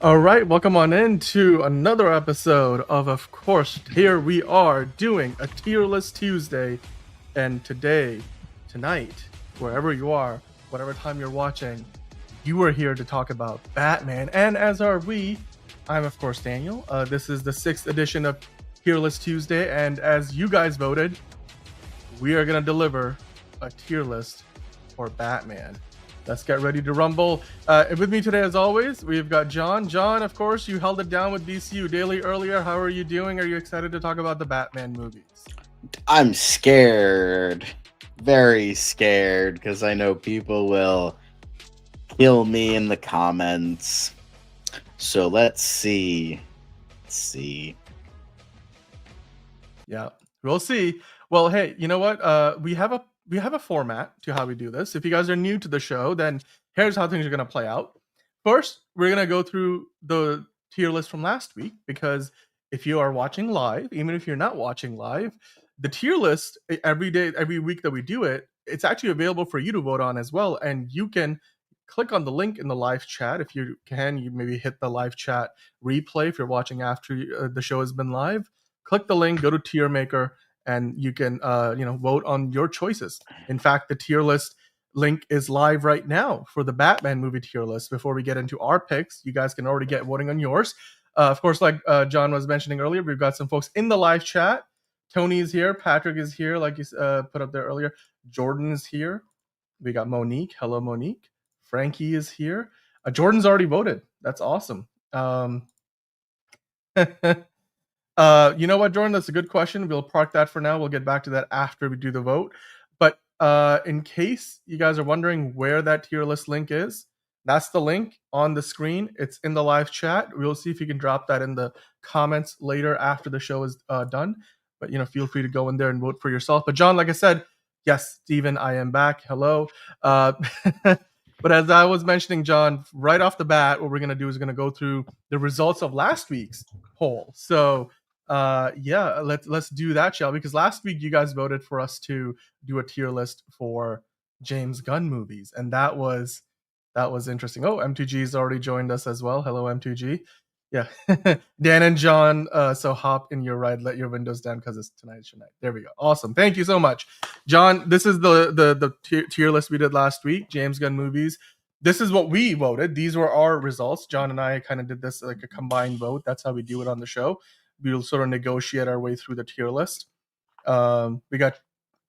All right, welcome on in to another episode of course, here we are doing a tier list Tuesday. And tonight, wherever you are, whatever time you're watching, you are here to talk about Batman. And as are we, I'm of course Daniel. This is the 6th edition of Tier List Tuesday. And as you guys voted, we are going to deliver a tier list for Batman. Let's get ready to rumble. With me today, as always, we've got John. John, of course, you held it down with DCU Daily earlier. How are you doing? Are you excited to talk about the Batman movies? I'm scared. Very scared, because I know people will kill me in the comments. So let's see. Yeah, we'll see. Well, hey, you know what? We have a format to how we do this. If you guys are new to the show, then here's how things are going to play out. First, we're going to go through the tier list from last week, because if you are watching live, even if you're not watching live, the tier list every week that we do it, it's actually available for you to vote on as well. And you can click on the link in the live chat. If you can, you maybe hit the live chat replay if you're watching after the show has been live. Click the link, go to tier maker, and you can vote on your choices. In fact, the tier list link is live right now for the Batman movie tier list. Before we get into our picks, you guys can already get voting on yours. Of course, like John was mentioning earlier, we've got some folks in the live chat. Tony is here, Patrick is here, like you put up there earlier. Jordan is here. We got Monique. Hello, Monique. Frankie is here. Jordan's already voted. That's awesome. You know what, Jordan? That's a good question. We'll park that for now. We'll get back to that after we do the vote. But in case you guys are wondering where that tier list link is, that's the link on the screen. It's in the live chat. We'll see if you can drop that in the comments later after the show is done. But feel free to go in there and vote for yourself. But John, like I said, yes, Steven, I am back. Hello. But as I was mentioning, John, right off the bat, what we're going to do is going to go through the results of last week's poll. So let's do that, shall we? Because last week you guys voted for us to do a tier list for James Gunn movies, and that was interesting. Oh, M2G's already joined us as well. Hello, M2G. Yeah, Dan and John. So hop in your ride, let your windows down, because it's tonight's your night. There we go. Awesome. Thank you so much, John. This is the tier list we did last week. James Gunn movies. This is what we voted. These were our results. John and I kind of did this like a combined vote. That's how we do it on the show. We'll sort of negotiate our way through the tier list. We got,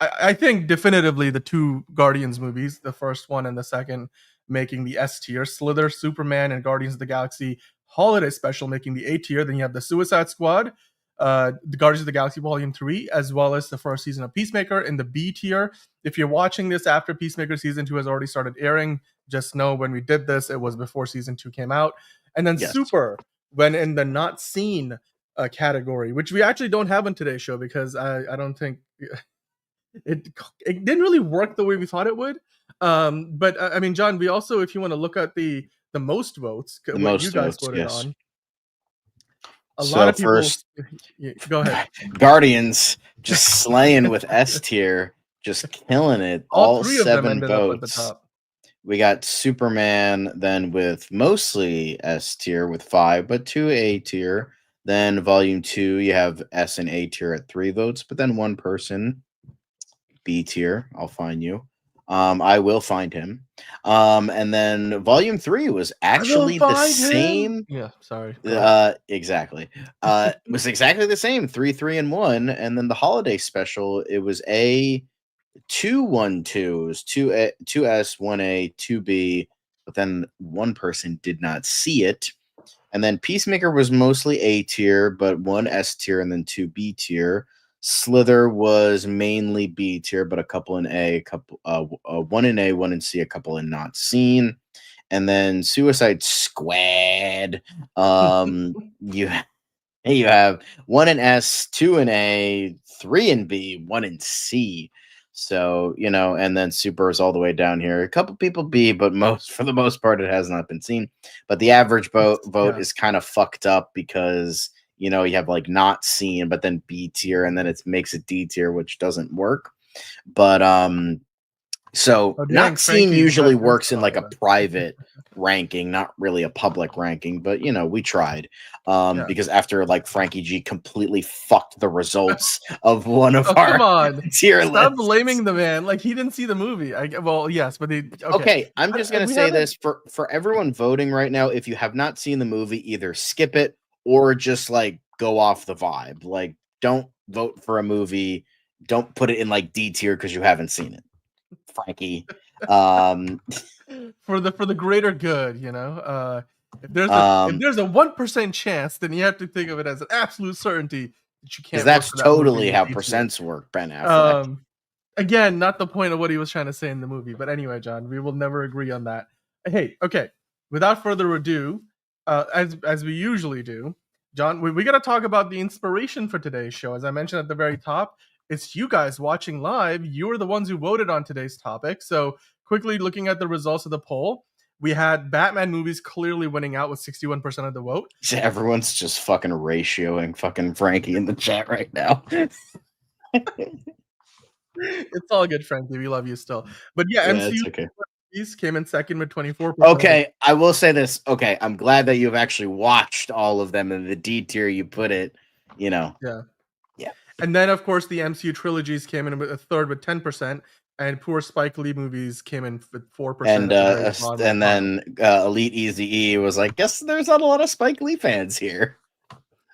I think, definitively the two Guardians movies, the first one and the second, making the S tier. Slither, Superman, and Guardians of the Galaxy Holiday Special making the A tier. Then you have the Suicide Squad, the Guardians of the Galaxy Volume 3, as well as the first season of Peacemaker in the B tier. If you're watching this after Peacemaker Season 2 has already started airing, just know when we did this, it was before Season 2 came out. And then yes. Super, when in the not seen category, which we actually don't have on today's show, because I don't think it didn't really work the way we thought it would. But I mean, John, we also, if you want to look at the most votes, what you guys voted on. A lot of people. First, go ahead. Guardians just slaying with S tier, just killing it. All 7 votes. At the top. We got Superman then with mostly S tier with 5, but 2 A tier. Then Volume 2, you have S and A tier at 3 votes, but then one person, B tier. I'll find you. I will find him. And then Volume 3 was actually the same. Yeah, sorry. Exactly. Was exactly the same. 3, 3, and 1. And then the holiday special, it was A 2, 1, 2. It was 2S, 1A, 2B. But then one person did not see it. And then Peacemaker was mostly A tier, but 1 S tier and then 2 B tier. Slither was mainly B tier, but a couple in A, a couple 1 in A, 1 in C, a couple in not seen. And then Suicide Squad, you have 1 in S, 2 in A, 3 in B, 1 in C. So, and then Super is all the way down here. A couple people B, but for the most part, it has not been seen. But the average vote is kind of fucked up, because, you have like not seen, but then B tier, and then it makes it D tier, which doesn't work. But so not seen usually works in like a private ranking, not really a public ranking, but you know, we tried. Yeah. Because after like Frankie G completely fucked the results of one of Oh, come our on. tier Stop lists. blaming the man. Like, he didn't see the movie. Well, yes, but okay. Okay, I'm just gonna We say haven't. this for everyone voting right now. If you have not seen the movie, either skip it or just like go off the vibe. Like, don't vote for a movie. Don't put it in like D tier because you haven't seen it, Frankie. Um, For the greater good, you know. If um, there's a 1% chance, then you have to think of it as an absolute certainty that you because can't vote that's for that movie in totally the how D tier. percents work, Ben Affleck. Um, Again, not the point of what he was trying to say in the movie, but anyway, John, we will never agree on that. Hey, okay. Without further ado, as we usually do, John, we got to talk about the inspiration for today's show. As I mentioned at the very top, it's you guys watching live. You are the ones who voted on today's topic. So, quickly looking at the results of the poll, we had Batman movies clearly winning out with 61% of the vote. Everyone's just fucking ratioing fucking Frankie in the chat right now. It's all good, Frankie. We love you still. But yeah, Yeah, it's MCU okay. movies came in second with 24% of the. Okay, I will say this. Okay, I'm glad that you've actually watched all of them in the D tier. You put it, you know, Yeah. yeah. And then, of course, the MCU trilogies came in with a third with 10%, and poor Spike Lee movies came in with 4% And at the very bottom of the and pile. then Elite Easy E was like, guess there's not a lot of Spike Lee fans here.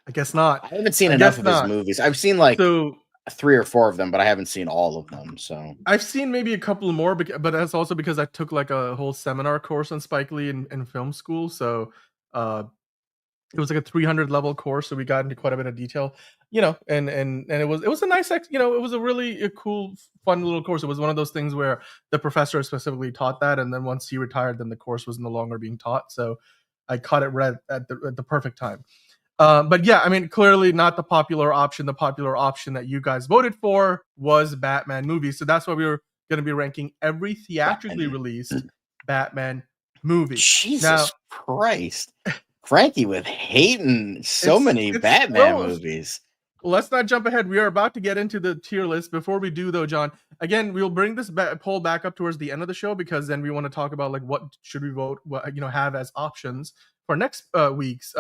I guess not. I haven't seen I enough guess of his not. movies. I've seen like So 3 or 4 of them, but I haven't seen all of them. So I've seen maybe a couple more, but that's also because I took like a whole seminar course on Spike Lee in film school. So uh, it was like a 300 level course, so we got into quite a bit of detail, you know, and it was a nice, you know, it was a really cool, fun little course. It was one of those things where the professor specifically taught that, and then once he retired, then the course was no longer being taught. So I caught it right at the perfect time. But yeah, I mean, clearly not the popular option. The popular option that you guys voted for was Batman movie. So that's why we were going to be ranking every theatrically Batman. released Batman movie. Jesus Now, Christ. Frankie with hating so it's many it's Batman well, movies. let's not jump ahead. We are about to get into the tier list. Before we do, though, John, again, we'll bring this poll back up towards the end of the show because then we want to talk about like what should we vote, what have as options for next week's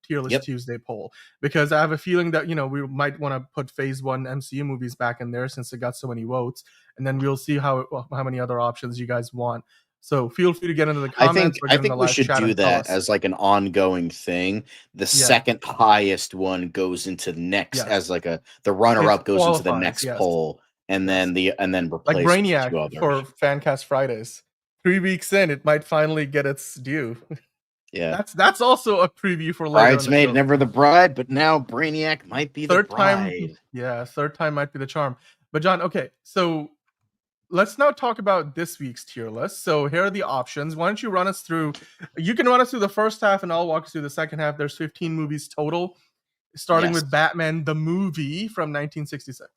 tier list Yep. Tuesday poll. Because I have a feeling that we might want to put Phase One MCU movies back in there since it got so many votes, and then we'll see how many other options you guys want. So feel free to get into the I comments think or I get in the think we live should chat do and tell that us. as like an ongoing thing. The Yeah, second highest one goes into next yes, as like the runner it up goes into the qualifies. next Yes, poll and yes. then Like replace with Brainiac 2 for others. Fancast Fridays. 3 weeks in, it might finally get its due. Yeah. That's also a preview for later in the Bridesmaid, show. never the bride, but now Brainiac might be the Third time, bride. yeah, third time might be the charm. But John, okay, so let's now talk about this week's tier list. So here are the options. Why don't you run us through? You can run us through the first half, and I'll walk us through the second half. There's 15 movies total, starting Yes. with Batman the movie from 1966.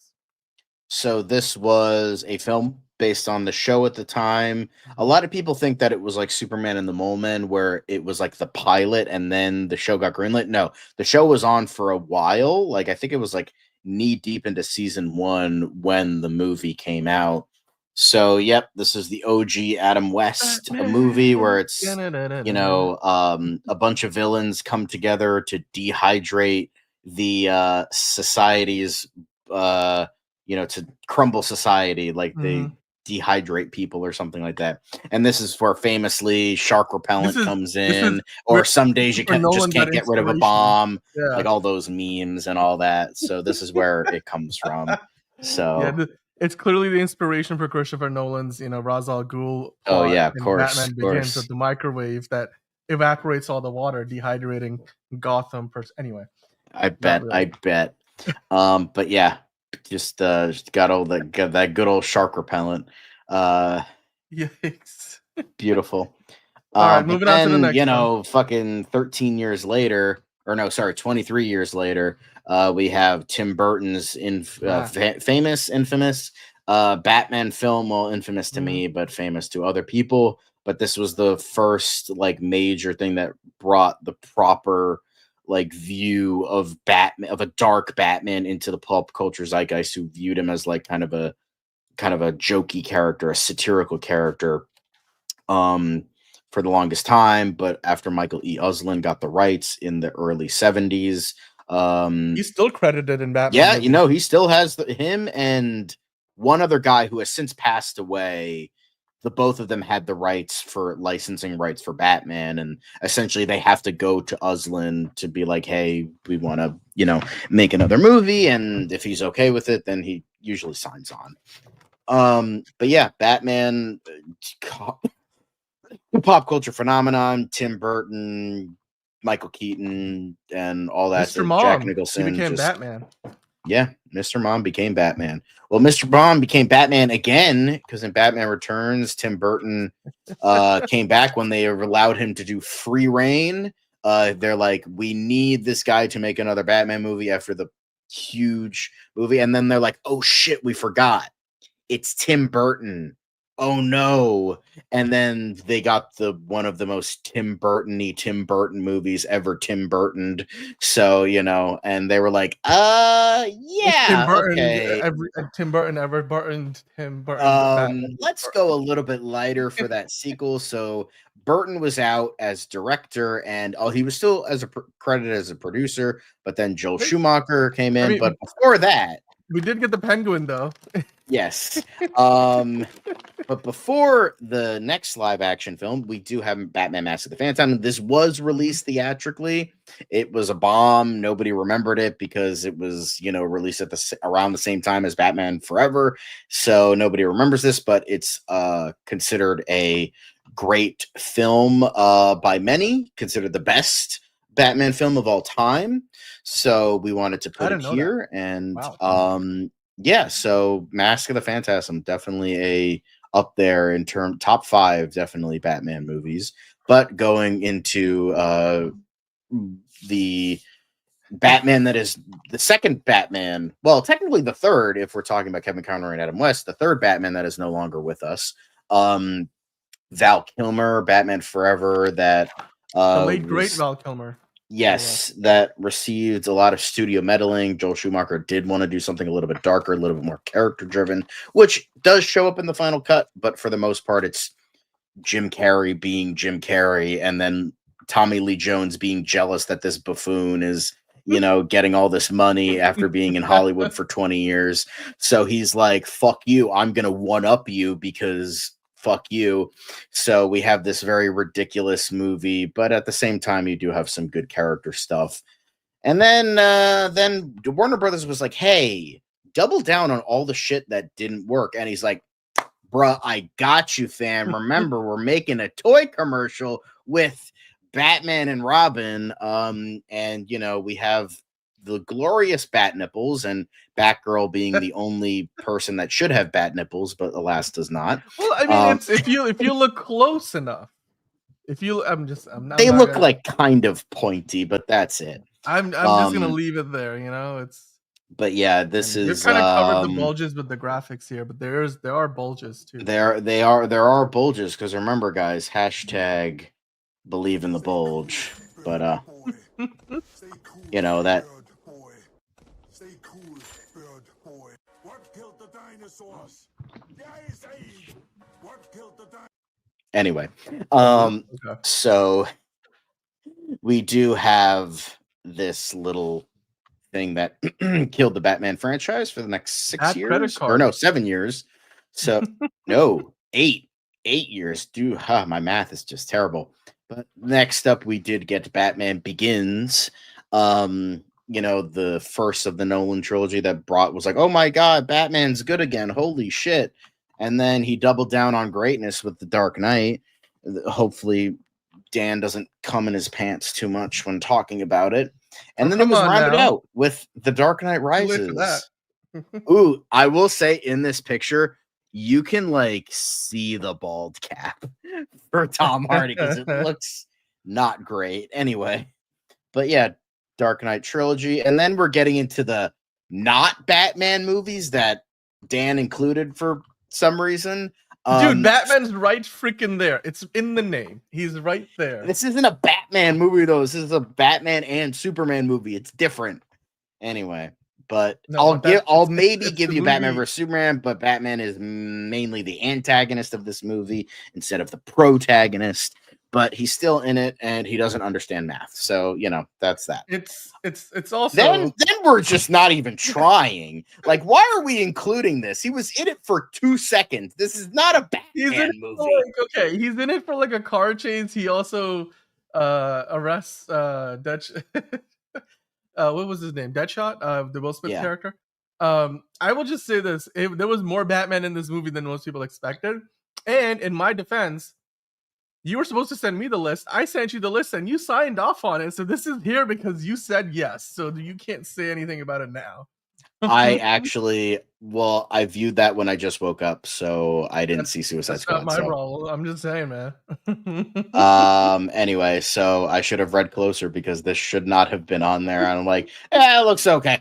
So this was a film based on the show at the time. A lot of people think that it was like Superman and the Mole Men, where it was like the pilot and then the show got greenlit. No, the show was on for a while. Like I think it was like knee deep into season 1 when the movie came out. So yep, this is the OG Adam West, a movie where Batman. it's a bunch of villains come together to dehydrate the society's to crumble society, like they Mhm. dehydrate people or something like that. And this is where famously shark This repellent is comes this is in, where or some days you Christopher just Nolan got can't get rid of a inspiration. bomb, Yeah. like all those memes and all that. So this is where it comes from. Yeah, So, it's clearly the inspiration for Christopher Nolan's, Ra's al Ghul oh plot yeah, of in course, Batman of Begins with course. the microwave that evaporates all the water, dehydrating Gotham. Anyway, not I really. bet. But yeah, just got all that good old shark repellent. Uh, Yikes! Beautiful. All right, But moving on to the then, next one. fucking 13 years later, or no, sorry, 23 years later, we have Tim Burton's Ah, infamous Batman film. Well, infamous to mhm. me, but famous to other people. But this was the first like major thing that brought the proper like view of Batman, of a dark Batman, into the pop culture zeitgeist, who viewed him as like kind of a jokey character, a satirical character. Um, for the longest time, but after Michael E. Uslin got the rights in the early 70s, He's still credited in Batman yeah, movies. he still has him and one other guy who has since passed away. The both of them had the rights for licensing rights for Batman, and essentially they have to go to Uslin to be like, "Hey, we want to, make another movie," and if he's okay with it, then he usually signs on. But yeah, Batman, pop culture phenomenon. Tim Burton, Michael Keaton, and all that. Mr. Jack Mom, he Nicholson, became just Batman. yeah, Mr. Mom became Batman. Well, Mr. Mom became Batman again because in Batman Returns, Tim Burton came back when they allowed him to do free reign. They're like, we need this guy to make another Batman movie after the huge movie. And then they're like, oh shit, we forgot. It's Tim Burton. Oh no. And then they got one of the most Tim Burton movies ever Tim Burtoned. So, and they were like, yeah, okay. Tim Burton ever Burtoned Tim Burton Batman. Let's go a little bit lighter for that sequel. So Burton was out as director, and he was still credited as a producer, but then Joel Schumacher came in. But before that, we did get the Penguin though. Yes. But before the next live action film, we do have Batman Mask of the Phantom. This was released theatrically. It was a bomb. Nobody remembered it because it was, released at around the same time as Batman Forever. So nobody remembers this, but it's considered a great film by many, considered the best Batman film of all time. So we wanted to put it here. And wow. Yeah, so Mask of the Phantasm, definitely up there in top 5, definitely Batman movies. But going into the Batman that is the second Batman, well, technically the third, if we're talking about Kevin Conroy and Adam West, the third Batman that is no longer with us. Val Kilmer, Batman Forever, that the late great Val Kilmer. Yes, that received a lot of studio meddling. Joel Schumacher did want to do something a little bit darker, a little bit more character driven, which does show up in the final cut. But for the most part, it's Jim Carrey being Jim Carrey, and then Tommy Lee Jones being jealous that this buffoon is, getting all this money after being in Hollywood for 20 years. So he's like, fuck you. I'm going to one up you because fuck you. So we have this very ridiculous movie, but at the same time, you do have some good character stuff. And then Warner Brothers was like, hey, double down on all the shit that didn't work. And he's like, bruh, I got you, fam. Remember, we're making a toy commercial with Batman and Robin. And we have the glorious bat nipples, and Batgirl being the only person that should have bat nipples, but alas does not. Well, I mean, it's if you look close enough. I'm not. They look like kind of pointy, but that's it. I'm just gonna leave it there. It's. But yeah, this is. We've kind of covered the bulges with the graphics here, but there are bulges too. There are bulges because remember, guys, hashtag believe in the bulge. But that. Stay cool, bird boy. What killed the dinosaurs? The Ice Age. What killed the dinosaurs? Anyway, so we do have this little thing that killed the Batman franchise for the next 6 years, or no, 7 years. So no, 8 years. Dude, my math is just terrible. But next up, we did get Batman Begins. The first of the Nolan trilogy that was like, oh my God, Batman's good again. Holy shit. And then he doubled down on greatness with The Dark Knight. Hopefully Dan doesn't come in his pants too much when talking about it. And then it was rounded out with The Dark Knight Rises. Ooh, I will say in this picture, you can see the bald cap for Tom Hardy because it looks not great. Anyway, but yeah, Dark Knight trilogy. And then we're getting into the not Batman movies that Dan included for some reason. Dude, Batman's right freaking there. It's in the name. He's right there. This isn't a Batman movie, though. This is a Batman and Superman movie. It's different. Anyway, but no, I'll maybe give you Batman vs Superman, but Batman is mainly the antagonist of this movie instead of the protagonist. but he's still in it and he doesn't understand math. So, that's that. It's also Then we're just not even trying. Like, why are we including this? He was in it for 2 seconds. This is not a he's in Batman it movie. for okay, he's in it for like a car chase. He also arrests Dutch what was his name? Deadshot, the Will Smith character. I will just say this: there was more Batman in this movie than most people expected. And in my defense, you were supposed to send me the list. I sent you the list, and you signed off on it. So this is here because you said yes. So you can't say anything about it now. I viewed that when I just woke up, so I didn't see Suicide That's Squad. not my role. I'm just saying, man. Anyway, so I should have read closer because this should not have been on there. And I'm like, it looks okay.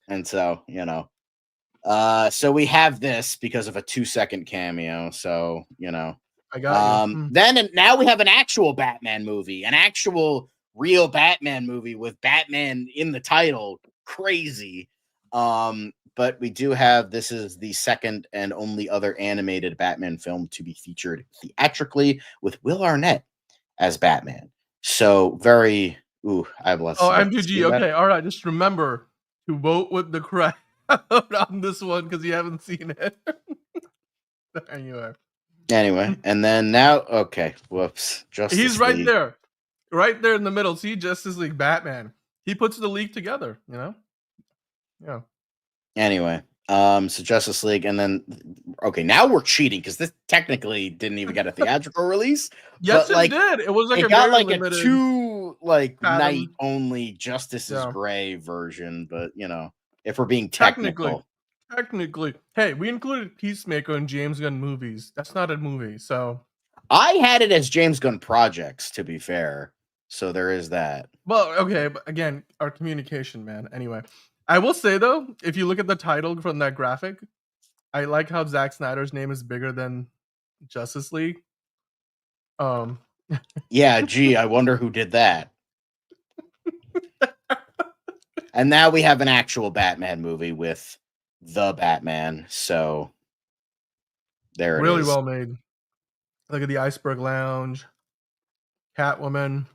And so, so we have this because of a 2-second cameo. So, I got you. Then now we have an actual Batman movie, an actual real Batman movie with Batman in the title. Crazy. But we do have, this is the second and only other animated Batman film to be featured theatrically with Will Arnett as Batman. So very, I have less. Oh, MTG. Okay, all right. Just remember to vote with the crowd on this one because you haven't seen it. Anyway, and then now, okay, whoops. He's right there in the middle. See, Justice League, Batman. He puts the league together. Yeah. Anyway, so Justice League, and then now we're cheating because this technically didn't even get a theatrical release. Yes, it did. It was like it a got very like limited, a 2 night only Justice is Gray version, but if we're being technically, hey, we included Peacemaker in James Gunn movies. That's not a movie, so I had it as James Gunn projects. To be fair, so there is that. Well, okay, but again, our communication, man. Anyway. I will say though, if you look at the title from that graphic, I like how Zack Snyder's name is bigger than Justice League. Yeah, gee, I wonder who did that. And now we have an actual Batman movie with the Batman. So there it is. Really well made. Look at the Iceberg Lounge, Catwoman.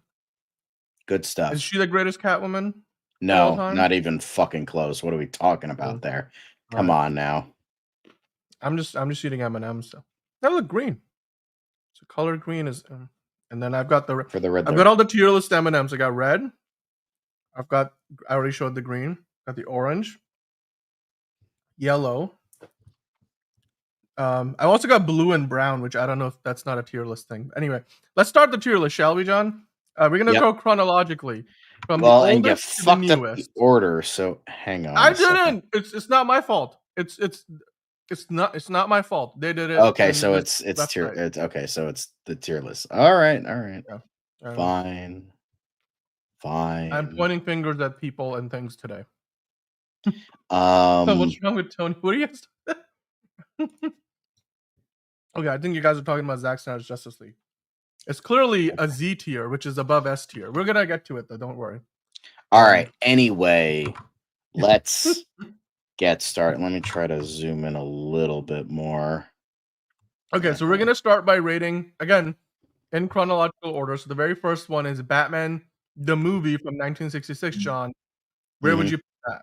Good stuff. Is she the greatest Catwoman? No, not even fucking close. What are we talking about there? Come on now. I'm just eating M&M's. So that look green. So color green is, and then I've got the red. I've got all the tier list M&M's. I got red. I already showed the green. Got the orange, yellow. I also got blue and brown, which I don't know if that's not a tier list thing. Anyway, let's start the tier list, shall we, John? We're gonna go chronologically from the oldest to the newest. The order, so hang on. I didn't. It's not my fault. It's not my fault. They did it. Okay, so it's tier. Right. So it's the tier list. All right. Yeah. Fine. I'm pointing fingers at people and things today. So what's wrong with Tony? What are you guys? Okay, I think you guys are talking about Zack Snyder's Justice League. It's clearly a Z tier, which is above S tier. We're gonna get to it though. Don't worry. All right. Anyway, let's get started. Let me try to zoom in a little bit more. Okay, so we're gonna start by rating again in chronological order. So the very first one is Batman the movie from 1966. John, where would you put that?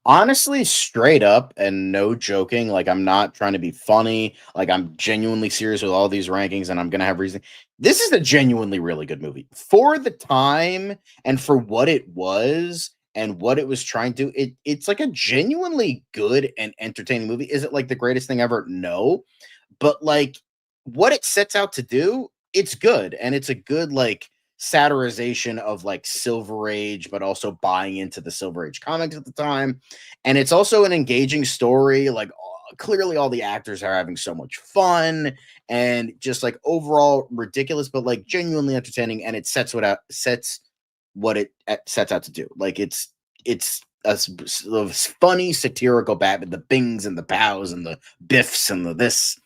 Honestly, straight up and no joking, like I'm not trying to be funny. Like I'm genuinely serious with all these rankings and I'm going to have reason. This is a genuinely really good movie for the time and for what it was and what it was trying to do. It's like a genuinely good and entertaining movie. Is it like the greatest thing ever? No, but like what it sets out to do, it's good. And it's a good, like, satirization of like Silver Age, but also buying into the Silver Age comics at the time. And it's also an engaging story. Like clearly all the actors are having so much fun and just like overall ridiculous, but like genuinely entertaining. And it sets what it sets out to do. Like it's a funny satirical Batman, the bings and the pows and the biffs and the this.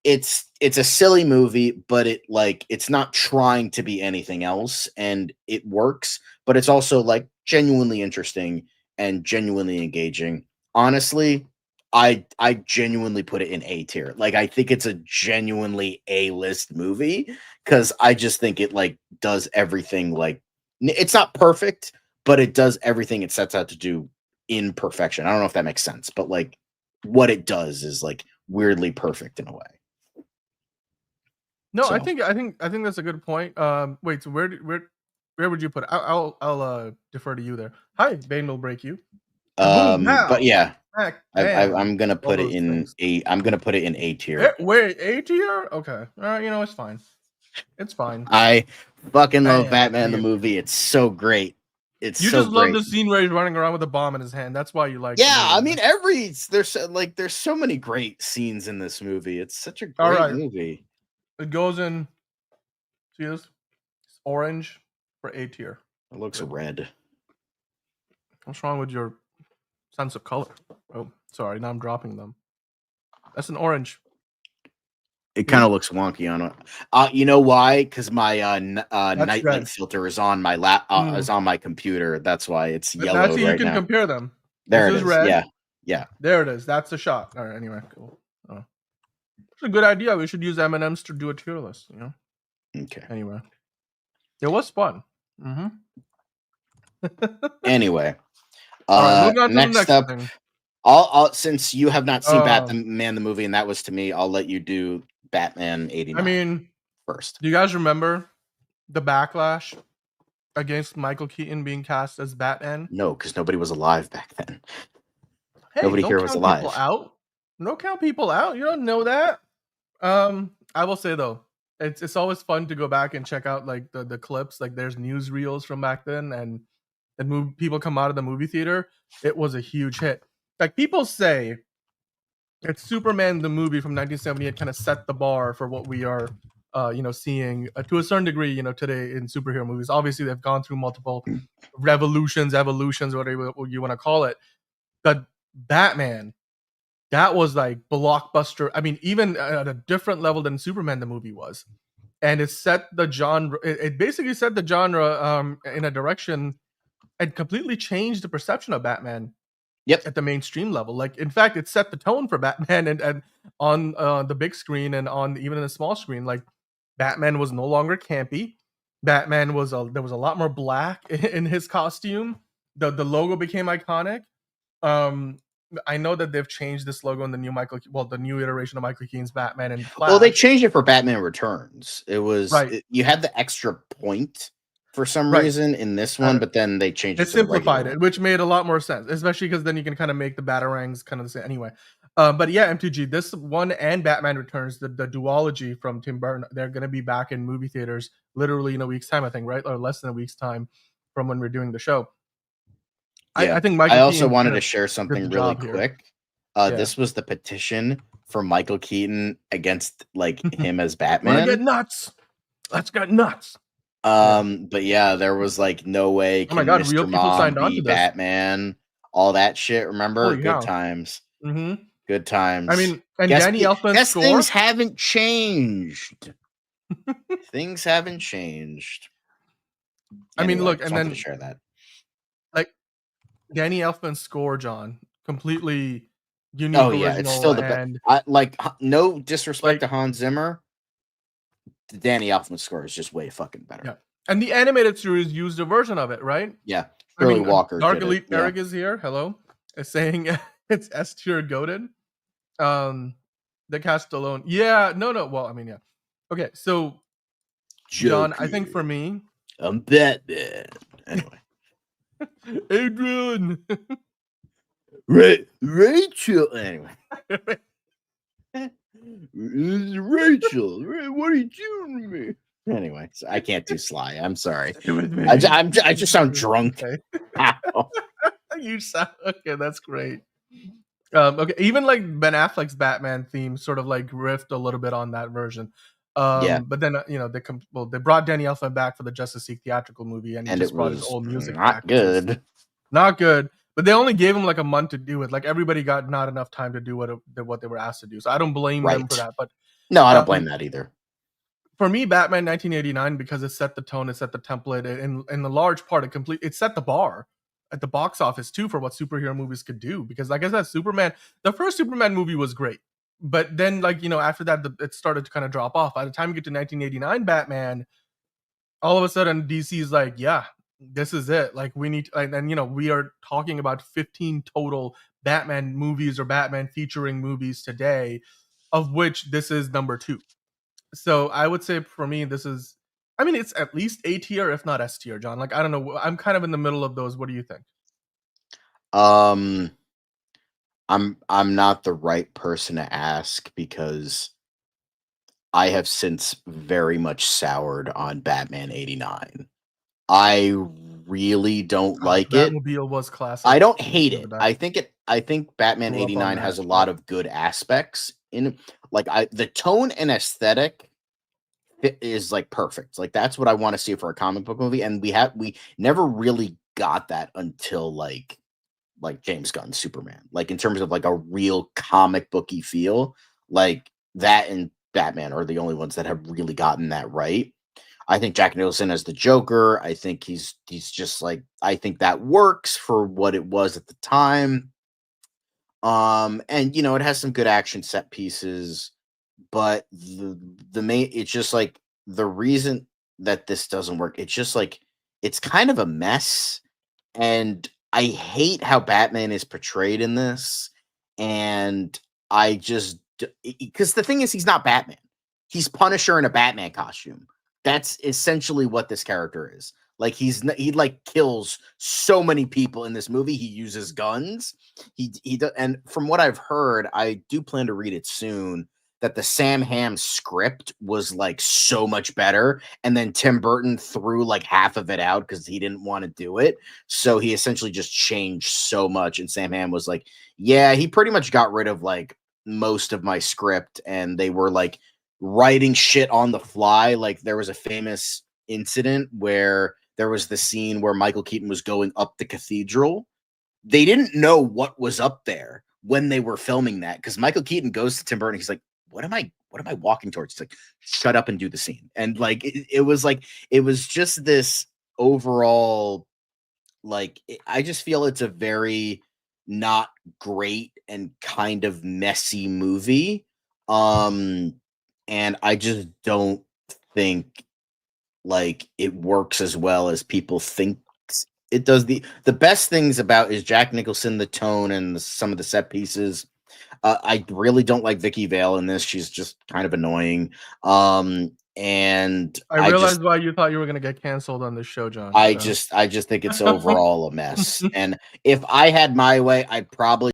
It's a silly movie, but it's not trying to be anything else, and it works, but it's also like genuinely interesting and genuinely engaging. Honestly, I genuinely put it in A tier. Like, I think it's a genuinely A-list movie because I just think it like does everything. Like, it's not perfect, but it does everything it sets out to do in perfection. I don't know if that makes sense, but like what it does is like weirdly perfect in a way. No, So. I think that's a good point. Wait, so where would you put it? I'll defer to you there. Hi, Bane will break you. Boom, But yeah, bam, I'm gonna all put it those in things. I'm gonna put it in A tier. Wait, A tier? Okay, you know, it's fine. It's fine. I fucking love Bam, Batman the movie. It's so great. It's You so just love great. the scene where he's running around with a bomb in his hand. That's why you like. Yeah, the movie, I mean, there's so many great scenes in this movie. It's such a great right. movie. It goes in. See this? It's orange for A tier. It looks red. What's wrong with your sense of color? Oh, sorry. Now I'm dropping them. That's an orange. It kind of looks wonky on it. You know why? Because my night red. link filter is on my is on my computer. That's why it's yellow That's you right can now. compare them. There this it is. Red. Yeah. There it is. That's the shot. All right. Anyway, cool. Oh. It's a good idea. We should use M&Ms to do a tier list. You know. Okay. Anyway, it was fun. Mm-hmm. Anyway, all right. Moving on to next the next up, thing. I'll since you have not seen Batman the movie, and that was to me, I'll let you do Batman 89. I mean, first. Do you guys remember the backlash against Michael Keaton being cast as Batman? No, because nobody was alive back then. Hey, Nobody don't here count was alive. People out. Don't count people out. You don't know that. I will say though, it's always fun to go back and check out like the clips. Like there's newsreels from back then, and people come out of the movie theater. It was a huge hit. Like people say that Superman the movie from 1978 kind of set the bar for what we are seeing to a certain degree, today in superhero movies. Obviously, they've gone through multiple revolutions, evolutions, whatever you want to call it. But Batman, that was like blockbuster. I mean, even at a different level than Superman the movie was, and it set the genre. It basically set the genre in a direction and completely changed the perception of Batman. Yep. At the mainstream level, like in fact, it set the tone for Batman, and on the big screen and on even in a small screen, like Batman was no longer campy. Batman was there was a lot more black in his costume. The logo became iconic. I know that they've changed this logo in the new iteration of Michael Keaton's Batman and Flash. Well, they changed it for Batman Returns. It was right. You had the extra point for some reason in this one, but then they changed it. It simplified it, which made a lot more sense, especially because then you can kind of make the batarangs kind of the same. Anyway, but yeah, MTG, this one and Batman Returns, the duology from Tim Burton, they're going to be back in movie theaters literally in a week's time, I think, right? Or less than a week's time from when we're doing the show. Yeah. I think Michael I also Keaton wanted to share something really quick. This was the petition for Michael Keaton against like him as Batman. Wanna get nuts. Let's get nuts. But yeah, there was like no way can Mr. real people Mom signed on be to this. Batman, all that shit. Remember? Holy good cow. times. Mm-hmm. Good times. I mean, and Danny Elfman's score? Things haven't changed. Things haven't changed. I mean, look, and then to share that. Like Danny Elfman's score, John, completely unique. Oh yeah, it's still the best. No disrespect to Hans Zimmer. The Danny Elfman score is just way fucking better. Yeah. And the animated series used a version of it, right? Yeah. Shirley Walker. Dark Elite Eric is here. Hello. Is saying it's S tier goated. The cast alone. Yeah, no. Well, I mean, yeah. Okay, so John, I think for me, I'm Batman. Anyway. Adrian. Rachel. Anyway. Rachel, what are you doing to me? Anyway, so I can't do Sly. I'm sorry. I just sound drunk. You sound okay. That's great. Okay, even like Ben Affleck's Batman theme sort of like riffed a little bit on that version. But then they brought Danny Elfman back for the Justice League theatrical movie, and he just brought his old music back. Not good. But they only gave him like a month to do it. Like everybody got not enough time to do what they were asked to do. So I don't blame them for that. But no, I don't blame that either. For me, Batman 1989, because it set the tone, it set the template, in the large part, it set the bar. at the box office too for what superhero movies could do. Because like I said, Superman, the first Superman movie was great, but then like after that it started to kind of drop off. By the time you get to 1989 Batman, all of a sudden DC's like, yeah, this is it. Like we need, and then we are talking about 15 total Batman movies or Batman featuring movies today, of which this is number 2. So I would say for me, this is, I mean, it's at least A tier, if not S tier, John. Like I don't know, I'm kind of in the middle of those. What do you think? I'm not the right person to ask because I have since very much soured on Batman 89. I really don't like it. Batmobile was classic. I don't hate In the it. back. I think Batman Grew up on 89 that. has a lot of good aspects in it. Like the tone and aesthetic is like perfect. Like that's what I want to see for a comic book movie, and we never really got that until like James Gunn's Superman. Like in terms of like a real comic booky feel, like that and Batman are the only ones that have really gotten that right. I think Jack Nicholson as the Joker, I think he's just like, I think that works for what it was at the time. And it has some good action set pieces, but the main, it's just like the reason that this doesn't work, it's just like it's kind of a mess, and I hate how Batman is portrayed in this, and I just, because the thing is, he's not Batman. He's Punisher in a Batman costume. That's essentially what this character is. Like he like kills so many people in this movie. He uses guns. He does, and from what I've heard, I do plan to read it soon, that the Sam Hamm script was like so much better, and then Tim Burton threw like half of it out because he didn't want to do it. So he essentially just changed so much, and Sam Hamm was like, "Yeah, he pretty much got rid of like most of my script," and they were like writing shit on the fly. Like there was a famous incident where there was the scene where Michael Keaton was going up the cathedral. They didn't know what was up there when they were filming that, because Michael Keaton goes to Tim Burton. He's like, what am I walking towards? It's like, shut up and do the scene. And like it was just this overall, like I just feel it's a very not great and kind of messy movie. And I just don't think like it works as well as people think it does. The best things about is Jack Nicholson, the tone, and some of the set pieces. I really don't like Vicky Vale in this. She's just kind of annoying. And I realized why you thought you were going to get canceled on this show, John. I just think it's overall a mess. And if I had my way, I'd probably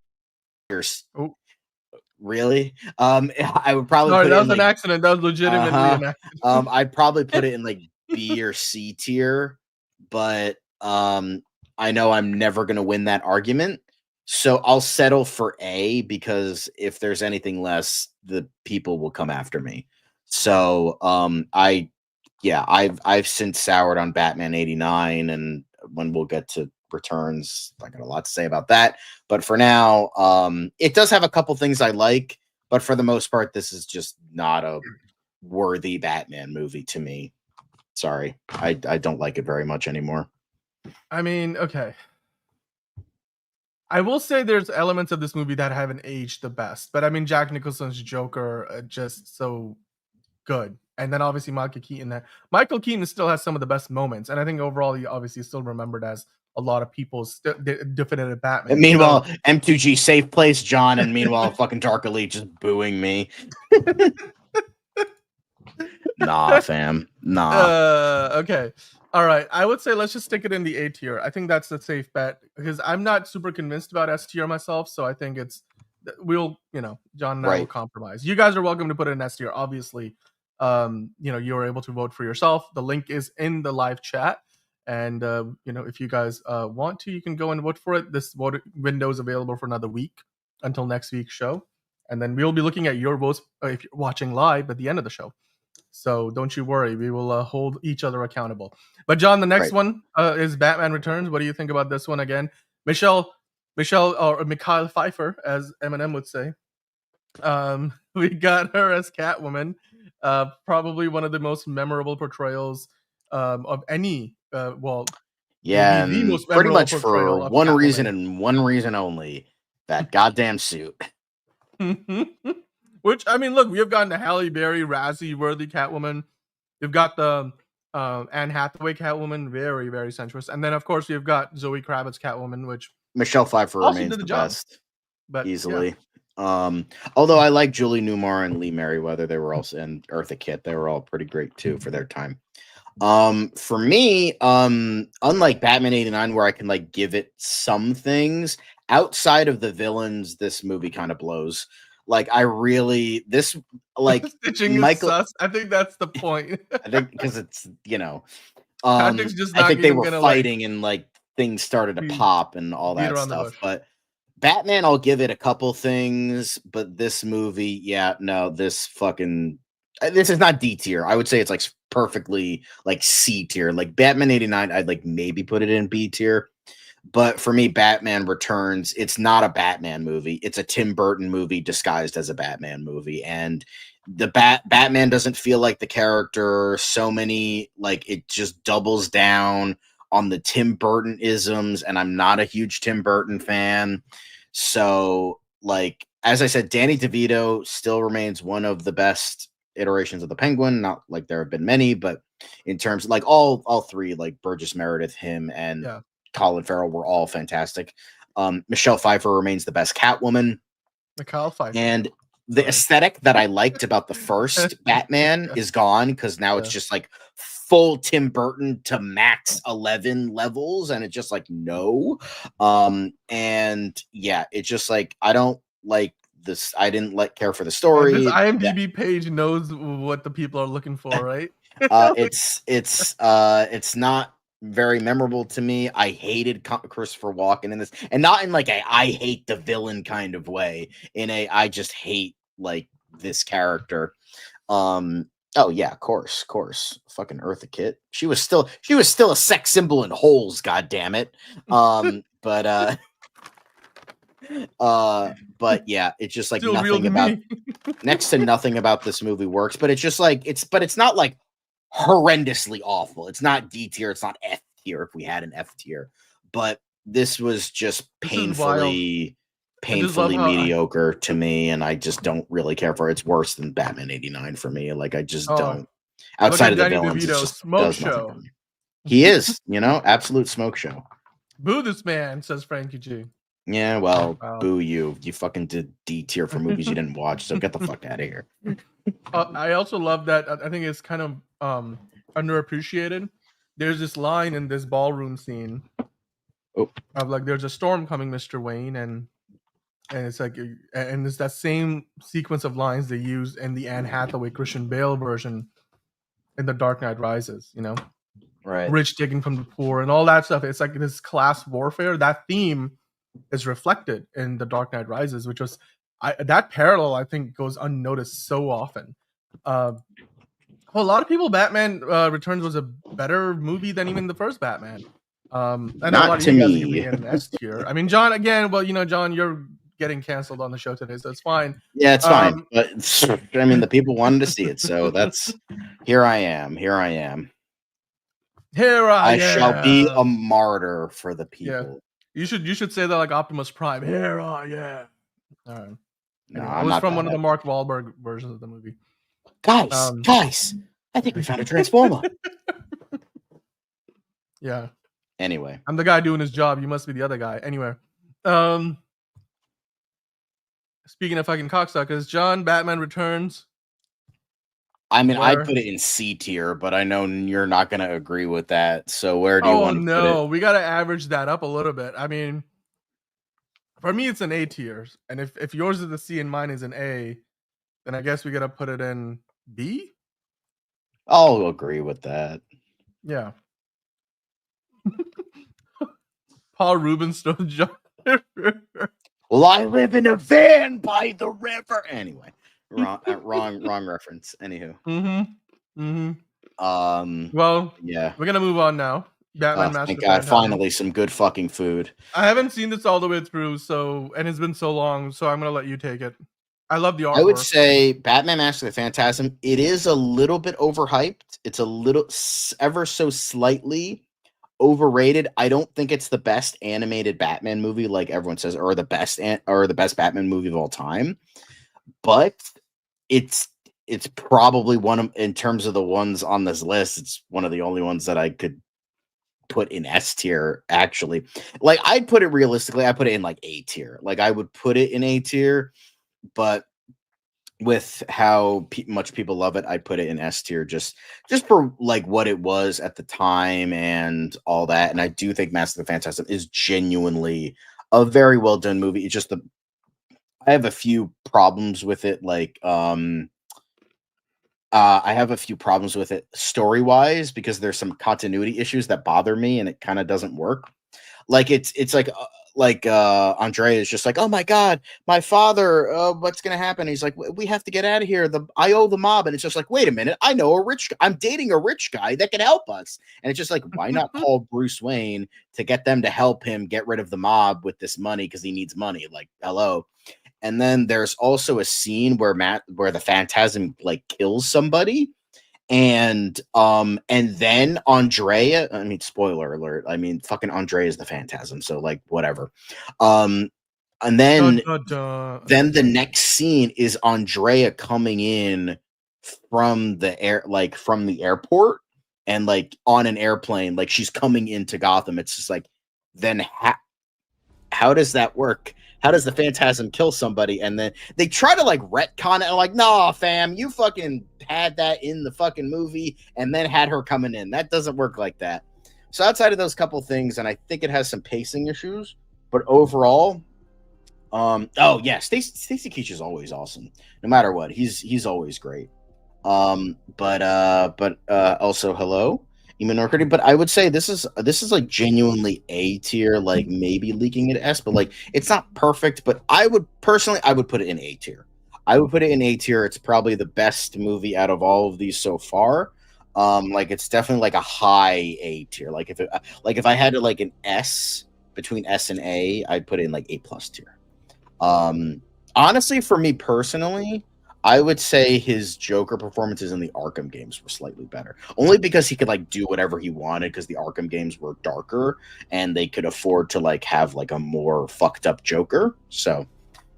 Oh, really. I would probably sorry, put that it was in an like accident. That was legitimately an accident. I'd probably put it in like B or C tier, but I know I'm never gonna win that argument. So I'll settle for A, because if there's anything less, the people will come after me. So I've since soured on Batman 89, and when we'll get to Returns, I got a lot to say about that. But for now, it does have a couple things I like, but for the most part, this is just not a worthy Batman movie to me. Sorry, I don't like it very much anymore. I mean, okay. I will say there's elements of this movie that haven't aged the best, but I mean, Jack Nicholson's Joker just so good, and then obviously Michael Keaton. That Michael Keaton still has some of the best moments, and I think overall he obviously still remembered as a lot of people's definitive Batman. And meanwhile, so, M2G safe place, John, and meanwhile, fucking Dark Elite just booing me. Nah, fam. Nah. Okay. All right. I would say let's just stick it in the A tier. I think that's a safe bet because I'm not super convinced about S tier myself. So I think we'll, John and I will compromise. You guys are welcome to put it in S tier. Obviously, you're able to vote for yourself. The link is in the live chat. And, if you guys want to, you can go and vote for it. This vote window is available for another week until next week's show. And then we'll be looking at your votes if you're watching live at the end of the show. So don't you worry, we will hold each other accountable. But John, the next one is Batman Returns. What do you think about this one again? Michelle or Mikhail Pfeiffer, as Eminem would say. We got her as Catwoman. Probably one of the most memorable portrayals of any. Yeah, the and most pretty memorable much for portrayal of one reason Catwoman. and one reason only, that goddamn suit. Which, I mean, look, we have gotten the Halle Berry, Razzie-worthy Catwoman. You've got the Anne Hathaway Catwoman, very, very sensuous. And then, of course, you've got Zoe Kravitz Catwoman, which Michelle Pfeiffer also remains did the the job. best, But easily. Although I like Julie Newmar and Lee Merriweather, they were also, and Eartha Kitt, they were all pretty great too for their time. For me, unlike Batman 89, where I can like give it some things outside of the villains, this movie kind of blows. Like I really this like stitching is Michael. sus. I think that's the point. I think because it's Patrick's just I not think they even were gonna fighting and like things started to be- pop and all beat that around the stuff. bush. But Batman, I'll give it a couple things, but this movie, yeah, no, this is not D tier. I would say it's like perfectly like C tier. Like Batman 89, I'd like maybe put it in B tier. But for me, Batman Returns, it's not a Batman movie. It's a Tim Burton movie disguised as a Batman movie. And the Batman doesn't feel like the character. So many, like, it just doubles down on the Tim Burton isms, and I'm not a huge Tim Burton fan. So, like, as I said, Danny DeVito still remains one of the best iterations of the Penguin. Not like there have been many, but in terms of, like, all three, like Burgess Meredith, him, and Colin Farrell were all fantastic. Michelle Pfeiffer remains the best Catwoman. Mikhail Pfeiffer. And the aesthetic that I liked about the first Batman is gone, because now it's just like full Tim Burton to max 11 levels, and it's just like no. And yeah, it's just like I don't like this. I didn't care for the story. This IMDb page knows what the people are looking for, right? It's not very memorable to me. I hated Christopher Walken in this, and not in like a I hate the villain kind of way. In a I just hate like this character. Oh yeah, of course. Fucking Eartha Kitt. She was still a sex symbol in holes. God damn it. But yeah, it's just like Still nothing about next to nothing about this movie works. But it's just like it's not like horrendously awful. It's not D tier. It's not F tier if we had an F tier. But this was just painfully mediocre to me, and I just don't really care for it. It's worse than Batman 89 for me. Like I just don't. Outside of the villains, it just does nothing for me. He is, absolute smoke show. Boo this man, says Frankie G. Yeah, well, boo you. You fucking did D tier for movies you didn't watch, so get the fuck out of here. I also love that. I think it's kind of underappreciated. There's this line in this ballroom scene of like, "There's a storm coming, Mr. Wayne," and it's like, and it's that same sequence of lines they use in the Anne Hathaway Christian Bale version in The Dark Knight Rises. Right, rich taking from the poor and all that stuff. It's like this class warfare. That theme is reflected in The Dark Knight Rises, which was that parallel I think goes unnoticed so often. Well, a lot of people, Batman Returns was a better movie than even the first Batman. I know not a lot of to you guys me. give me an S tier. I mean, John, again, well, John, you're getting canceled on the show today, so it's fine. Yeah, it's fine. But I mean, the people wanted to see it, so that's here I am. I shall be a martyr for the people. Yeah. You should say that like Optimus Prime. Here I am. All right. No, anyway, it was from one of the Mark Wahlberg versions of the movie. Guys, I think we found a transformer. Yeah. Anyway, I'm the guy doing his job. You must be the other guy. Anyway, speaking of fucking cocksuckers, John, Batman Returns. I mean, I'd put it in C tier, but I know you're not going to agree with that. So where do you want to put it? Oh, no. We got to average that up a little bit. I mean, for me, it's an A tier. And if yours is a C and mine is an A, then I guess we got to put it in B? I'll agree with that. Yeah. Paul Rubinstone, John. Well, I live in a van by the river. Anyway. Wrong reference. Anywho. Well, yeah, we're gonna move on now. Batman Master. Thank God, finally some good fucking food. I haven't seen this all the way through, and it's been so long, so I'm gonna let you take it. I love the artwork. I would say Batman Master of the Phantasm. It is a little bit overhyped. It's a little, ever so slightly, overrated. I don't think it's the best animated Batman movie, like everyone says, or the best Batman movie of all time. But it's probably one of, in terms of the ones on this list, it's one of the only ones that I could put in S tier. Actually, like I'd put it realistically, I put it in like A tier. Like I would put it in A tier, but with how much people love it, I put it in S tier just for like what it was at the time and all that. And I do think Mask of the Phantasm is genuinely a very well done movie. It's just I have a few problems with it, like I have a few problems with it story wise because there's some continuity issues that bother me, and it kind of doesn't work. Like it's like Andrea is just like, oh my god, my father, what's gonna happen? He's like, we have to get out of here. I owe the mob, and it's just like, wait a minute, I know I'm dating a rich guy that can help us, and it's just like, why not call Bruce Wayne to get them to help him get rid of the mob with this money because he needs money? Like, hello. And then there's also a scene where the Phantasm like kills somebody, and then Andrea, I mean, spoiler alert, I mean, fucking Andrea is the Phantasm, so like whatever. And then then the next scene is Andrea coming in from the airport, and like on an airplane, like she's coming into Gotham. It's just like, then how does that work? How does the Phantasm kill somebody? And then they try to like retcon it. And like, nah, fam, you fucking had that in the fucking movie and then had her coming in. That doesn't work like that. So outside of those couple things, and I think it has some pacing issues, but overall, oh yeah, Stacy Keach is always awesome. No matter what, he's always great. But also hello. But I would say this is like genuinely A tier, like maybe leaking it S, but like it's not perfect. But I would put it in A tier. I would put it in A tier. It's probably the best movie out of all of these so far. Like it's definitely like a high A tier. Like if I had to like an S between S and A, I'd put it in like A plus tier. Honestly, for me personally, I would say his Joker performances in the Arkham games were slightly better. Only because he could like do whatever he wanted because the Arkham games were darker and they could afford to like have like a more fucked up Joker. So,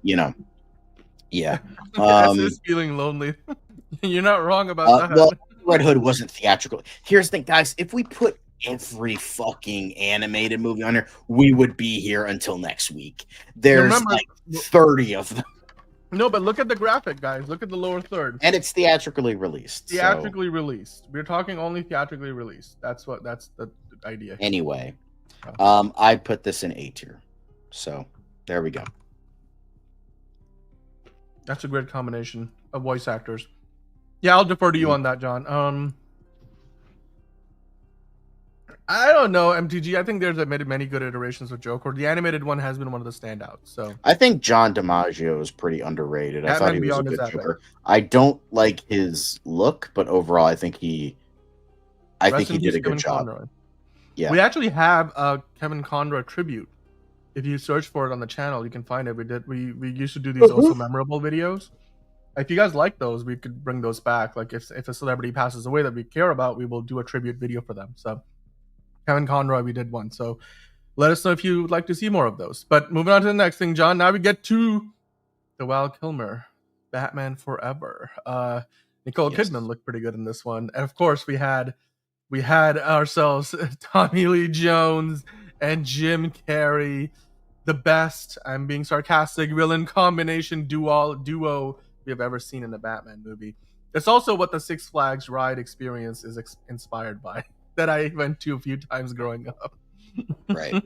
yeah. S is feeling lonely. You're not wrong about that. Well, Red Hood wasn't theatrical. Here's the thing, guys. If we put every fucking animated movie on here, we would be here until next week. There's like 30 of them. No, but look at the graphic, guys. Look at the lower third. And it's theatrically released. Released. We're talking only theatrically released. That's the idea. Anyway, I put this in A tier. So there we go. That's a great combination of voice actors. Yeah, I'll defer to you on that, John. I don't know, MTG. I think there's many good iterations of Joker. The animated one has been one of the standouts. So I think John DiMaggio is pretty underrated. I thought he was a good Joker. I don't like his look, but overall, I think he did a good job. Conroy. Yeah, we actually have a Kevin Conroy tribute. If you search for it on the channel, you can find it. We used to do these also memorable videos. If you guys like those, we could bring those back. Like if a celebrity passes away that we care about, we will do a tribute video for them. So Kevin Conroy, we did one. So let us know if you would like to see more of those. But moving on to the next thing, John. Now we get to the Val Kilmer, Batman Forever. Nicole Kidman looked pretty good in this one, and of course we had ourselves Tommy Lee Jones and Jim Carrey, the best. I'm being sarcastic. Villain combination duo we have ever seen in a Batman movie. It's also what the Six Flags ride experience is inspired by. That I went to a few times growing up. Right.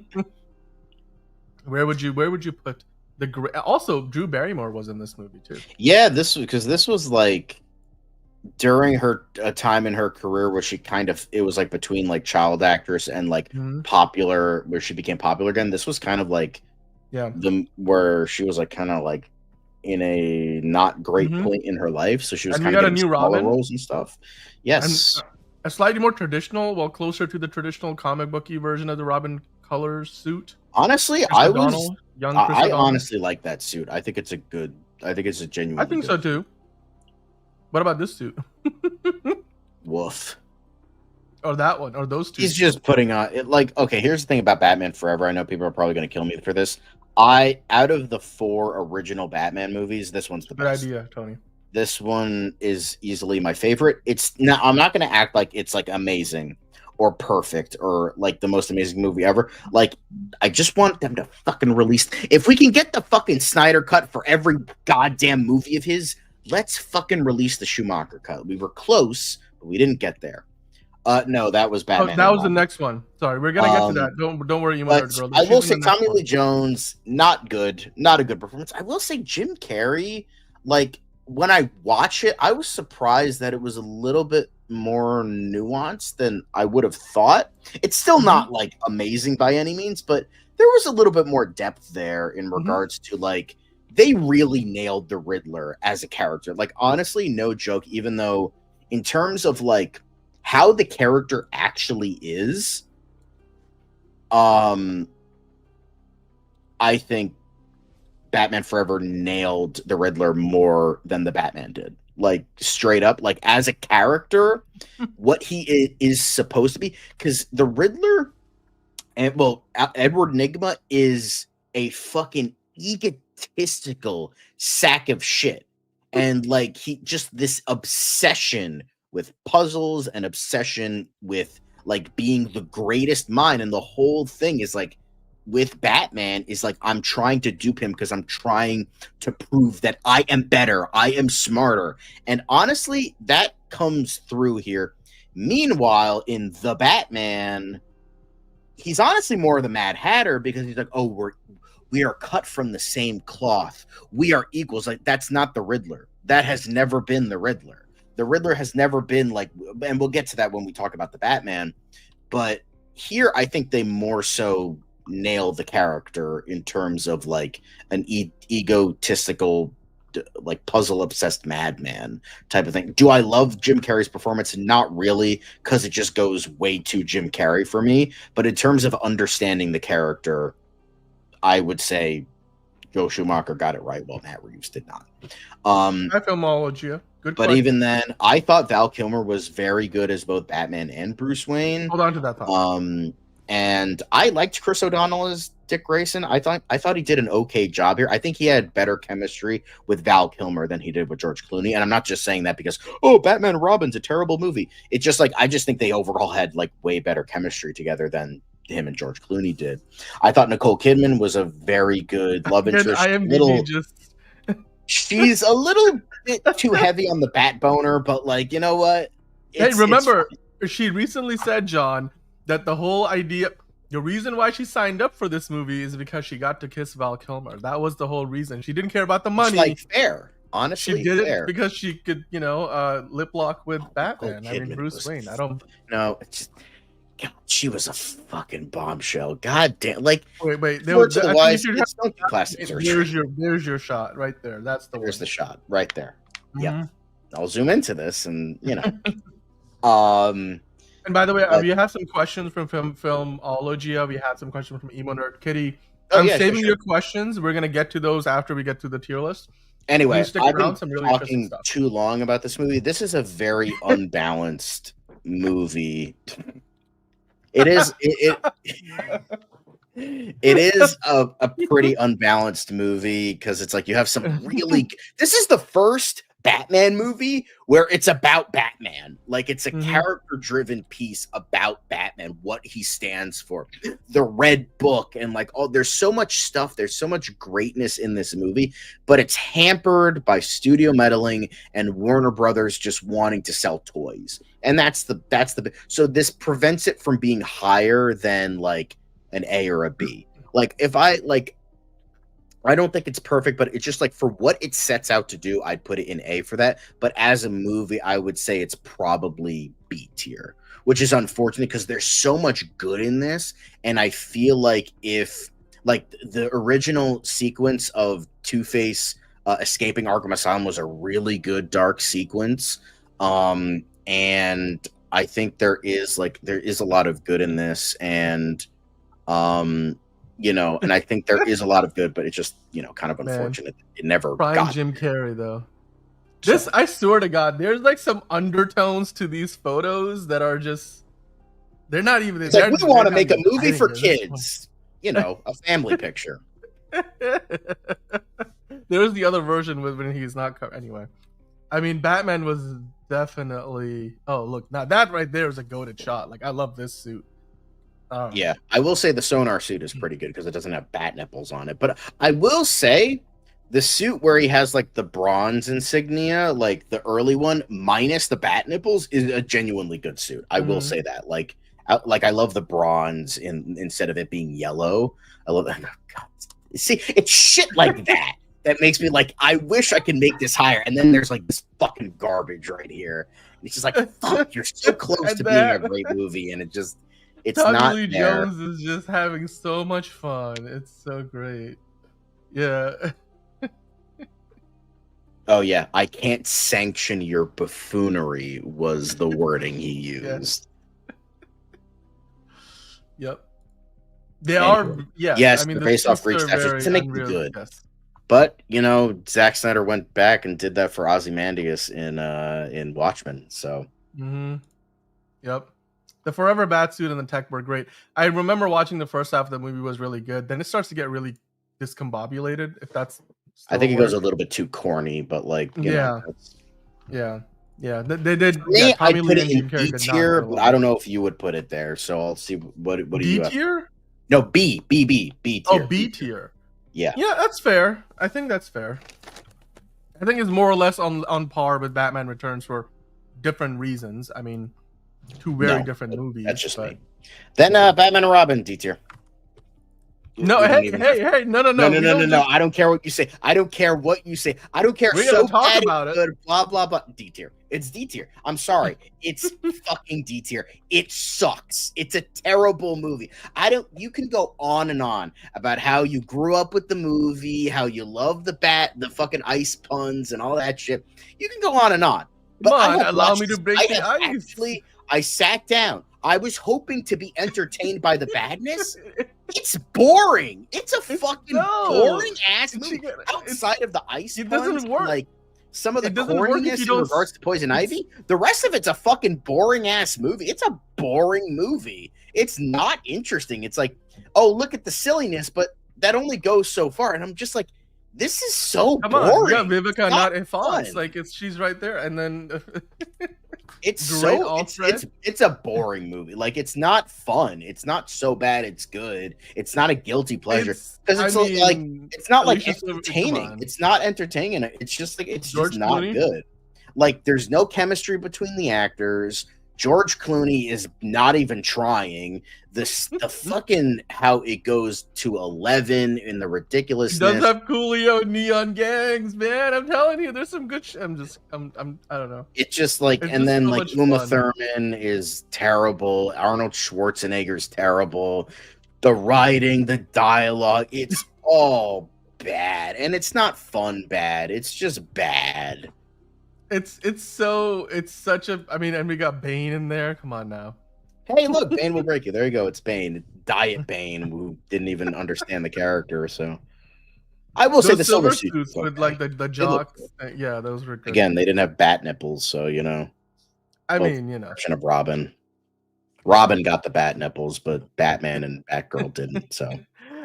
Where would you put also Drew Barrymore was in this movie too? Yeah, this was like during her time in her career where she it was like between like child actress and like popular, where she became popular again. This was kind of like where she was like kind of like in a not great point in her life, so she was kind of getting smaller roles and stuff. Yes. And, a slightly more traditional, closer to the traditional comic booky version of the Robin color suit. Honestly, I honestly like that suit. I think it's a genuine. I think so too. What about this suit? Woof. or that one or those two? He's just putting on it. Like, okay, here's the thing about Batman Forever. I know people are probably going to kill me for this. Out of the 4 original Batman movies, this one's the Good best. idea, Tony. This one is easily my favorite. I'm not going to act like it's like amazing or perfect or like the most amazing movie ever. Like, I just want them to fucking release. If we can get the fucking Snyder cut for every goddamn movie of his, let's fucking release the Schumacher cut. We were close, but we didn't get there. No, that was Batman. That was the next one. Sorry, we're gonna get to that. Don't worry, you but girl. I will say Tommy Lee Jones, not good, not a good performance. I will say Jim Carrey, like when I watch it, I was surprised that it was a little bit more nuanced than I would have thought. It's still not like amazing by any means, but there was a little bit more depth there in regards to like they really nailed the Riddler as a character. Like honestly, no joke, even though in terms of like how the character actually is, I think Batman Forever nailed the Riddler more than the Batman did. Like straight up, like as a character, what he is supposed to be. Because the Riddler, and well, Edward Nygma is a fucking egotistical sack of shit, and like he just this obsession with puzzles and obsession with like being the greatest mind, and the whole thing is like with Batman is like I'm trying to dupe him because I'm trying to prove that I am better, I am smarter, and honestly that comes through here. Meanwhile, in the Batman, he's honestly more of the Mad Hatter because he's like, oh, we are cut from the same cloth, we are equals. Like that's not the Riddler. That has never been the Riddler. The Riddler has never been like, and we'll get to that when we talk about the Batman, but here I think they more so nail the character in terms of like an egotistical, like puzzle obsessed madman type of thing. Do I love Jim Carrey's performance? Not really, because it just goes way too Jim Carrey for me. But in terms of understanding the character, I would say Joe Schumacher got it right, while Matt Reeves did not. I filmology. Good but question. even then, I thought Val Kilmer was very good as both Batman and Bruce Wayne. Hold on to that thought. And I liked Chris O'Donnell as Dick Grayson. I thought he did an okay job here. I think he had better chemistry with Val Kilmer than he did with George Clooney. And I'm not just saying that because, oh, Batman and Robin's a terrible movie. It's just like I just think they overall had like way better chemistry together than him and George Clooney did. I thought Nicole Kidman was a very good love interest. She's a little bit too heavy on the bat boner, but like, you know what? Remember, she recently said, John, that the whole idea, the reason why she signed up for this movie is because she got to kiss Val Kilmer. That was the whole reason. She didn't care about the money. It's like fair. Honestly, she did it because she could, lip lock with Batman. I mean, Bruce Wayne. No, it's just, God, she was a fucking bombshell. God damn! Like, wait. There's your shot right there. That's the. There's the shot right there. Mm-hmm. Yeah, I'll zoom into this, and And by the way, we have some questions from Filmology. We had some questions from Emo Nerd Kitty. I'm saving your questions. We're gonna get to those after we get to the tier list. Anyway, I've been talking too long about this movie. This is a very unbalanced movie. It is. It is a pretty unbalanced movie because it's like you have some really. This is the first Batman movie where it's about Batman. Like it's a character-driven piece about Batman, what he stands for, the Red Book, and like there's so much stuff. There's so much greatness in this movie, but it's hampered by studio meddling and Warner Brothers just wanting to sell toys, and that's the. So this prevents it from being higher than like an A or a B. Like if I don't think it's perfect, but it's just like for what it sets out to do, I'd put it in A for that. But as a movie, I would say it's probably B tier, which is unfortunate because there's so much good in this. And I feel like if like the original sequence of Two-Face escaping Arkham Asylum was a really good dark sequence. And I think there is a lot of good in this. And, and I think there is a lot of good, but it's just, kind of unfortunate. It never got Jim Carrey, though. I swear to God, there's like some undertones to these photos that are just They're not even. It's like, we want to make a movie for kids. kids. You know, a family picture. There was the other version when he's not anyway. I mean, Batman was definitely. Oh, look, now that right there is a goated shot. Like, I love this suit. Yeah, I will say the sonar suit is pretty good because it doesn't have bat nipples on it. But I will say the suit where he has like the bronze insignia, like the early one, minus the bat nipples, is a genuinely good suit. I will say that. Like I love the bronze instead of it being yellow. I love that. God. See, it's shit like that that makes me like, I wish I could make this higher. And then there's like this fucking garbage right here. And it's just like, fuck, you're so close to being a great movie, and it's Tommy not Lee there. Jones is just having so much fun. It's so great. Yeah. Oh yeah, I can't sanction your buffoonery was the wording he used. Yep. They are, yeah. Yes, I mean, they're based off Greek statues to make them good. Yes. But you know, Zack Snyder went back and did that for Ozymandias in Watchmen. So. Yep. The Forever Batsuit and the tech were great. I remember watching the first half of the movie was really good. Then it starts to get really discombobulated. If that's, I think it goes a little bit too corny, but like, you know, yeah. They did. Me, I put it in B tier, but I don't know if you would put it there. So I'll see what do you have? B tier? No, B tier. Oh, B tier. Yeah, that's fair. I think that's fair. I think it's more or less on par with Batman Returns for different reasons. I mean, two very different movies. That's just me. Then Batman and Robin, D tier. No, hey, no. I don't care what you say. I don't care what you say. I don't care. We're gonna talk about it. Good, blah blah blah. D tier. It's D tier. I'm sorry. It's fucking D tier. It sucks. It's a terrible movie. You can go on and on about how you grew up with the movie, how you love the fucking ice puns and all that shit. You can go on and on. But allow me to break the ice. Actually, I sat down. I was hoping to be entertained by the badness. It's boring. It's a fucking boring ass movie. Outside of the ice it puns, doesn't work. Like some of the corniness in regards to Poison Ivy, the rest of it's a fucking boring ass movie. It's a boring movie. It's not interesting. It's like, oh, look at the silliness, but that only goes so far. And I'm just like, this is so boring. Yeah, Vivica not in false. Like she's right there, and then it's a boring movie. Like it's not fun. It's not so bad it's good. It's not a guilty pleasure because it's not like entertaining. It's not entertaining. It's just like it's just not good. Like there's no chemistry between the actors. George Clooney is not even trying. The fucking how it goes to 11 in the ridiculousness. He does have Coolio neon gangs, man. I'm telling you, there's some good. I don't know. It's just like, and then like Uma Thurman is terrible. Arnold Schwarzenegger's terrible. The writing, the dialogue, it's all bad, and it's not fun bad. It's just bad. It's such a. I mean, and we got Bane in there. Come on now. Hey, look, Bane will break you. There you go. It's Bane, Diet Bane, who didn't even understand the character. So, I will say the silver suits with like the jocks. Yeah, those were good. Again. They didn't have bat nipples, so you know. I mean, you know, version of Robin. Robin got the bat nipples, but Batman and Batgirl didn't. So,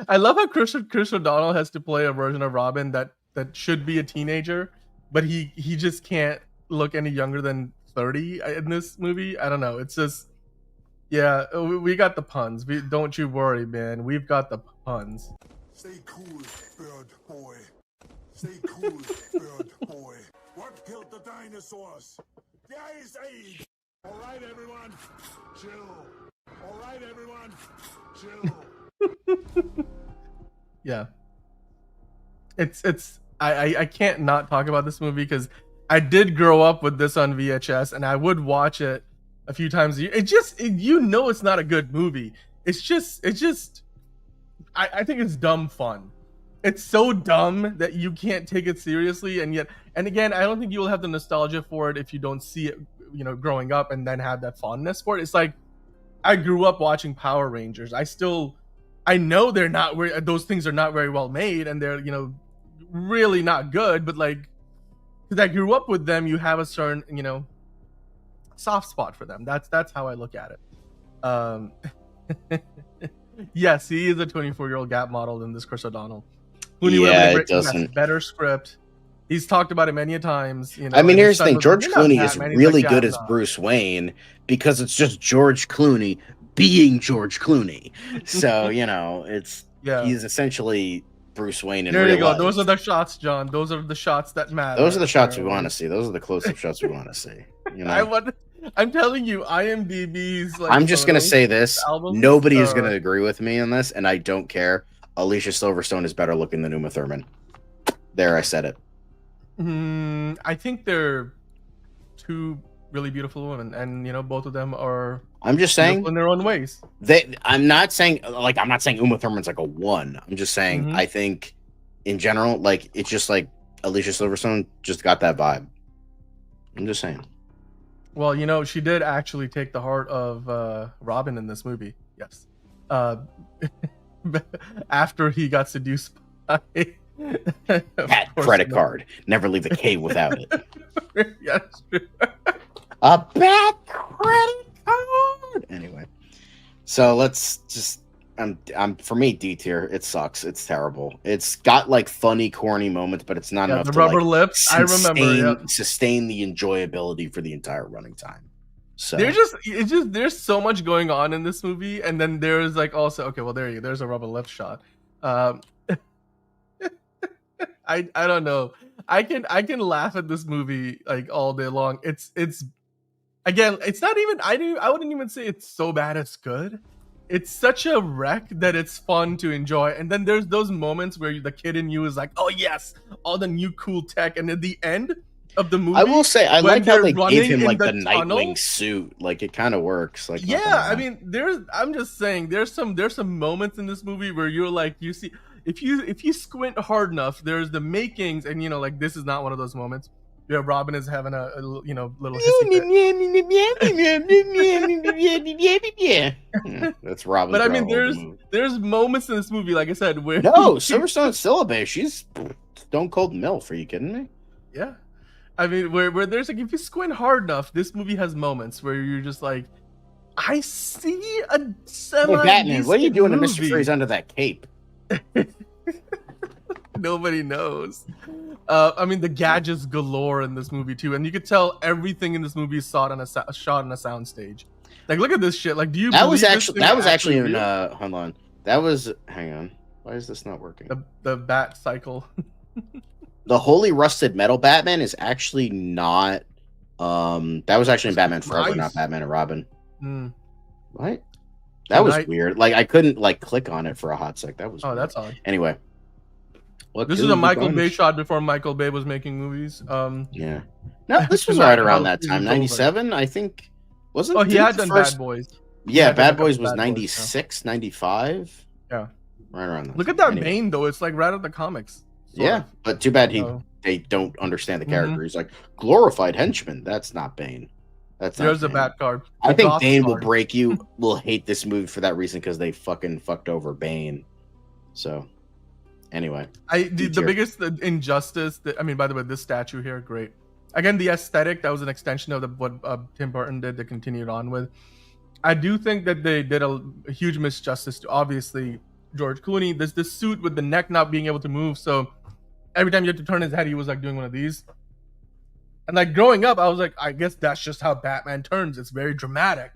I love how Chris O'Donnell has to play a version of Robin that should be a teenager, but he just can't look any younger than 30 in this movie. I don't know. It's just. Yeah, we got the puns. Don't you worry, man. We've got the puns. Stay cool, bird boy. Stay cool, bird boy. What killed the dinosaurs? The Ice Age. All right, everyone. Chill. All right, everyone. Chill. Yeah. I can't not talk about this movie because I did grow up with this on VHS and I would watch it a few times a year. It's not a good movie. It's just I think it's dumb fun. It's so dumb that you can't take it seriously, and again, I don't think you'll have the nostalgia for it if you don't see it, you know, growing up and then have that fondness for it. It's like I grew up watching Power Rangers. I know those things are not very well made and they're, you know, really not good, but like because I grew up with them, you have a certain, you know, soft spot for them. That's how I look at it. Um, yes, he is a 24-year-old Gap model in this Chris O'Donnell. Clooney would Yeah, have been it great. Yes, doesn't. better script. He's talked about it many a times. You know, I mean, and his here's the son thing: was like, George "You're not Clooney is Batman." He's like, really "Yeah, good I'm as not." Bruce Wayne because it's just George Clooney being George Clooney. So you know, Yeah. he's essentially Bruce Wayne in There real you go. life. Those are the shots, John. Those are the shots that matter. Those are the shots we apparently. want to see. Those are the close-up shots we want to see. You know, I'm telling you, IMDb's like. I'm just gonna photos, say this: albums. nobody is gonna agree with me on this, and I don't care. Alicia Silverstone is better looking than Uma Thurman. There, I said it. I think they're two really beautiful women, and you know, both of them are. I'm just saying in their own ways. I'm not saying Uma Thurman's like a 1. I'm just saying I think in general, like it's just like Alicia Silverstone just got that vibe. I'm just saying. Well, you know, she did actually take the heart of Robin in this movie. Yes. After he got seduced by That credit card. Never leave the cave without it. Yes. A bad credit card. Anyway, so let's just. I'm for me D tier. It sucks. It's terrible. It's got like funny, corny moments, but it's not enough the to rubber like, lips. I remember. Sustain the enjoyability for the entire running time. So there's so much going on in this movie, and then there's like also okay. Well, there's a rubber lip shot. I don't know. I can laugh at this movie like all day long. It's again, it's not even I wouldn't even say it's so bad it's good. It's such a wreck that it's fun to enjoy. And then there's those moments where the kid in you is like, "Oh yes, all the new cool tech." And at the end of the movie, I will say I like how they gave him like the tunnel, Nightwing suit. Like it kind of works. Like yeah, I mean, I'm just saying there's some moments in this movie where you're like, you see, if you squint hard enough, there's the makings, and you know, like this is not one of those moments. Yeah, Robin is having a you know, little that's Robin. But I mean, there's moments in this movie, like I said, where no, Silverstone's still a babe. She's stone cold MILF. Are you kidding me? Yeah, I mean, where there's like, if you squint hard enough, this movie has moments where you're just like, I see a semi. Hey, Batman, what are you doing to Mr. Freeze under that cape? Nobody knows. I mean, the gadgets galore in this movie too, and you could tell everything in this movie is shot on a soundstage. Like, look at this shit. Like, do you? That was actually in. Hold on. That was. Hang on. Why is this not working? The bat cycle. The Holy Rusted Metal Batman is actually not. That was actually in Batman Forever, not Batman and Robin. What? That was weird. Like I couldn't like click on it for a hot sec. That was. Oh, that's odd. Anyway. This is a Michael Bay shot before Michael Bay was making movies. Yeah. No, this was right around that time. 97, I think. Wasn't? Oh, he had done Bad Boys. Yeah, Bad Boys was 96, 95. Yeah. Right around that. Look at that Bane though. It's like right out of the comics. Yeah, but too bad they don't understand the character. He's like glorified henchman. That's not Bane. There's a Bat card. I think Bane will break you. Will hate this movie for that reason because they fucking fucked over Bane. So, anyway, the biggest injustice. I mean, by the way, this statue here, great. Again, the aesthetic that was an extension of what Tim Burton did to continue it on with. I do think that they did a huge misjustice to obviously George Clooney. There's this suit with the neck not being able to move, so every time you had to turn his head, he was like doing one of these. And like growing up, I was like, I guess that's just how Batman turns. It's very dramatic.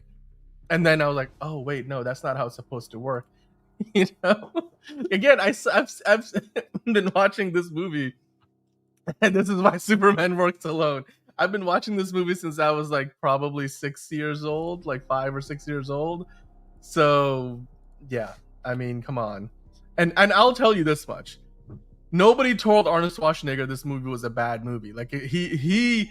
And then I was like, oh wait, no, that's not how it's supposed to work. You know? Again, I've been watching this movie, and this is why Superman works alone. I've been watching this movie since I was like probably 6 years old, like 5 or 6 years old. So yeah, I mean, come on. And I'll tell you this much. Nobody told Arnold Schwarzenegger this movie was a bad movie. Like he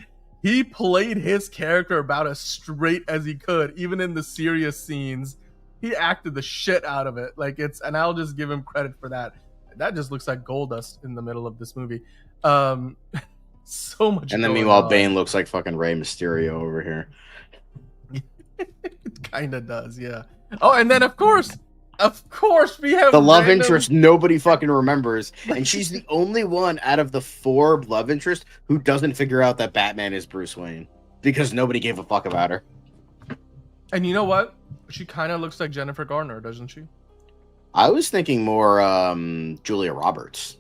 played his character about as straight as he could, even in the serious scenes. He acted the shit out of it. Like and I'll just give him credit for that. That just looks like gold dust in the middle of this movie. So much. And then meanwhile, Bane looks like fucking Rey Mysterio over here. It kind of does, yeah. Oh, and then of course we have the love interest nobody fucking remembers, and she's the only one out of the 4 love interests who doesn't figure out that Batman is Bruce Wayne because nobody gave a fuck about her. And you know what? She kind of looks like Jennifer Garner, doesn't she? I was thinking more Julia Roberts.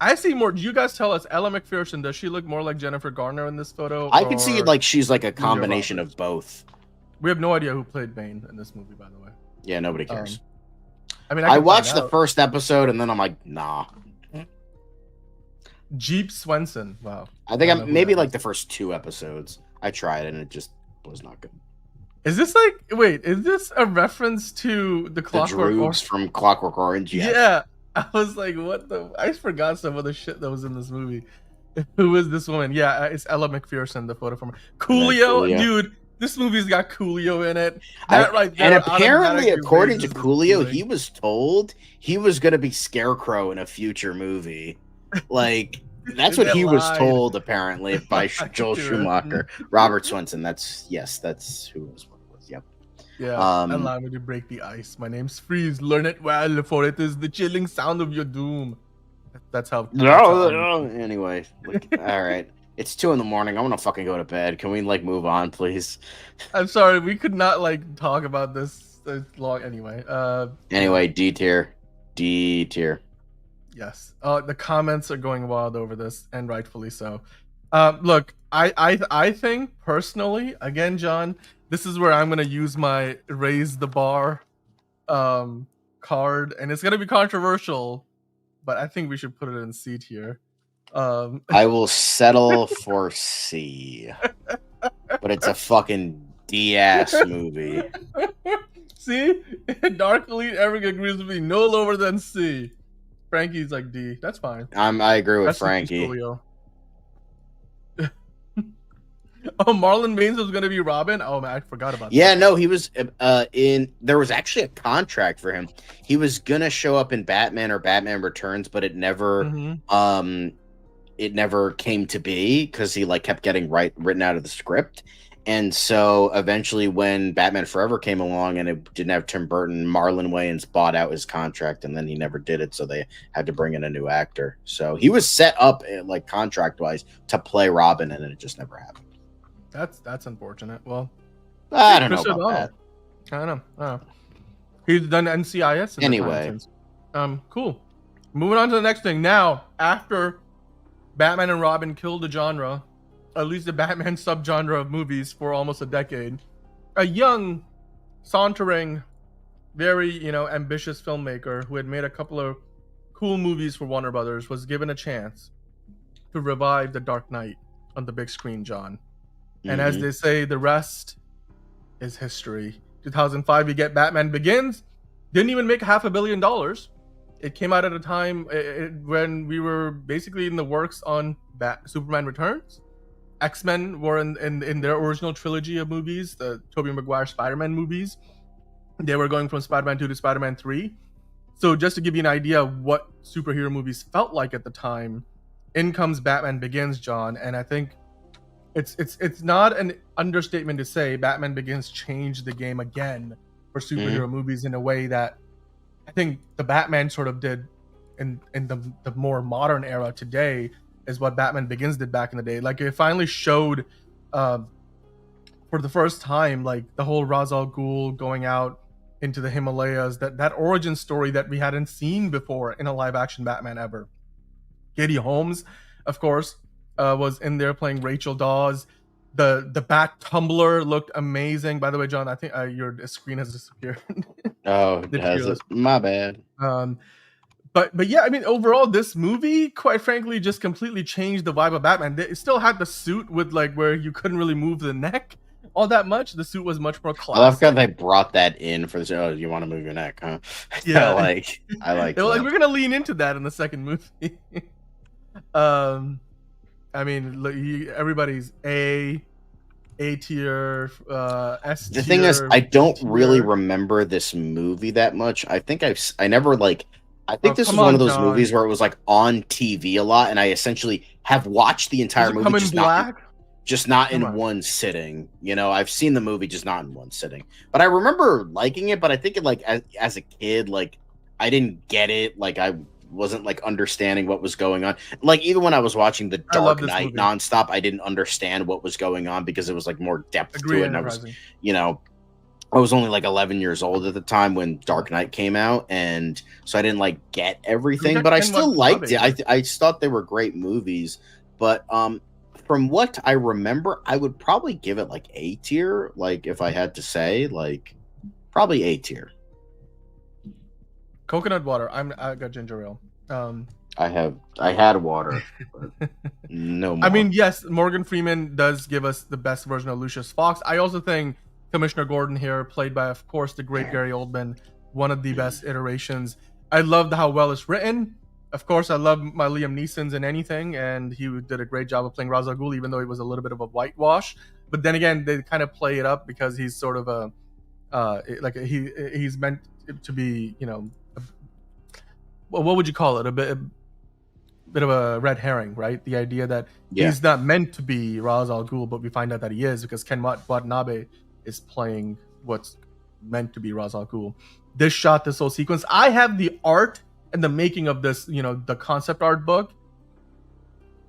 I see more. You guys tell us, Ella McPherson, does she look more like Jennifer Garner in this photo? I could see like she's like a Julia combination Roberts? of both. We have no idea who played Bane in this movie, by the way. Yeah, nobody cares. I mean, I can watched find the out. first episode and then I'm like, nah. Jeep Swenson. Wow. I think don't know I'm who maybe that like is. the first 2 episodes. I tried and it just was not good. Is this like? Wait, is this a reference to the The Clockwork Droogs Orange? from Clockwork Orange. Yes. Yeah. I was like, what the? I forgot some of the shit that was in this movie. Who is this woman? Yeah, it's Ella McPherson. The photo from her. Coolio, Coolio. dude. This movie's got Coolio in it. I- That right there. and apparently, automatically according to raises the Coolio, ceiling. he was told he was going to be Scarecrow in a future movie. Like, that's what They he was lied. told, apparently, by Joel Accurate. Schumacher. Robert Swenson. That's who it was. Yep. Yeah, Um, allow me to break the ice. My name's Freeze. Learn it well, for it is the chilling sound of your doom. That's how. Anyway, like, all right. It's 2 a.m. I want to fucking go to bed. Can we like move on, please? I'm sorry, we could not like talk about this long. Anyway, Anyway, D tier. yes. The comments are going wild over this, and rightfully so. Look, I think personally, again, John, this is where I'm gonna use my raise the bar card, and it's gonna be controversial, but I think we should put it in C tier. I will settle for C, but it's a fucking D-ass movie. See, Dark Elite Eric agrees with me. No lower than C. Frankie's like D. That's fine. I agree with That's Frankie. Coolio. Oh, Marlon Wayans was gonna be Robin. Oh man, I forgot about that. Yeah, no, he was in. There was actually a contract for him. He was gonna show up in Batman or Batman Returns, but it never came to be because he like kept getting written out of the script. And so eventually, when Batman Forever came along and it didn't have Tim Burton, Marlon Wayans bought out his contract, and then he never did it. So they had to bring in a new actor. So he was set up like contract wise to play Robin, and it just never happened. That's unfortunate. Well, I don't know Chris about O'Donnell. that. I don't know. He's done NCIS. Anyway. Cool. Moving on to the next thing. Now, after Batman and Robin killed the genre, at least the Batman subgenre of movies, for almost a decade, a young, sauntering, very ambitious filmmaker who had made a couple of cool movies for Warner Brothers was given a chance to revive The Dark Knight on the big screen, John. And as they say, the rest is history. 2005, you get Batman Begins. Didn't even make $500 million. It came out at a time when we were basically in the works on Superman Returns. X-Men were in their original trilogy of movies, the Tobey Maguire Spider-Man movies. They were going from Spider-Man 2 to Spider-Man 3. So just to give you an idea of what superhero movies felt like at the time, in comes Batman Begins, John, and I think it's not an understatement to say Batman Begins changed the game again for superhero movies in a way that I think the Batman sort of did in the more modern era today is what Batman Begins did back in the day. Like it finally showed for the first time like the whole Ra's al Ghul going out into the Himalayas, that origin story that we hadn't seen before in a live action Batman ever. Katie Holmes, of course, was in there playing Rachel Dawes. The Bat Tumbler looked amazing. By the way, John, I think your screen has disappeared. Oh, it has it. My bad. But yeah, I mean, overall, this movie, quite frankly, just completely changed the vibe of Batman. It still had the suit with like where you couldn't really move the neck all that much. The suit was much more classic. I love how they brought that in for this. Oh, you want to move your neck, huh? Yeah, I like. They were like, we're gonna lean into that in the second movie. I mean, look, everybody's A tier, S tier. The thing is, I don't really remember this movie that much. I think I never like. I think this was one of those movies where it was like on TV a lot, and I essentially have watched the entire movie, just not in one sitting. You know, I've seen the movie, just not in one sitting. But I remember liking it. But I think it like as a kid, like I didn't get it. Like I wasn't like understanding what was going on. Like even when I was watching The Dark Knight nonstop, I didn't understand what was going on because it was like more depth to it. And I was, I was only like 11 years old at the time when Dark Knight came out, and so I didn't like get everything, but I still liked it. I thought they were great movies, but from what I remember, I would probably give it like A tier. Like if I had to say, like probably A tier. Coconut water. I got ginger ale. I had water, but no more. I mean, yes, Morgan Freeman does give us the best version of Lucius Fox. I also think Commissioner Gordon here, played by, of course, the great Gary Oldman, one of the best iterations. I loved how well it's written. Of course, I love my Liam Neeson's in anything, and he did a great job of playing Ra's al Ghul, even though he was a little bit of a whitewash. But then again, they kind of play it up because he's sort of he's meant to be, what would you call it? A bit of a red herring, right? The idea that he's not meant to be Ra's al Ghul, but we find out that he is because Ken Watanabe is playing what's meant to be Ra's al Ghul. This whole sequence. I have the art and the making of this, the concept art book.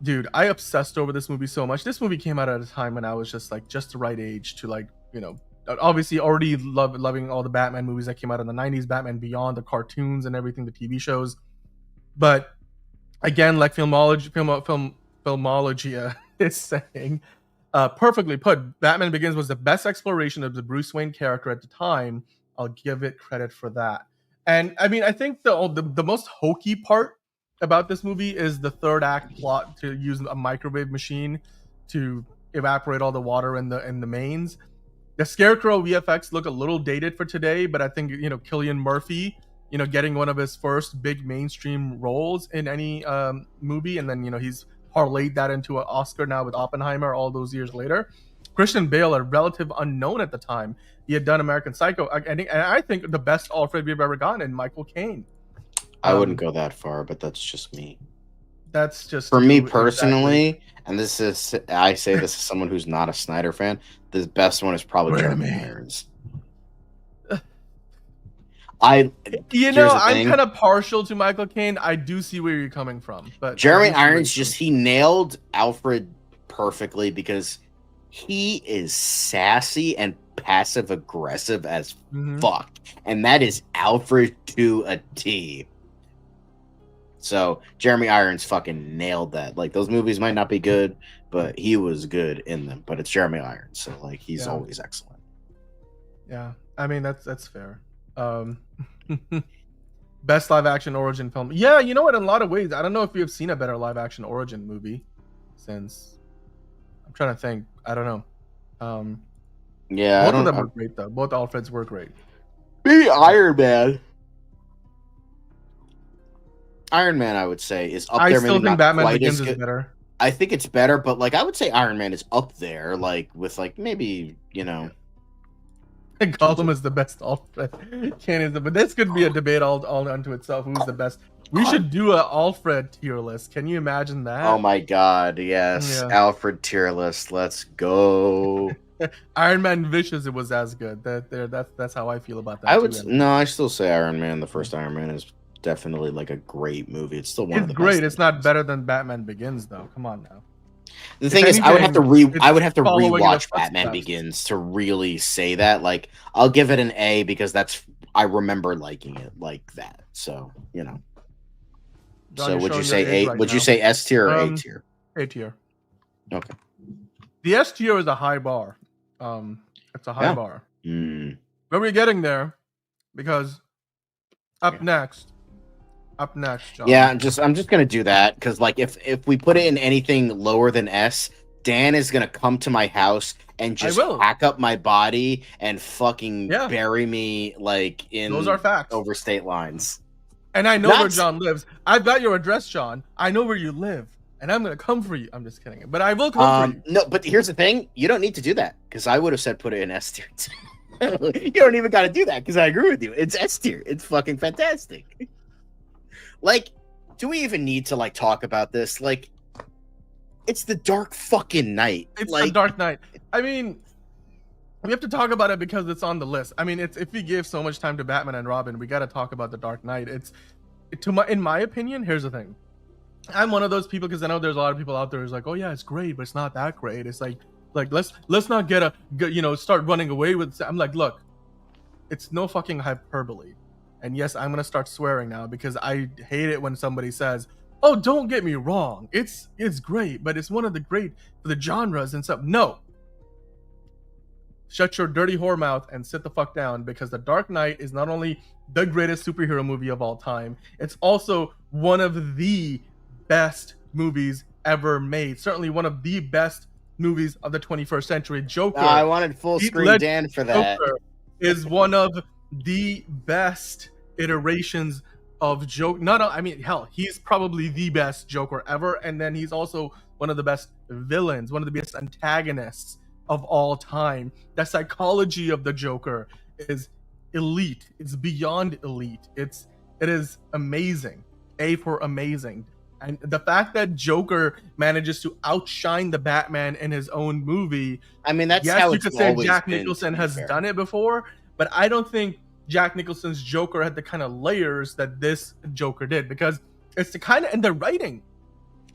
Dude, I obsessed over this movie so much. This movie came out at a time when I was just the right age to obviously already loving all the Batman movies that came out in the 90s, Batman Beyond, the cartoons and everything, the TV shows. But again, like filmology is saying, perfectly put, Batman Begins was the best exploration of the Bruce Wayne character at the time. I'll give it credit for that. And I mean, I think the most hokey part about this movie is the third act plot to use a microwave machine to evaporate all the water in the mains. The Scarecrow VFX look a little dated for today, but I think Cillian Murphy, getting one of his first big mainstream roles in any movie, and then he's parlayed that into an Oscar now with Oppenheimer all those years later. Christian Bale, a relative unknown at the time, he had done American Psycho, and I think the best Alfred we've ever gotten in Michael Caine. I wouldn't go that far, but that's just me. That's just for me personally, and I say this as someone who's not a Snyder fan. The best one is probably Jeremy Irons. I'm kind of partial to Michael Caine. I do see where you're coming from, but Jeremy Irons he nailed Alfred perfectly because he is sassy and passive aggressive as fuck, and that is Alfred to a T. So Jeremy Irons fucking nailed that. Like, those movies might not be good, but he was good in them. But it's Jeremy Irons, so like he's always excellent. Yeah, I mean that's fair. Best live action origin film. Yeah, you know what? In a lot of ways, I don't know if we have seen a better live action origin movie since. I'm trying to think. I don't know. Yeah, both of them were great though. Both Alfreds were great. Maybe Iron Man. Iron Man, I would say, is up there. I still think Batman Begins is better. I think it's better, but like I would say Iron Man is up there, like with like maybe Gollum is the best Alfred. But this could be a debate all unto itself. Who's the best? We should do an Alfred tier list. Can you imagine that? Oh my god, yes, Alfred tier list. Let's go. Iron Man Vicious, it was as good. That's how I feel about that. I still say Iron Man. The first Iron Man is definitely like a great movie. It's still one of the great. best. It's not better than Batman Begins, though. Come on now. The thing is, I would have to rewatch Batman Begins to really say that. Like, I'll give it an A because I remember liking it like that. So John, so would you say A? Would you say S tier or A tier? A tier. Okay. The S tier is a high bar. It's a high bar. Mm. But we're getting there because up next, John. Yeah, I'm just gonna do that because like if we put it in anything lower than S, Dan is gonna come to my house and just pack up my body and fucking bury me like in those are facts over state lines. And I know where John lives. I've got your address, John. I know where you live, and I'm gonna come for you. I'm just kidding, but I will come for you. No, but here's the thing: you don't need to do that because I would have said put it in S tier. You don't even got to do that because I agree with you. It's S tier. It's fucking fantastic. Like, do we even need to like talk about this? Like, it's the Dark fucking Knight. It's like, the Dark Knight. I mean, we have to talk about it because it's on the list. I mean, if we give so much time to Batman and Robin, we got to talk about the Dark Knight. In my opinion, here's the thing. I'm one of those people because I know there's a lot of people out there who's like, oh yeah, it's great, but it's not that great. It's like let's not start running away with. I'm like, look, it's no fucking hyperbole. And yes, I'm gonna start swearing now because I hate it when somebody says, "Oh, don't get me wrong, it's great, but it's one of the great for the genres and stuff." No, shut your dirty whore mouth and sit the fuck down, because The Dark Knight is not only the greatest superhero movie of all time, it's also one of the best movies ever made. Certainly one of the best movies of the 21st century. Joker. I wanted full Heath screen Ledger's Dan for that. Joker is one of the best iterations of Joker. I mean, hell, he's probably the best Joker ever, and then he's also one of the best villains, one of the best antagonists of all time. The psychology of the Joker is elite. It's beyond elite. It is amazing. A for amazing. And the fact that Joker manages to outshine the Batman in his own movie, I mean, that's yes, how you it's could say always Jack been, Nicholson to be has fair. done it before, but I don't think Jack Nicholson's Joker had the kind of layers that this Joker did, because it's the kind of, and the writing.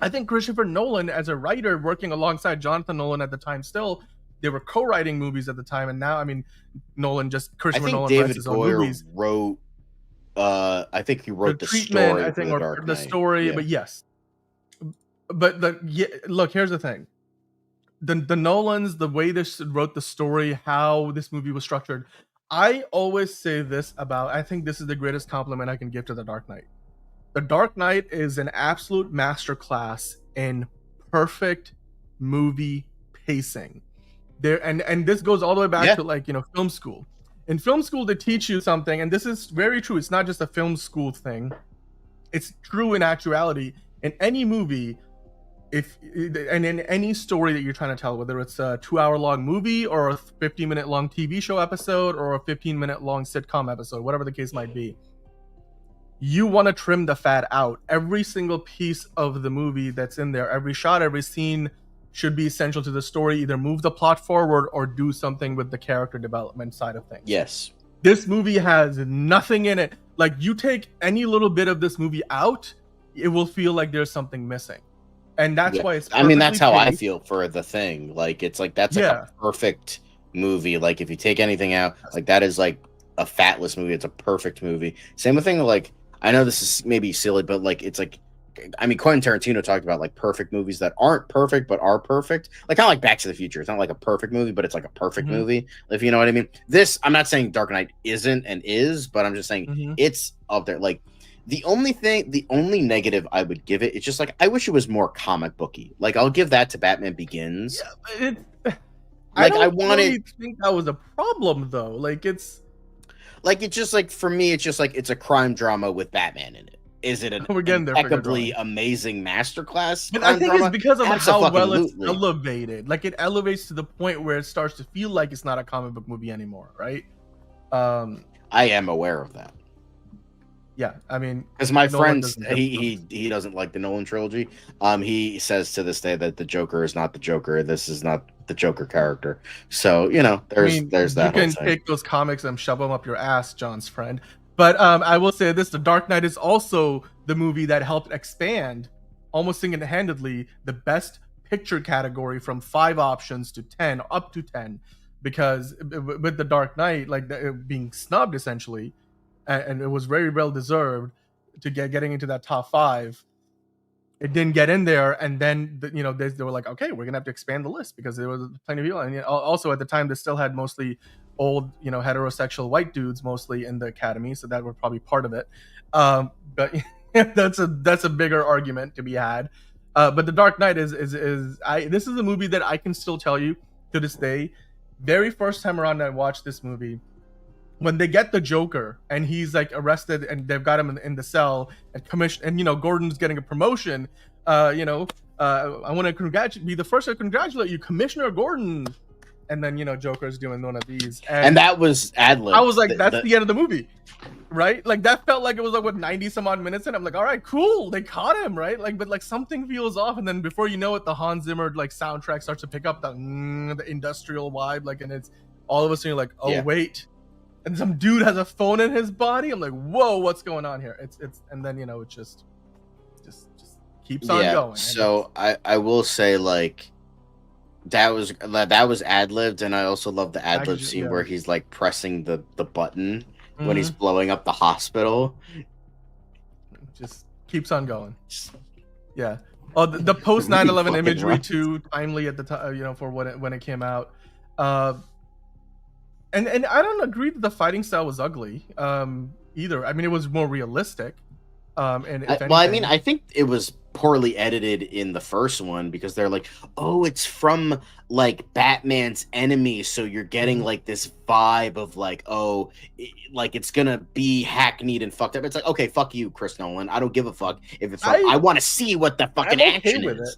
I think Christopher Nolan, as a writer working alongside Jonathan Nolan at the time, still, they were co-writing movies at the time, and now, I mean, Christopher I think Nolan writes David his own Goyer movies. wrote. I think he wrote the treatment, story I think, for the or Dark the Knight. story, Yeah. but yes. But look, here's the thing. The Nolans, the way they wrote the story, how this movie was structured, I always say this about, I think this is the greatest compliment I can give to The Dark Knight. The Dark Knight is an absolute masterclass in perfect movie pacing. There, and this goes all the way back to, like, film school. In film school, they teach you something, and this is very true. It's not just a film school thing. It's true in actuality. In any movie, and in any story that you're trying to tell, whether it's a 2-hour-long movie or a 15-minute-long TV show episode or a 15-minute-long sitcom episode, whatever the case might be, you want to trim the fat out. Every single piece of the movie that's in there, every shot, every scene should be essential to the story, either move the plot forward or do something with the character development side of things. Yes. This movie has nothing in it. Like, you take any little bit of this movie out, it will feel like there's something missing. And that's why it's I mean, that's how I paced. feel for The Thing. Like, it's like, that's like a perfect movie. Like, if you take anything out, like, that is like a fatless movie. It's a perfect movie. Same with thing, like, I know this is maybe silly, but like, it's like, I mean, Quentin Tarantino talked about like perfect movies that aren't perfect but are perfect. Like, kind of like Back to the Future. It's not like a perfect movie, but it's like a perfect movie, if you know what I mean. This, I'm not saying Dark Knight isn't and is, but I'm just saying it's up there. Like, the only negative I would give it, it's just like, I wish it was more comic booky. Like, I'll give that to Batman Begins. Yeah, like, I really think that was a problem, though. Like, it's just like, for me, it's just like, it's a crime drama with Batman in it. Is it an impeccably amazing masterclass? But I think it's because of how well it's Absolutely. elevated. Like, it elevates to the point where it starts to feel like it's not a comic book movie anymore, right? I am aware of that. Yeah, I mean, because my friend, he doesn't like the Nolan trilogy. He says to this day that the Joker is not the Joker. This is not the Joker character. So, you know, there's that. You can take those comics and shove them up your ass, John's friend. But I will say this: The Dark Knight is also the movie that helped expand, almost single-handedly, the Best Picture category from 5 options to 10, up to 10, because with The Dark Knight, like, being snubbed essentially, and it was very well deserved to getting into that top 5. It didn't get in there, and then they were like, okay, we're gonna have to expand the list because there was plenty of people, and also at the time they still had mostly old, heterosexual white dudes mostly in the Academy, so that were probably part of it. But that's a bigger argument to be had. But The Dark Knight this is a movie that I can still tell you to this day. Very first time around I watched this movie, when they get the Joker and he's like arrested and they've got him in the cell and Gordon's getting a promotion, I want to be the first to congratulate you, Commissioner Gordon. And then, Joker's doing one of these. And that was ad-lib. I was like, that's the end of the movie, right? Like, that felt like it was like, 90 some odd minutes in. I'm like, all right, cool. They caught him, right? Like, but like something feels off. And then before you know it, the Hans Zimmer like soundtrack starts to pick up the industrial vibe. Like, and it's all of a sudden you're like, oh, wait. And some dude has a phone in his body. I'm like, whoa, what's going on here? It's and then, it just keeps on going. So I will say, like, That was ad-libbed, and I also love the ad-lib scene where he's like pressing the button when he's blowing up the hospital. Just keeps on going. Yeah. Oh, the post 9/11 imagery too, timely at the time, you know, for when it came out. And I don't agree that the fighting style was ugly either. I mean, it was more realistic. And I mean, I think it was poorly edited in the first one because they're like, oh, it's from like Batman's enemy, so you're getting like this vibe of like, oh, like it's gonna be hackneyed and fucked up. It's like, okay, fuck you, Chris Nolan. I don't give a fuck if it's from. I want to see what the fucking action is.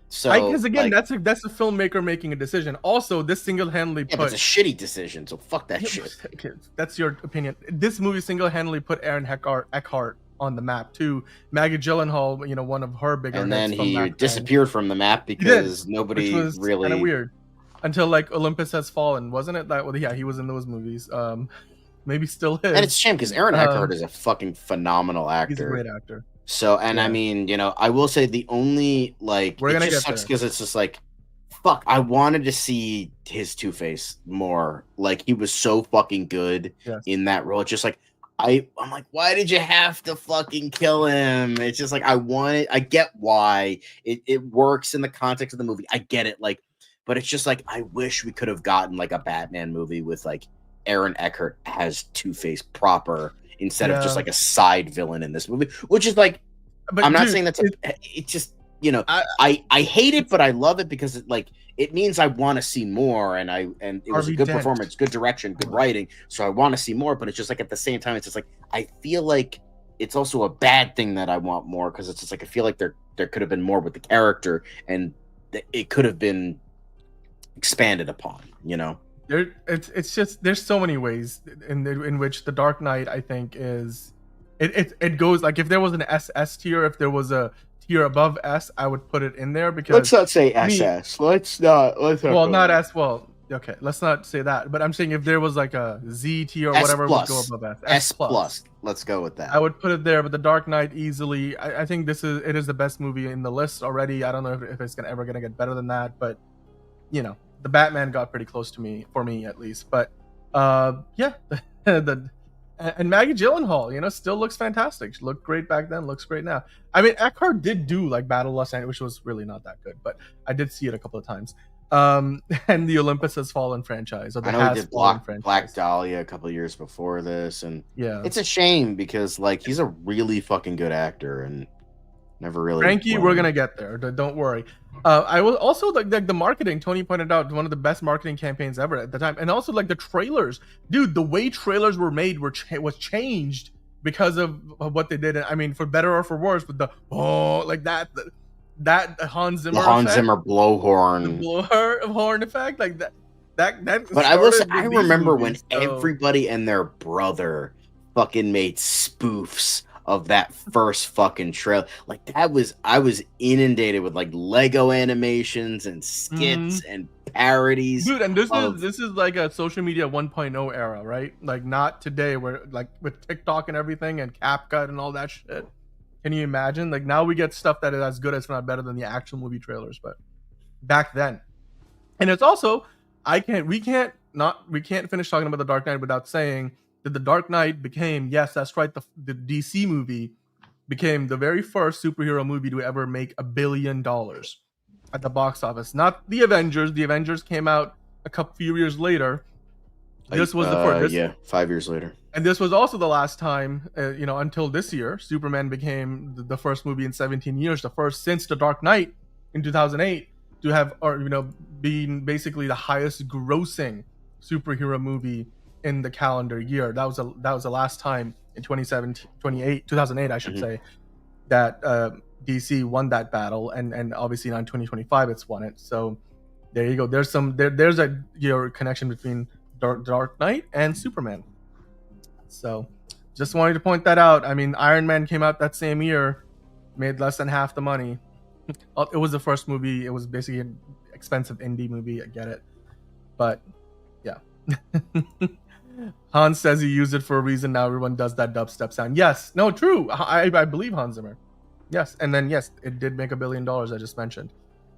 So, because again, like, that's a filmmaker making a decision. Also, this single-handedly put it's a shitty decision, so fuck that shit. That's your opinion. This movie single-handedly put Aaron Eckhart on the map too. Maggie Gyllenhaal, you know, one of her bigger. And then he disappeared from the map because nobody really. Kind of weird. Until like Olympus Has Fallen, wasn't it? That yeah, he was in those movies. Maybe still is. And it's a shame because Aaron Eckhart is a fucking phenomenal actor. He's a great actor. So, and I mean, you know, I will say the only like it just sucks because it's just like, fuck. I wanted to see his Two-Face more. Like he was so fucking good in that role. It's just like. I'm like, why did you have to fucking kill him? It's just like I get why it works in the context of the movie. I get it, like, but it's just like I wish we could have gotten like a Batman movie with like Aaron Eckhart as Two-Face proper instead of just like a side villain in this movie, which is like, but I'm not saying that's it's just, you know, I hate it, but I love it because it means I want to see more, and it was a good performance, good direction, good writing, so I want to see more. But it's just like at the same time, it's just like I feel like it's also a bad thing that I want more because it's just like I feel like there could have been more with the character, and it could have been expanded upon. You know, it's just there's so many ways in which the Dark Knight I think is it goes like if there was an SS tier, if there was a tier above S, I would put it in there because let's not say SS. Let's not S. Well, okay, let's not say that. But I'm saying if there was like a Z tier or whatever, would go above S. S plus. Let's go with that. I would put it there, but The Dark Knight easily. I think it is the best movie in the list already. I don't know if it's ever gonna get better than that, but you know, the Batman got pretty close to me, for me at least. But yeah, and Maggie Gyllenhaal, you know, still looks fantastic. She looked great back then, looks great now. I mean, Eckhart did do like Battle of Los Angeles, which was really not that good, but I did see it a couple of times. And the Olympus Has Fallen franchise. Or the I know he did Black Dahlia a couple of years before this, and it's a shame because like he's a really fucking good actor and never really. Frankie, we're gonna get there. Don't worry. I will also like the marketing. Tony pointed out one of the best marketing campaigns ever at the time, and also like the trailers, dude. The way trailers were made was changed because of what they did. I mean, for better or for worse, with the like that Hans Zimmer, Zimmer blowhorn, horn effect, like that. But I will say, I remember when everybody and their brother fucking made spoofs of that first fucking trailer. Like I was inundated with like Lego animations and skits and parodies. Dude, and this is like a social media 1.0 era, right? Like not today where like with TikTok and everything and CapCut and all that shit. Can you imagine? Like now we get stuff that is as good as not better than the actual movie trailers, but back then. And it's also we can't finish talking about The Dark Knight without saying that The Dark Knight became, yes, that's right, the DC movie became the very first superhero movie to ever make $1 billion at the box office. Not the Avengers. The Avengers came out few years later. This was the first. 5 years later. And this was also the last time, until this year, Superman became the first movie in 17 years, the first since The Dark Knight in 2008 to have, being basically the highest grossing superhero movie in the calendar year. That was the last time in 2008, I should say, that DC won that battle, and obviously now in 2025 it's won it. So there you go. There's a connection between Dark Knight and Superman. So just wanted to point that out. I mean, Iron Man came out that same year, made less than half the money. It was the first movie. It was basically an expensive indie movie. I get it, but yeah. Hans says he used it for a reason. Now everyone does that dubstep sound. Yes, no, true. I believe Hans Zimmer. Yes, and then yes, it did make $1 billion. I just mentioned.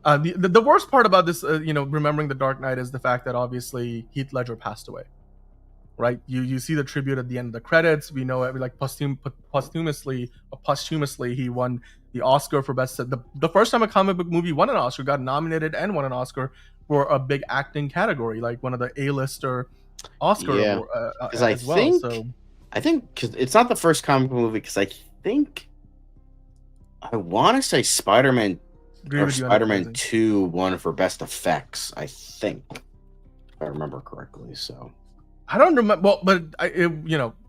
The worst part about this, remembering The Dark Knight is the fact that obviously Heath Ledger passed away. Right, you see the tribute at the end of the credits. We know it, like posthumously he won the Oscar for best. The first time a comic book movie won an Oscar, got nominated and won an Oscar for a big acting category, like one of the A-lister Oscar award, as well. So I think because it's not the first comic book movie, because I think I want to say Spider-Man or Spider-Man 2 won for best effects. I think, if I remember correctly. So. I don't remember. Well, but it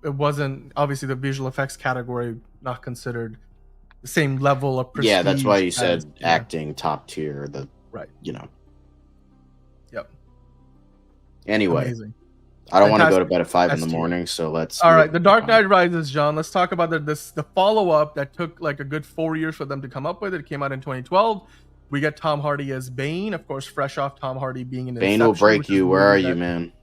wasn't obviously the visual effects category, not considered the same level of prestige. Yeah, that's why you said acting top tier. Right. Yep. Anyway, amazing. I don't want to go to bed at 5 in the morning, so let's. All right, The Dark Knight Rises, John. Let's talk about the follow up that took like a good 4 years for them to come up with. It came out in 2012. We get Tom Hardy as Bane, of course, fresh off Tom Hardy being in Bane will break you. Where are you, man?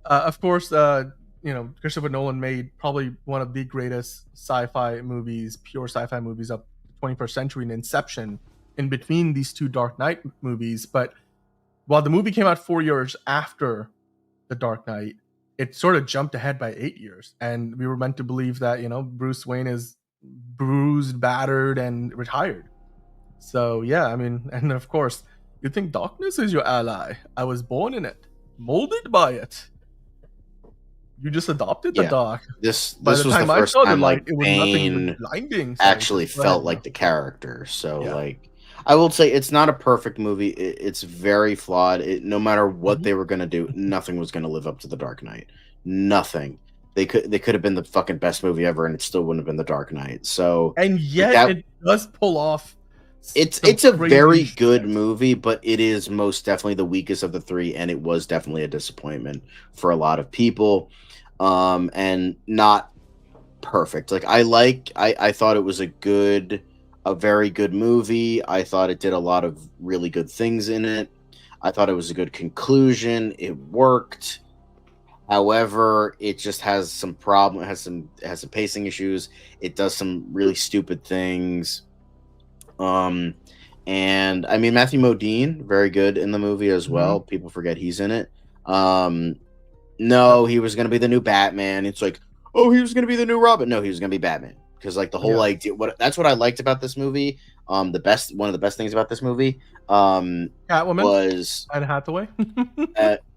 Of course, Christopher Nolan made probably one of the greatest sci-fi movies, pure sci-fi movies of the 21st century, in Inception, in between these two Dark Knight movies. But while the movie came out 4 years after The Dark Knight, it sort of jumped ahead by 8 years. And we were meant to believe that, Bruce Wayne is bruised, battered, and retired. So, yeah, I mean, and of course, you think darkness is your ally. I was born in it, molded by it. You just adopted the dark. This was the first time like Bane actually felt like the character. So like, I will say it's not a perfect movie. It's very flawed. No matter what they were gonna do, nothing was gonna live up to The Dark Knight. Nothing. They could have been the fucking best movie ever, and it still wouldn't have been The Dark Knight. So and yet it does pull off. It's a very good movie, but it is most definitely the weakest of the three, and it was definitely a disappointment for a lot of people. And not perfect. Like I thought it was a very good movie. I thought it did a lot of really good things in it. I thought it was a good conclusion. It worked. However, it just has some has some pacing issues. It does some really stupid things. And I mean, Matthew Modine, very good in the movie as well. People forget he's in it. No, he was going to be the new Batman. It's like, oh, he was going to be the new Robin. No, he was going to be Batman. Because like the whole idea, that's what I liked about this movie. One of the best things about this movie, Catwoman was Anne Hathaway.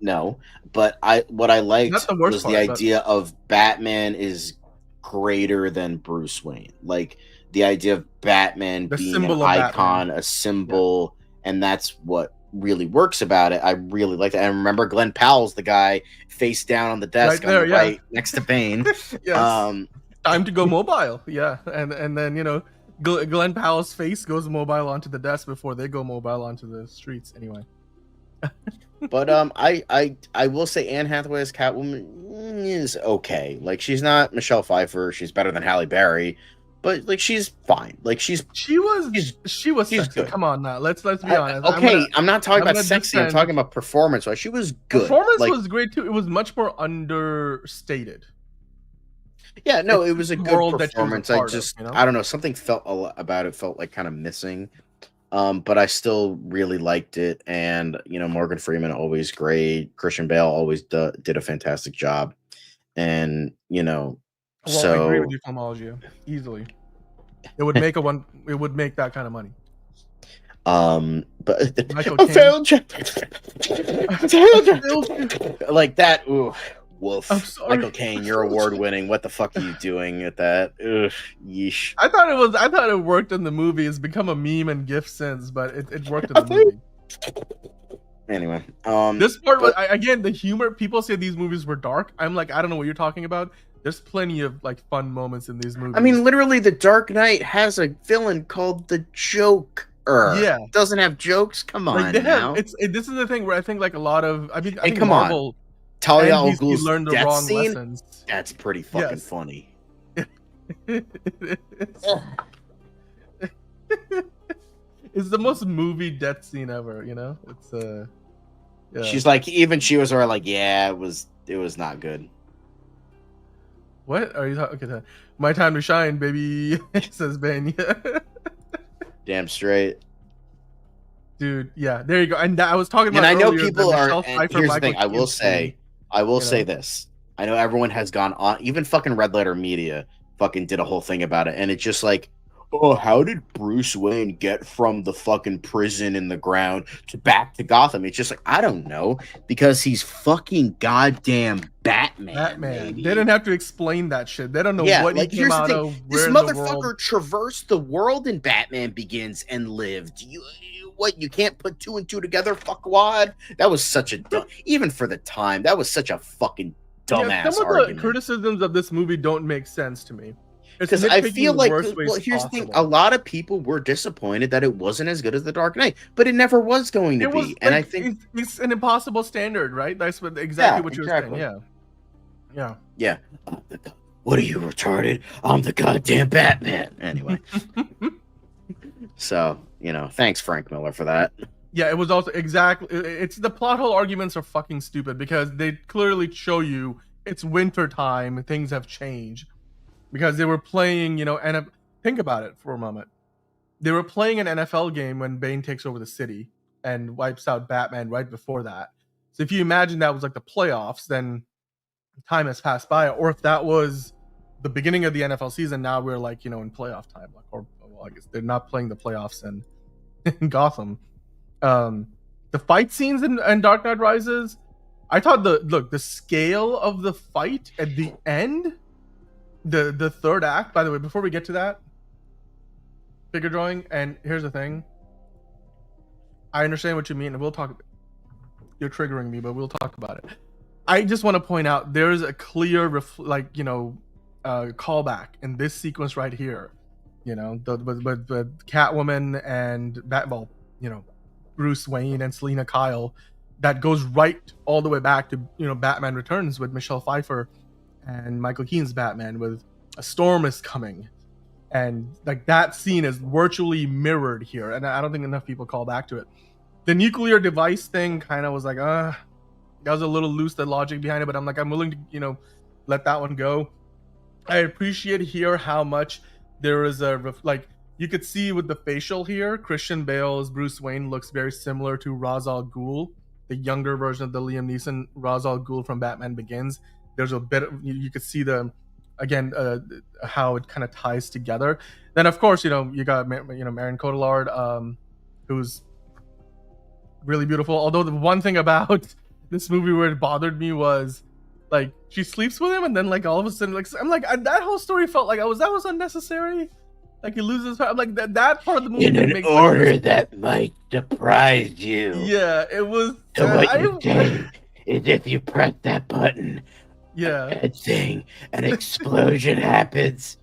No, but what I liked was the idea of Batman is greater than Bruce Wayne. Like the idea of Batman being an icon, a symbol, and that's what really works about it. I really like that. I remember Glenn Powell's the guy face down on the desk right there, on the right next to Bane. Yes. Time to go mobile. Yeah. And then, Glenn Powell's face goes mobile onto the desk before they go mobile onto the streets anyway. But I will say Anne Hathaway as Catwoman is okay. Like she's not Michelle Pfeiffer. She's better than Halle Berry. But like she's fine. Like she was sexy. Good. Come on now. Let's be honest. Okay, I'm not talking about sexy. I'm talking about performance. Right? She was good. Performance was great too. It was much more understated. Yeah, no, it was a good performance. I don't know. Something about it felt like kind of missing. But I still really liked it. And Morgan Freeman always great. Christian Bale always did a fantastic job. And I agree with you, Filmology, easily. It would make It would make that kind of money. But I failed you. Like that. Ooh, woof. I'm sorry. Michael Caine, you're award winning. What the fuck are you doing at that? Ugh, yeesh. I thought it worked in the movie. It's become a meme and GIF since, but it worked in the movie. Anyway, this part again, the humor. People say these movies were dark. I'm like, I don't know what you're talking about. There's plenty of like fun moments in these movies. I mean, literally, The Dark Knight has a villain called the Joker. Yeah, doesn't have jokes. Come on, now. This is the thing where I think like a lot of I think come Marvel, on, Talia al Ghul's learned the wrong lessons. That's pretty fucking funny. It's the most movie death scene ever. It's yeah. She's like, even she was like, yeah, it was not good. What are you talking? Okay, my time to shine, baby. Says Ben. Damn straight. Dude, yeah, there you go. And I was talking about And I know earlier that people are. Michelle And Pfeiffer, here's the Michael thing: I will Keaton say, scene, this. I know everyone has gone on. Even fucking Red Letter Media fucking did a whole thing about it, and it's just like, oh, how did Bruce Wayne get from the fucking prison in the ground to back to Gotham? It's just like, I don't know, because he's fucking goddamn Batman. They Baby. didn't have to explain that shit. They don't know Yeah, what like he came here's the out thing: of, this where in the world. motherfucker traversed the world in Batman Begins and lived. What? You can't put two and two together, fuckwad? That was such a dumb. Even for the time, that was such a fucking dumbass some of argument. the criticisms of this movie don't make sense to me. Because I feel like, worst ways here's the thing: possible. a lot of people were disappointed that it wasn't as good as The Dark Knight, but it never was going to It was be. And I like, think it's an impossible standard, right? That's exactly what you were saying. Yeah. What are you, retarded? I'm the goddamn Batman. Anyway, so thanks Frank Miller for that. Yeah, it was also exactly. It's the plot hole arguments are fucking stupid because they clearly show you it's winter time, things have changed. Because they were playing, and think about it for a moment. They were playing an NFL game when Bane takes over the city and wipes out Batman right before that. So if you imagine that was like the playoffs, then time has passed by. Or if that was the beginning of the NFL season, now we're like, in playoff time. I guess they're not playing the playoffs in Gotham. The fight scenes in Dark Knight Rises, I thought the scale of the fight at the end, the third act, by the way, before we get to that, figure drawing, and here's the thing, I understand what you mean, and we'll talk. You're triggering me, but we'll talk about it. I just want to point out there's a clear callback in this sequence right here. The Catwoman and Bruce Wayne and Selina Kyle, that goes right all the way back to Batman Returns with Michelle Pfeiffer and Michael Keaton's Batman with a storm is coming, and like that scene is virtually mirrored here, and I don't think enough people call back to it. The nuclear device thing kind of was like, that was a little loose, the logic behind it, but I'm willing to let that one go. I appreciate here how much there is you could see with the facial here, Christian Bale's Bruce Wayne looks very similar to Ra's al Ghul, the younger version of the Liam Neeson Ra's al Ghul from Batman Begins. There's a bit of, you could see how it kind of ties together. Then of course you got Marion Cotillard, who's really beautiful. Although the one thing about this movie where it bothered me was like she sleeps with him and then like all of a sudden that whole story felt like that was unnecessary. Like he loses power. I'm like that part of the movie in an order that might surprise you. Yeah, it was. So what you do is if you press that button, that thing, an explosion happens.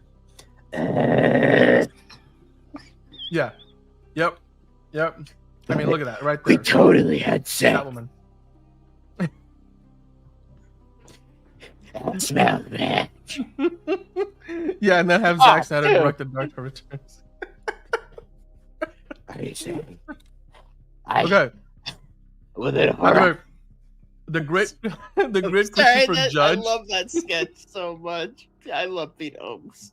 Yeah. Yep. I mean, look at that right there. We totally had sex. Catwoman. That smells bad. Yeah, and then have Zack Snyder direct the Dark Knight Returns. What are you saying? Okay. With it, the great Christopher Judge. I love that sketch so much. I love Pete Holmes.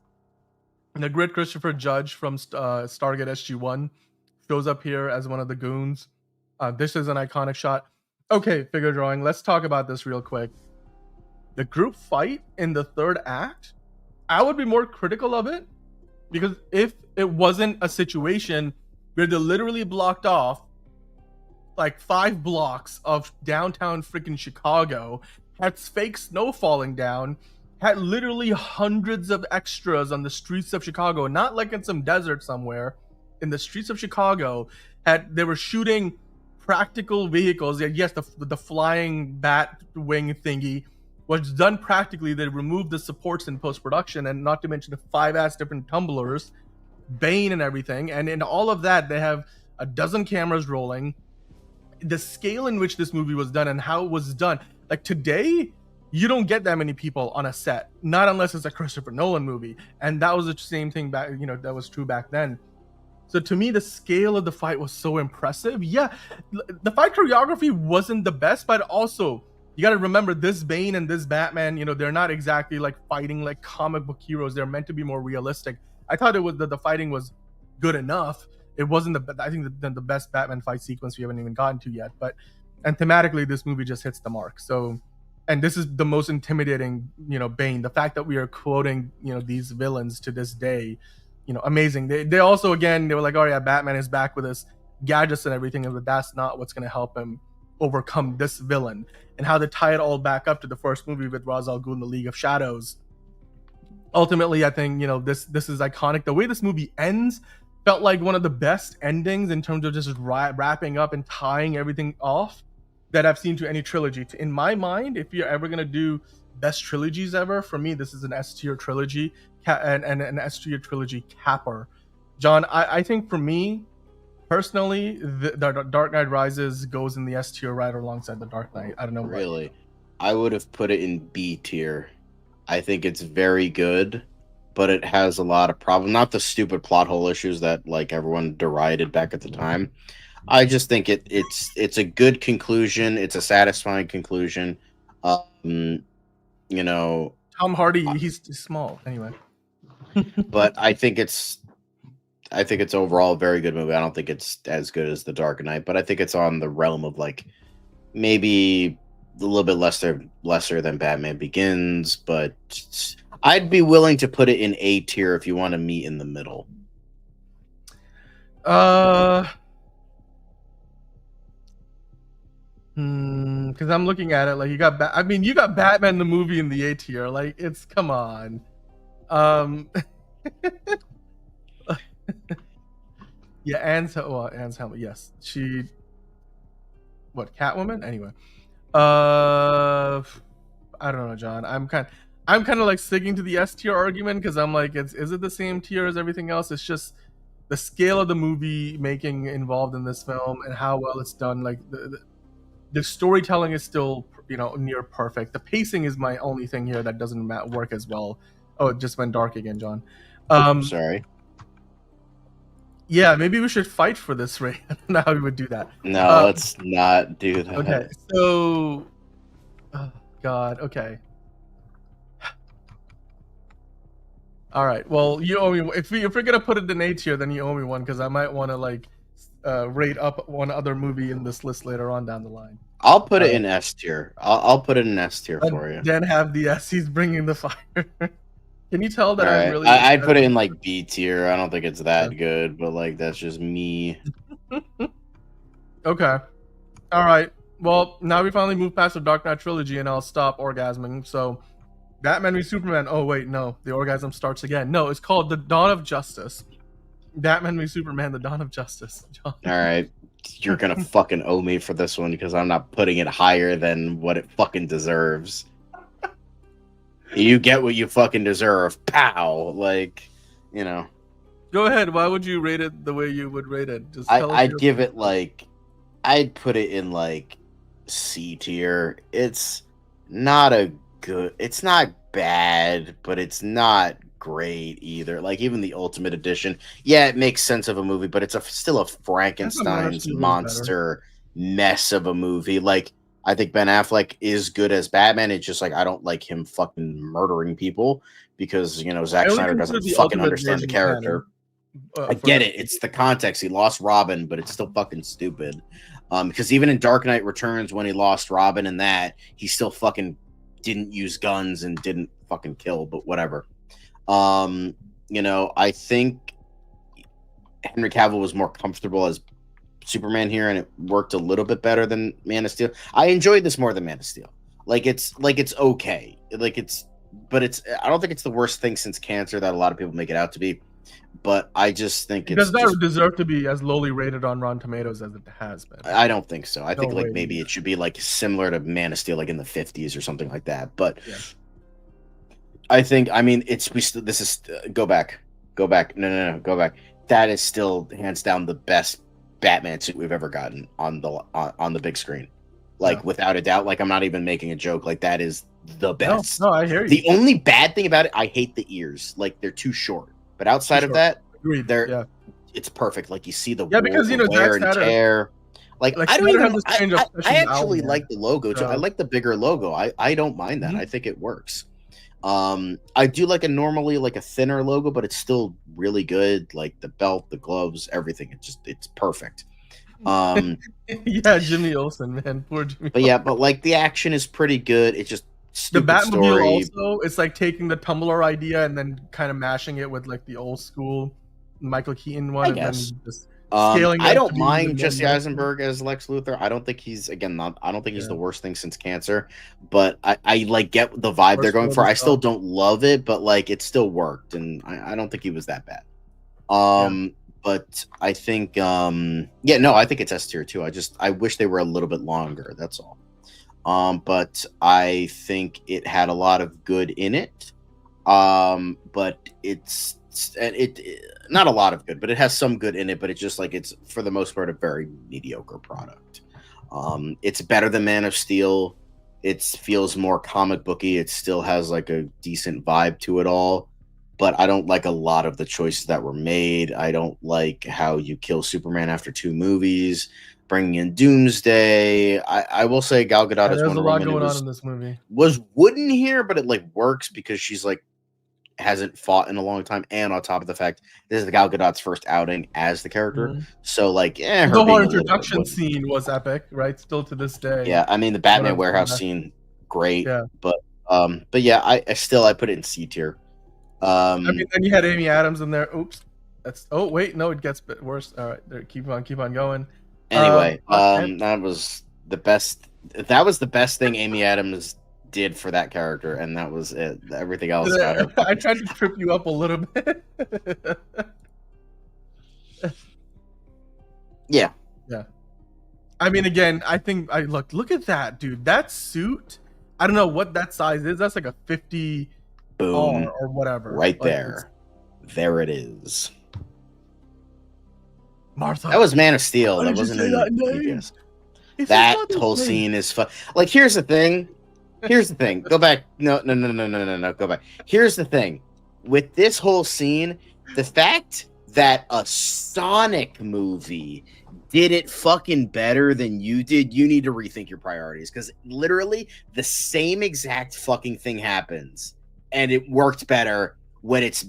The great Christopher Judge from Stargate SG-1 shows up here as one of the goons. This is an iconic shot. Okay, figure drawing. Let's talk about this real quick. The group fight in the third act, I would be more critical of it, because if it wasn't a situation where they literally blocked off like 5 blocks of downtown freaking Chicago, had fake snow falling down, had literally hundreds of extras on the streets of Chicago, not like in some desert somewhere, in the streets of Chicago, they were shooting practical vehicles. Yes, the flying bat wing thingy was done practically. They removed the supports in post-production, and not to mention the 5 different tumblers, Bane and everything. And in all of that, they have a dozen cameras rolling. The scale in which this movie was done and how it was done, like today, you don't get that many people on a set, not unless it's a Christopher Nolan movie. And that was the same thing back, that was true back then. So to me, the scale of the fight was so impressive. Yeah, the fight choreography wasn't the best, but also you got to remember this Bane and this Batman, they're not exactly like fighting like comic book heroes. They're meant to be more realistic. I thought it was that the fighting was good enough. it wasn't I think the best Batman fight sequence we haven't even gotten to yet. And thematically, this movie just hits the mark. So, and this is the most intimidating, Bane. The fact that we are quoting, these villains to this day, amazing. They also, again, they were like, oh yeah, Batman is back with his gadgets and everything, but that's not what's going to help him overcome this villain. And how they tie it all back up to the first movie with Ra's al Ghul in the League of Shadows. Ultimately, I think, this is iconic. The way this movie ends felt like one of the best endings in terms of just wrapping up and tying everything off that I've seen to any trilogy. In my mind, if you're ever gonna do best trilogies ever, for me, this is an S tier trilogy and an S tier trilogy capper. John, I think for me personally, the Dark Knight Rises goes in the S tier right alongside the Dark Knight. I don't know. Really, I would have put it in B tier. I think it's very good, but it has a lot of problems. Not the stupid plot hole issues that like everyone derided back at the time. I just think it's a good conclusion. It's a satisfying conclusion. Tom Hardy, he's small anyway. But I think it's overall a very good movie. I don't think it's as good as The Dark Knight, but I think it's on the realm of like maybe a little bit lesser than Batman Begins, but I'd be willing to put it in A tier if you want to meet in the middle. Because I'm looking at it like you got Batman the movie in the A tier. Like it's come on. Yeah, Anne's helmet. Yes, Catwoman? Anyway, I don't know, John. I'm kind of like sticking to the S tier argument because I'm like, is it the same tier as everything else? It's just the scale of the movie making involved in this film and how well it's done. Like the storytelling is still, near perfect. The pacing is my only thing here that doesn't work as well. Oh, it just went dark again, John. Sorry. Yeah, maybe we should fight for this, Ray. I don't know how we would do that. No, let's not do that. Okay, so... Oh, God, okay. All right, well, you owe me... If we're going to put it in A tier, then you owe me one, because I might want to, rate up one other movie in this list later on down the line. I'll put it in S tier. I'll put it in S tier for you. Then have the S. He's bringing the fire. Can you tell that right. I'm really... I'd put it in, like, B tier. I don't think it's that good, but, like, that's just me. Okay. All right. Well, now we finally move past the Dark Knight trilogy, and I'll stop orgasming. So, Batman v Superman. Oh, wait, no. The orgasm starts again. No, it's called The Dawn of Justice. Batman v Superman, The Dawn of Justice. John. All right. You're going to fucking owe me for this one because I'm not putting it higher than what it fucking deserves. You get what you fucking deserve. Pow. Like, Go ahead. Why would you rate it the way you would rate it? Just I'd give it like... I'd put it in like C tier. It's not bad, but it's not great either. Like even the Ultimate Edition, yeah, it makes sense of a movie, but it's still a Frankenstein's monster mess of a movie. Like I think Ben Affleck is good as Batman. It's just like I don't like him fucking murdering people because Zack Snyder doesn't fucking understand the character. I get it. It's the context. He lost Robin, but it's still fucking stupid. Because even in Dark Knight Returns, when he lost Robin and that, he still fucking didn't use guns and didn't fucking kill, but whatever. I think Henry Cavill was more comfortable as Superman here, and it worked a little bit better than Man of Steel. I enjoyed this more than Man of Steel. It's okay. I don't think it's the worst thing since Cancer that a lot of people make it out to be. But I just think it does not deserve to be as lowly rated on Rotten Tomatoes as it has been. I don't think so. I think maybe it should be like similar to Man of Steel, like in the 50s or something like that. But yeah. Go back. No, go back. That is still hands down the best Batman suit we've ever gotten on the big screen. Without a doubt. Like I'm not even making a joke. Like that is the best. No, I hear you. The only bad thing about it, I hate the ears. Like they're too short. But outside of that, it's perfect. Like you see the because wear and tear. Like I don't even. I actually like the logo. I like the bigger logo. I don't mind that. I think it works. I do like a thinner logo, but it's still really good. Like the belt, the gloves, everything. It's perfect. Yeah, Jimmy Olsen, man, poor Jimmy. But yeah, but like the action is pretty good. It's just The stupid Batmobile story. also, it's like taking the Tumblr idea and then kind of mashing it with like the old school Michael Keaton one, I and guess. then just scaling it I up to don't be even mind more Jesse menacing. Eisenberg as Lex Luthor. I don't think he's I don't think he's Yeah. the worst thing since cancer, but I like get the vibe they're Worst going for. quality I still stuff. don't love it, but like it still worked, and I don't think he was that bad. But I think yeah, no, I think it's S tier too. I wish they were a little bit longer. That's all. But I think it had a lot of good in it. But it's not a lot of good, but it has some good in it. But it's just like it's for the most part a very mediocre product. It's better than Man of Steel. It feels more comic booky. It still has like a decent vibe to it all. But I don't like a lot of the choices that were made. I don't like how you kill Superman after 2 movies, bringing in Doomsday. I will say Gal Gadot as There's Wonder a lot Woman going on in this movie. was wooden here, but it like works because she's like hasn't fought in a long time, and on top of the fact this is Gal Gadot's first outing as the character, Mhm. so like The her whole being a little bit introduction wooden. scene was epic, right? Still to this day. Yeah, I mean the One Batman of warehouse the- scene, great. Yeah. But yeah, I still I put it in C tier. I mean, then you had Amy Adams in there. Oops. That's. Oh wait, no, it gets a bit worse. All right, there, keep on going. Anyway, And that was the best. That was the best thing Amy Adams did for that character, and that was it. Everything else got her. I tried to trip you up a little bit. Yeah. Yeah. I mean, again, I think I look at that, dude. That suit. I don't know what that size is. That's like a 50 Boom. or whatever. Right Like, there. There it is. Martha. That was Man of Steel. Why That did you wasn't say in that name? BTS. It's That not the whole same. scene is fun. Like, here's the thing. Here's the thing. Go back. No. Go back. Here's the thing. With this whole scene, the fact that a Sonic movie did it fucking better than you did, you need to rethink your priorities. Because literally the same exact fucking thing happens. And it worked better when 2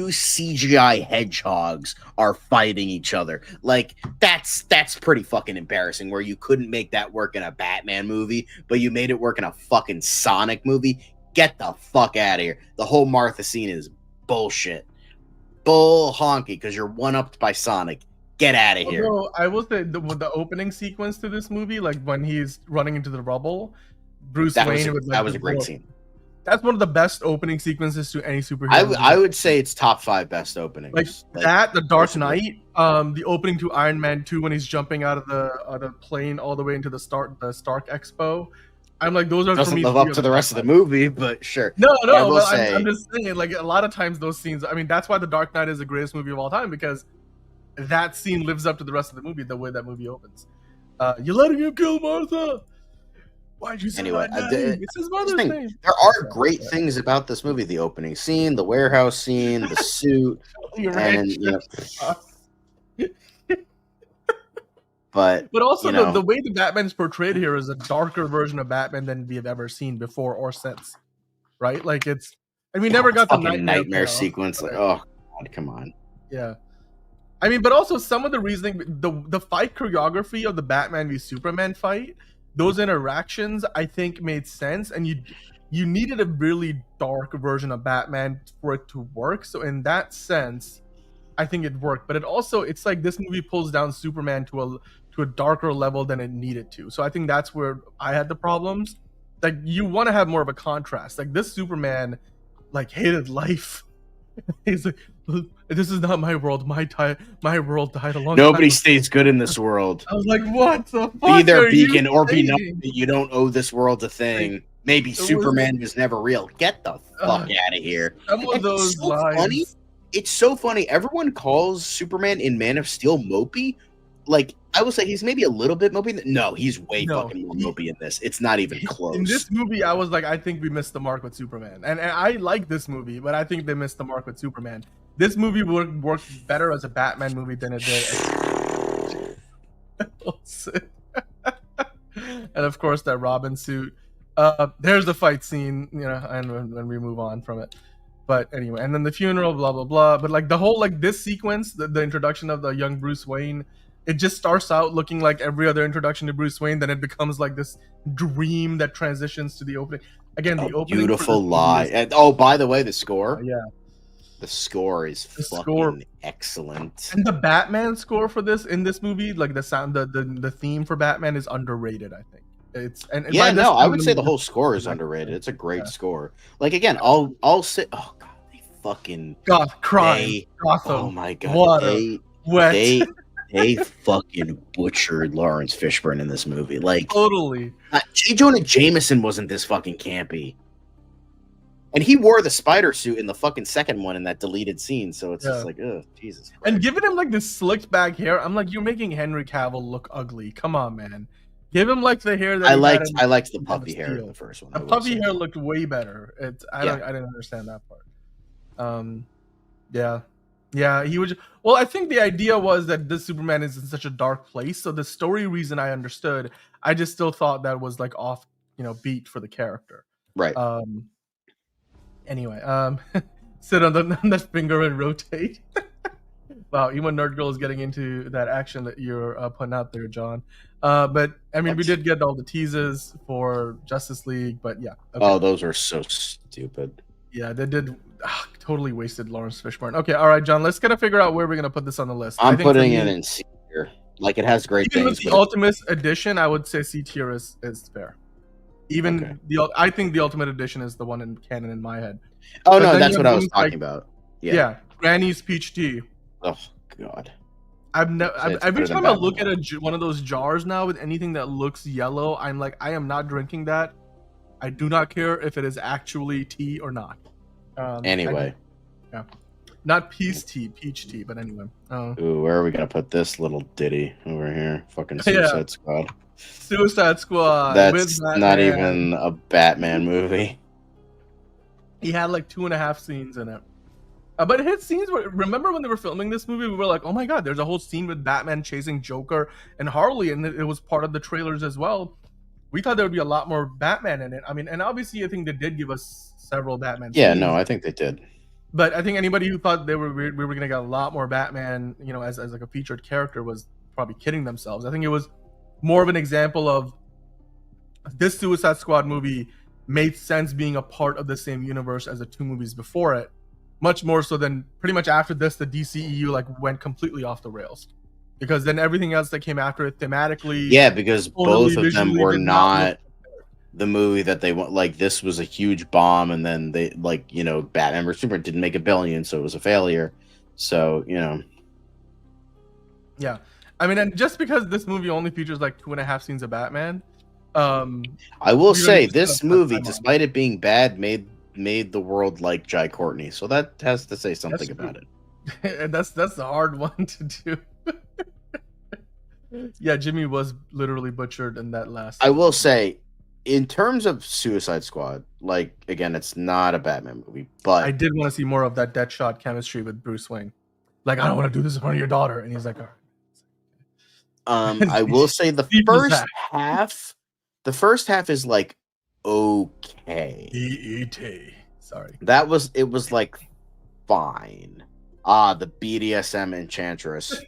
CGI hedgehogs are fighting each other. Like that's pretty fucking embarrassing where you couldn't make that work in a Batman movie, but you made it work in a fucking Sonic movie. Get the fuck out of here. The whole Martha scene is bullshit. Bull honky because you're one-upped by Sonic. Get out of here. Although I will say the opening sequence to this movie, like when he's running into the rubble, Bruce Wayne with like that was the a great book. scene. That's one of the best opening sequences to any superhero. I would say it's top 5 best openings. Like that, the Dark basically. Knight, the opening to Iron Man 2 when he's jumping out of the plane all the way into the Stark Expo. I'm like, those are for Doesn't me live up to the rest of the movie, but sure. No, I will but say- I'm just saying, like a lot of times those scenes. I mean, that's why the Dark Knight is the greatest movie of all time, because that scene lives up to the rest of the movie the way that movie opens. You're letting him kill Martha. Why'd you say Anyway, that name? It's his mother's thing, name. there are great things about this movie: the opening scene, the warehouse scene, the suit, You're right. and but also you know, the way the Batman's portrayed here is a darker version of Batman than we have ever seen before or since, right? Like it's, and we never got the fucking nightmare payoff. sequence. Like, oh god, come on. Yeah. I mean, but also some of the reasoning, the fight choreography of the Batman v Superman fight, those interactions, I think made sense, and you needed a really dark version of Batman for it to work. So in that sense, I think it worked. But it's like this movie pulls down Superman to a darker level than it needed to. So I think that's where I had the problems. Like you want to have more of a contrast. Like this Superman, like hated life. He's like, this is not my world. My world died a long time Nobody ago. stays good in this world. I was like, what the fuck? Be their are you beacon or be saying? nothing. You don't owe this world a thing. Maybe Superman was never real. Get the fuck out of here. Some of And those it's so lines. funny. It's so funny. Everyone calls Superman in Man of Steel mopey. Like, I will say he's maybe a little bit mopey. No, he's way fucking more mopey in this. It's not even close. In this movie, I was like, I think we missed the mark with Superman. And I like this movie, but I think they missed the mark with Superman. This movie worked better as a Batman movie than it did. And of course, that Robin suit. There's the fight scene, and when we move on from it. But anyway, and then the funeral, blah blah blah. But like the whole this sequence, the introduction of the young Bruce Wayne, it just starts out looking like every other introduction to Bruce Wayne. Then it becomes like this dream that transitions to the opening. Again, the opening. Beautiful lie. And, by the way, the score. Yeah. The score is fucking excellent. And the Batman score for this movie, like the sound, the theme for Batman is underrated. I think it's I would say the whole score is underrated. It's a great score. Like again, I'll say, oh god, they fucking crime, Gotham. Oh my god, water, wet. They fucking butchered Lawrence Fishburne in this movie. Like totally. J. Jonah Jameson wasn't this fucking campy. And he wore the spider suit in the fucking second one in that deleted scene, so it's just like, ugh, Jesus Christ. And giving him like this slicked back hair, I'm like, you're making Henry Cavill look ugly. Come on, man. Give him like the hair that I liked the puffy hair in the first one. The puffy hair looked way better. I didn't understand that part. Yeah, he was. Well, I think the idea was that this Superman is in such a dark place, so the story reason I understood. I just still thought that was like off, beat for the character. Right. Anyway, sit on the finger and rotate. Wow, even Nerd Girl is getting into that action that you're putting out there, John. But I mean, we did get all the teases for Justice League, but yeah. Okay. Oh, those are so stupid. Yeah, they did. Totally wasted Lawrence Fishburne. Okay, all right, John. Let's kind of figure out where we're gonna put this on the list. I'm putting it in C tier. Like it has great even things. With the Ultimate Edition, I would say C tier is fair. Even I think the Ultimate Edition is the one in canon in my head. Oh no, that's what I was talking about. Yeah, Granny's Peach Tea. Oh god. Every time I look at one of those jars now with anything that looks yellow, I'm like, I am not drinking that. I do not care if it is actually tea or not. Anyway. Not peach tea, but anyway. Ooh, where are we gonna put this little ditty over here? Fucking Suicide Squad. Suicide Squad. That's not even a Batman movie. He had like 2.5 scenes in it. But it had scenes where, remember when they were filming this movie, we were like, oh my god, there's a whole scene with Batman chasing Joker and Harley, and it was part of the trailers as well. We thought there would be a lot more Batman in it. I mean, and obviously I think they did give us several Batman scenes. No, I think they did. But I think anybody who thought we were going to get a lot more Batman, as like a featured character was probably kidding themselves. I think it was more of an example of this Suicide Squad movie made sense being a part of the same universe as the 2 movies before it, much more so than pretty much after this, the DCEU like went completely off the rails, because then everything else that came after it thematically, because both of them were not the movie that they want. Like this was a huge bomb, and then they Batman vs Superman didn't make $1 billion, so it was a failure. So yeah. I mean, and just because this movie only features like 2.5 scenes of Batman, I will say this movie, despite it being bad, made the world like Jai Courtney, so that has to say something about it. And that's the hard one to do. Yeah, Jimmy was literally butchered in that last. I will say, in terms of Suicide Squad, like again, it's not a Batman movie, but I did want to see more of that Deadshot chemistry with Bruce Wayne. Like, I don't want to do this in front of your daughter, and he's like, all right. I will say the first half is like okay. E.E.T. Sorry. It was like fine. The BDSM Enchantress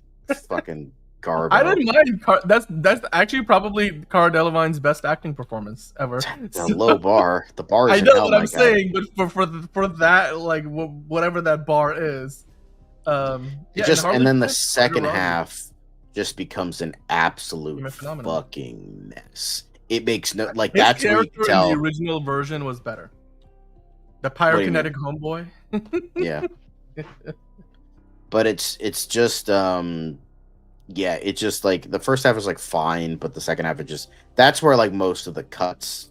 fucking garbage. I didn't mind. That's actually probably Cara Delevingne's best acting performance ever. It's a low bar. The bar is I know what I'm saying, but for that, like whatever that bar is, and then the second half just becomes an absolute fucking mess. It makes no like his that's where you can tell the original version was better. The pyrokinetic homeboy. Yeah. But it's just it's just like the first half was like fine, but the second half that's where like most of the cuts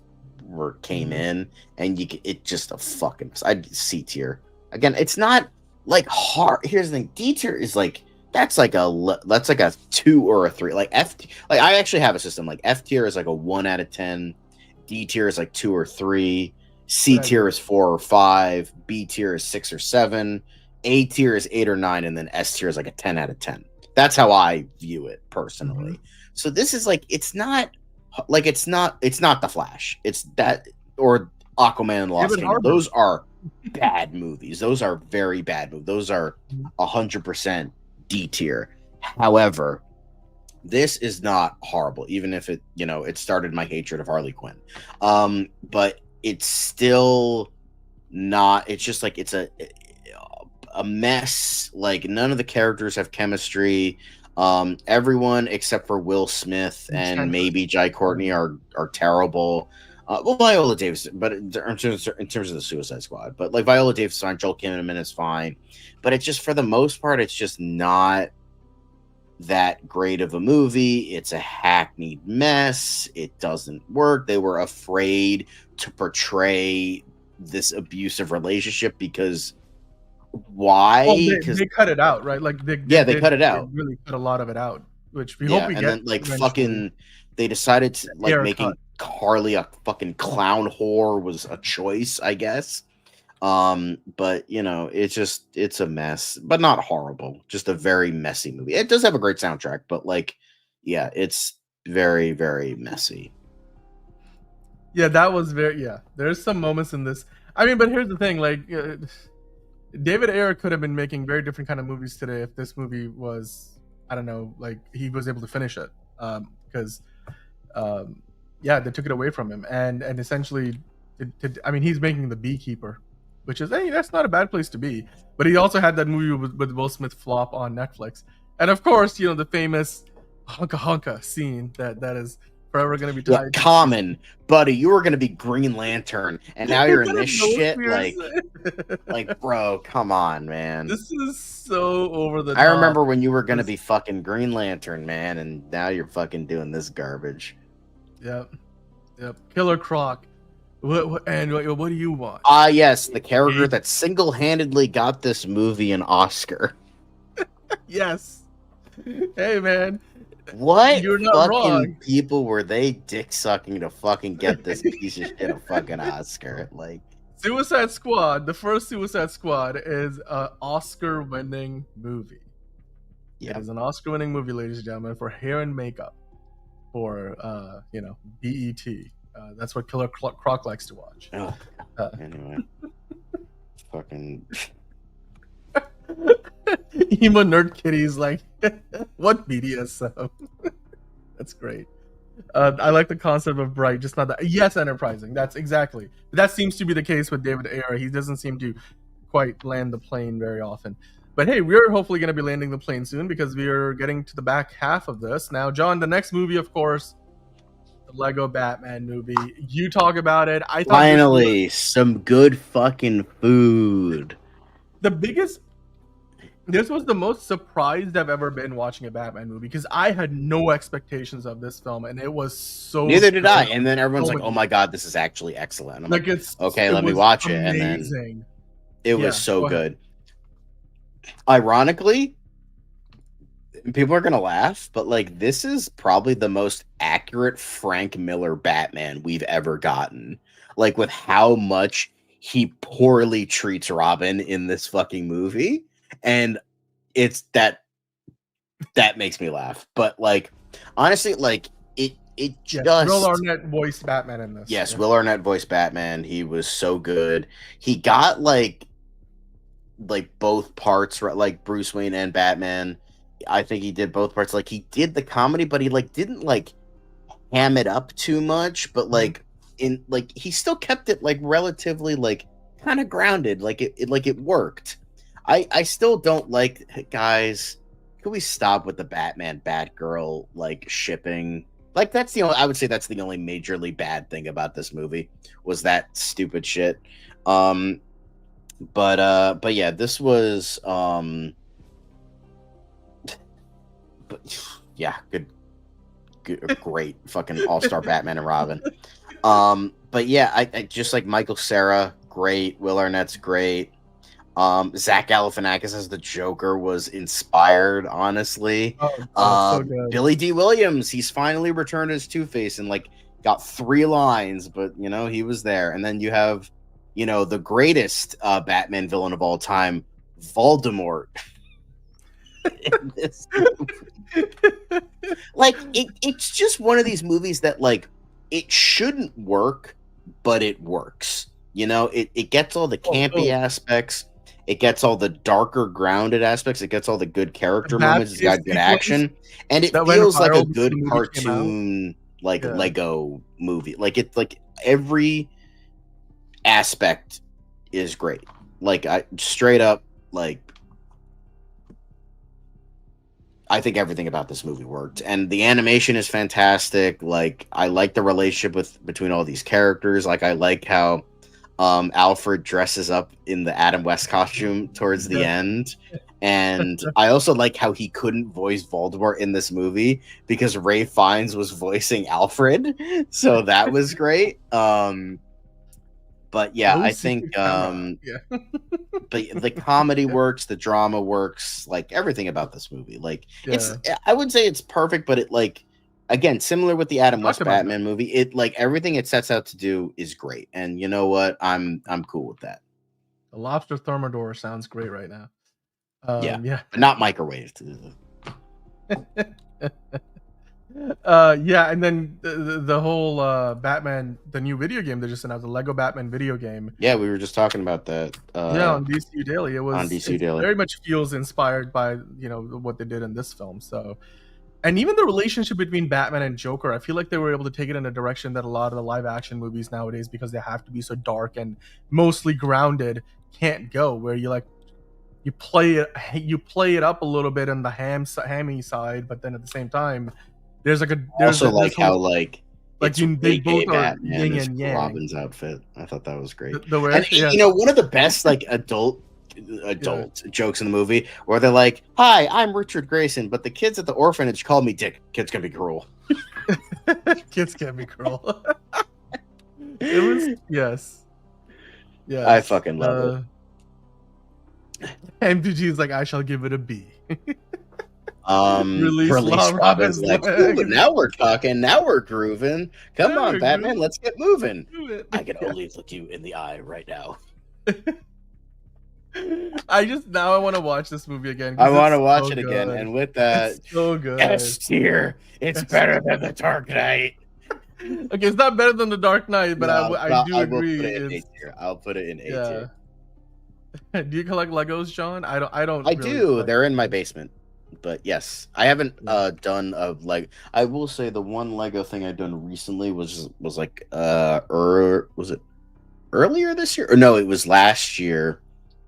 came in, and it just a fucking I'd C tier. Again, it's not like hard. Here's the thing, D tier is like that's like a 2 or a 3. Like F, like I actually have a system. Like F tier is like a 1 out of 10. D tier is like 2 or 3. C tier is 4 or 5. B tier is 6 or 7. A tier is 8 or 9, and then S tier is like a 10 out of 10. That's how I view it personally. So this is like it's not like it's not the Flash. It's that or Aquaman and Lost David Kingdom. Harbour. Those are bad movies. Those are very bad movies. Those are 100% D tier. However, this is not horrible, even if it, it started my hatred of Harley Quinn. But it's still not. It's just like it's a mess. Like none of the characters have chemistry. Everyone except for Will Smith and maybe Jai Courtney are terrible. Well, Viola Davis, but in terms of the Suicide Squad, but like Viola Davis is fine, Joel Kinnaman is fine, but it's just for the most part, it's just not that great of a movie. It's a hackneyed mess. It doesn't work. They were afraid to portray this abusive relationship because why? Well, they cut it out, right? Like they cut it out. They really cut a lot of it out, which we hope we get. And then eventually. fucking, they decided to making Carly a fucking clown whore was a choice, I guess. But it's a mess, but not horrible. Just a very messy movie. It does have a great soundtrack, but it's very, very messy. Yeah, that was very. Yeah, there's some moments in this. I mean, but here's the thing: like, David Ayer could have been making very different kind of movies today if this movie was, I don't know, like he was able to finish it. Because, they took it away from him, and essentially, I mean, he's making The Beekeeper, which is, hey, that's not a bad place to be. But he also had that movie with Will Smith flop on Netflix, and of course, the famous honka honka scene that is forever going to be tied. Common, buddy, you were going to be Green Lantern, and now you're in this shit. Like, bro, come on, man. This is so over the top. I remember when you were going to be fucking Green Lantern, man, and now you're fucking doing this garbage. Yep. Killer Croc. What do you want? Yes, the character that single-handedly got this movie an Oscar. Yes. Hey, man. What You're not fucking wrong. people were they dick sucking to fucking get this piece of shit a fucking Oscar? Like, Suicide Squad, the first Suicide Squad is an Oscar-winning movie. Yep. It is an Oscar-winning movie, ladies and gentlemen, for hair and makeup, for BET. That's what Killer Croc likes to watch. Oh, anyway, fucking. Emo Nerd Kitty's like, what BDSM? That's great. I like the concept of bright, just not that. Yes, enterprising. That's exactly. That seems to be the case with David Ayer. He doesn't seem to quite land the plane very often. But hey, we're hopefully going to be landing the plane soon because we are getting to the back half of this. Now, John, the next movie, of course, the Lego Batman movie. You talk about it. I thought finally some good fucking food. This was the most surprised I've ever been watching a Batman movie because I had no expectations of this film, and it was so. Neither did I. And then everyone's like, "Oh my god, this is actually excellent." I'm like, "Okay, let me watch it." And then it was so good. Ironically, people are gonna laugh, but like this is probably the most accurate Frank Miller Batman we've ever gotten. Like with how much he poorly treats Robin in this fucking movie. And it's that makes me laugh. But like honestly, like it just Will Arnett voiced Batman in this. Yes, Will Arnett voiced Batman. He was so good. He got like both parts, like Bruce Wayne and Batman. I think he did both parts. Like he did the comedy, but he like didn't like ham it up too much. But like in like he still kept it like relatively like kind of grounded. Like it worked. I still don't like, guys, can we stop with the Batman Batgirl like shipping? Like that's I would say that's the only majorly bad thing about this movie was that stupid shit. But yeah, this was but yeah, good great fucking all-star Batman and Robin. But yeah, I just like Michael Cera, great. Will Arnett's great. Zach Galifianakis as the Joker was inspired, honestly. So Billy D. Williams, he's finally returned as Two-Face and like got 3 lines, but he was there. And then you have, the greatest Batman villain of all time, Voldemort. in this movie. Like it's just one of these movies that like it shouldn't work, but it works. You know, it gets all the campy aspects, it gets all the darker, grounded aspects, it gets all the good character moments, it's got good action, and it that went feels like a viral before good the movie came out. cartoon, like Yeah. Lego movie. Like it's like every aspect is great. Like I straight up like I think everything about this movie worked, and the animation is fantastic. Like I like the relationship between all these characters. Like I like how Alfred dresses up in the Adam West costume towards the end, and I also like how he couldn't voice Voldemort in this movie because Ray Fiennes was voicing Alfred, so that was great. But yeah, No I think secret camera. Yeah. but the comedy works, the drama works, like everything about this movie. Like it's Yeah. I wouldn't say it's perfect, but it like again, similar with the Adam West Talked about that. Batman movie, it like everything it sets out to do is great. And you know what? I'm cool with that. The lobster thermidor sounds great right now. Yeah. Yeah. But not microwaved. Yeah, and then the whole Batman, the new video game they just announced, the Lego Batman video game. Yeah, we were just talking about that. Yeah, on DCU Daily. DCU It Daily. very much feels inspired by, you know, what they did in this film. So, and even the relationship between Batman and Joker, I feel like they were able to take it in a direction that a lot of the live action movies nowadays, because they have to be so dark and mostly grounded, can't go. Where you play it up a little bit on the hammy side, but then at the same time, there's Also like how like like it's they both are Batman yin is and yang. Robin's outfit. I thought that was great. The way, And yeah. you know, one of the best like adult jokes in the movie where they're like, "Hi, I'm Richard Grayson, but the kids at the orphanage call me Dick. Kids can be cruel." Kids can be cruel. It was yes. I fucking love it. MPG is like, I shall give it a B. Release Robin's like, "Ooh, but now we're talking, now we're grooving. Come Now on, we're Batman, grooving. let's get moving. Do it. I can only look you in the eye right now." I want to watch this movie again. I want to watch it again, and with that, it's so good. S tier. It's better than the Dark Knight. Okay, it's not better than the Dark Knight, but I do agree. Put it in A tier. I'll put it in A tier. Do you collect Legos, John? I don't. I really do. collect. They're in my basement. But yes, I haven't done a Lego. I will say the one Lego thing I've done recently was like was it earlier this year? Or no, it was last year.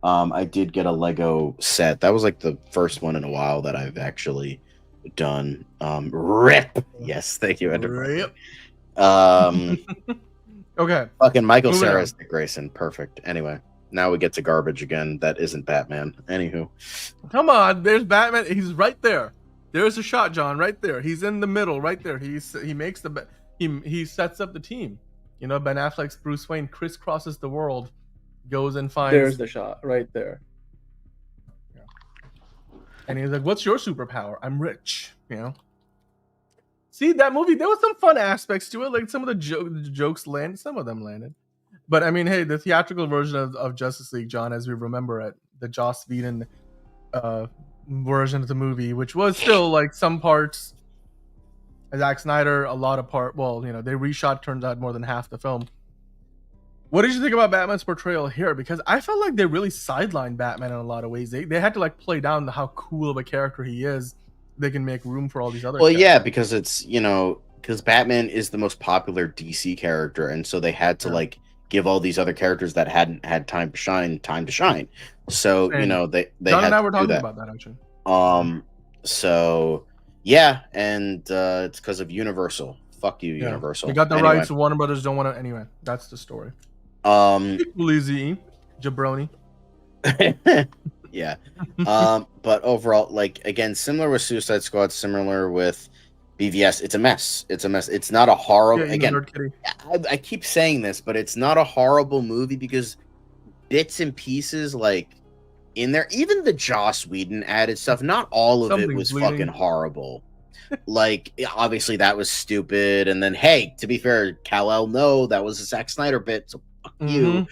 I did get a Lego set. That was like the first one in a while that I've actually done. Rip. Yes, thank you, Ender. Okay. Fucking Michael Moving on. Cera's Dick Grayson. Perfect. Anyway, now we get to garbage again. That isn't Batman. Anywho. Come on, there's Batman. He's right there. There's a shot, John, right there. He's in the middle, right there. He makes he sets up the team. You know, Ben Affleck's Bruce Wayne crisscrosses the world, goes and finds. There's the shot right there. Yeah. And he's like, "What's your superpower?" "I'm rich." You know. See that movie? There was some fun aspects to it. Like some of the jokes landed. Some of them landed. But I mean, hey, the theatrical version of Justice League, John, as we remember it, the Joss Whedon version of the movie, which was still like some parts, Zack Snyder, a lot of part. Well, you know, they reshot, turns out, more than half the film. What did you think about Batman's portrayal here? Because I felt like they really sidelined Batman in a lot of ways. They had to like play down how cool of a character he is. They can make room for all these other. Well, yeah, because it's because Batman is the most popular DC character, and so they had to like give all these other characters that hadn't had time to shine. So they John had and I were to do talking that. about that actually. So yeah, and it's because of Universal. Fuck you, Universal. They got the rights. Warner Brothers don't want to. Anyway, that's the story. Easy, jabroni. Yeah. But overall, like again, similar with Suicide Squad, similar with BVS, it's a mess. It's not a horrible. Again, I keep saying this, but it's not a horrible movie because bits and pieces like in there, even the Joss Whedon added stuff, not all of it was fucking horrible. Like obviously that was stupid, and then hey, to be fair, Kal-El, no, that was a Zack Snyder bit, so fuck you.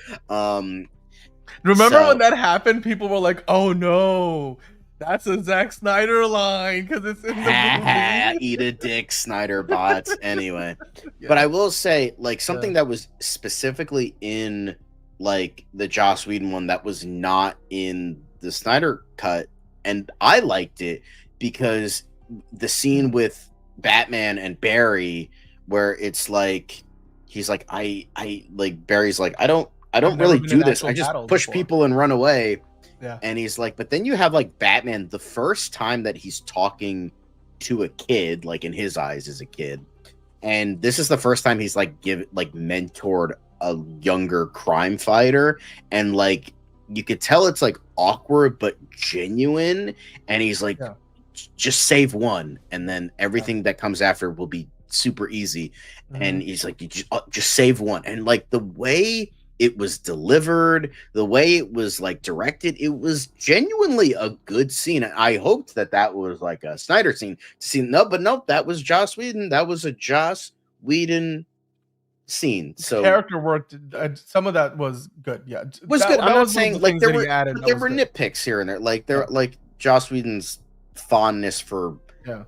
Remember when that happened? People were like, "Oh no, That's a Zack Snyder line because it's in the movie. Eat a dick, Snyder bots. Anyway, Yeah. but I will say, like, something that was specifically in like the Joss Whedon one that was not in the Snyder cut, and I liked it because the scene with Batman and Barry, where it's like he's like, I like Barry's like, I don't I've never really been do in this. actual I just battle push before. people and run away. Yeah. And he's like, but then you have like Batman, the first time that he's talking to a kid, like in his eyes as a kid. And this is the first time he's like mentored a younger crime fighter. And like you could tell it's like awkward but genuine. And he's like, Yeah. just save one, and then everything that comes after will be super easy. And he's like, you just save one. And like the way it was delivered, the way it was like directed, it was genuinely a good scene. I hoped that was like a Snyder scene to see. No, but nope, that was Joss Whedon. That was a Joss Whedon scene. So character work, some of that was good. Yeah, was good. I'm not saying like there were good. nitpicks here and there. Like like Joss Whedon's fondness for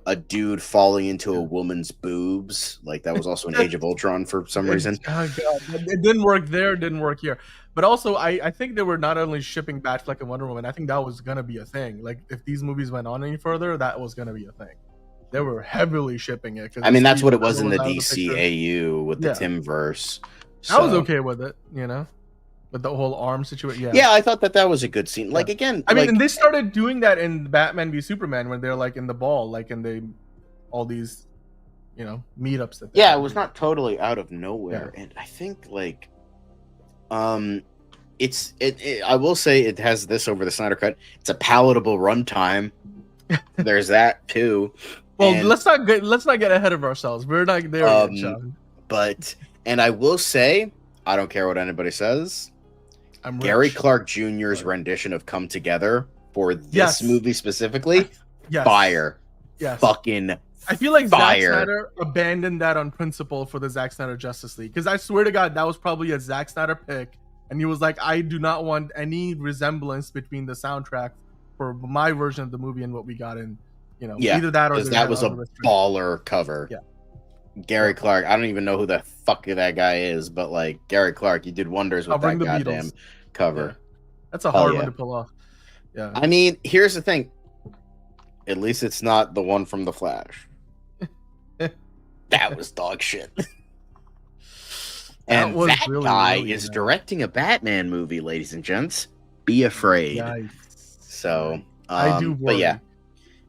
a dude falling into a woman's boobs. Like that was also an Age of Ultron for some reason. Oh god, it didn't work there, didn't work here. But also, I think they were not only shipping Batfleck and Wonder Woman. I think that was gonna be a thing. Like if these movies went on any further, that was gonna be a thing. They were heavily shipping it. I mean, that's what it was in the DCAU with the Timverse. So. I was okay with it, you know, with the whole arm situation. Yeah, I thought that was a good scene. Like again, I mean, and they started doing that in Batman v Superman when they're like in the ball, like in all these, you know, meetups. That it was not totally out of nowhere, and I think like, it's I will say it has this over the Snyder Cut. It's a palatable runtime. There's that too. Well, and let's not get ahead of ourselves. We're not there yet, Sean. But I will say, I don't care what anybody says. Gary Clark Jr.'s rendition of "Come Together" for this movie specifically, fire, fucking. I feel like Zack Snyder abandoned that on principle for the Zack Snyder Justice League, because I swear to God, that was probably a Zack Snyder pick, and he was like, I do not want any resemblance between the soundtrack for my version of the movie and what we got in. You know, either that or that was a baller cover. Yeah, Gary Clark. I don't even know who the fuck that guy is, but like Gary Clark, you did wonders with that goddamn cover. Yeah. That's a hard one to pull off. Yeah. I mean, here's the thing. At least it's not the one from The Flash. That was dog shit. And that really, guy is directing a Batman movie, ladies and gents. Be afraid. Yikes. So, I do worry. But yeah.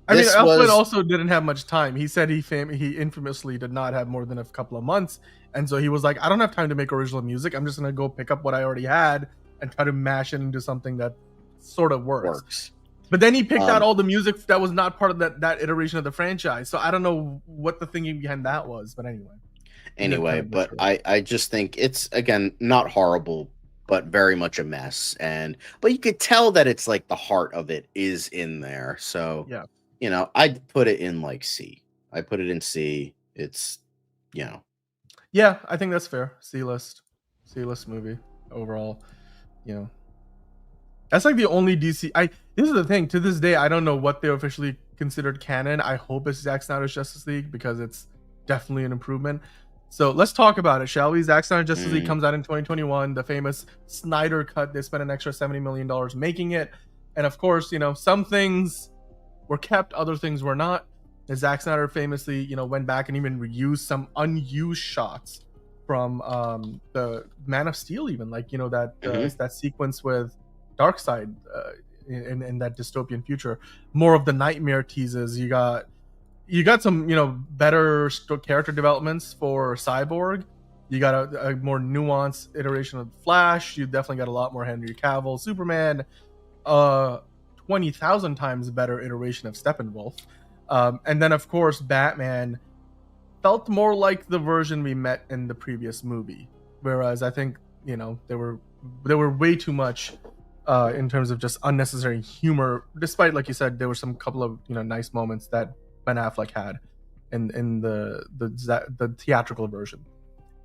I mean, Elfman also didn't have much time. He said he infamously did not have more than a couple of months. And so he was like, I don't have time to make original music. I'm just going to go pick up what I already had and try to mash it into something that sort of works. But then he picked out all the music that was not part of that iteration of the franchise. So I don't know what the thinking behind that was. But anyway. But I just think it's, again, not horrible, but very much a mess. But you could tell that it's like the heart of it is in there. So, yeah. You know, I'd put it in like C. I put it in C. It's, you know. Yeah, I think that's fair. C-list movie overall. You know, that's like the only DC. This is the thing. To this day, I don't know what they officially considered canon. I hope it's Zack Snyder's Justice League because it's definitely an improvement. So let's talk about it, shall we? Zack Snyder Justice League comes out in 2021. The famous Snyder Cut. They spent an extra $70 million making it, and of course, you know, some things were kept, other things were not. And Zack Snyder famously, you know, went back and even reused some unused shots from the Man of Steel, even like, you know, that sequence with Darkseid in that dystopian future. More of the nightmare teases. You got some, you know, better character developments for Cyborg. You got a more nuanced iteration of Flash. You definitely got a lot more Henry Cavill. Superman. 20,000 times better iteration of Steppenwolf. And then, of course, Batman felt more like the version we met in the previous movie. Whereas I think, you know, there were way too much in terms of just unnecessary humor. Despite, like you said, there were some couple of, you know, nice moments that Ben Affleck had in the theatrical version.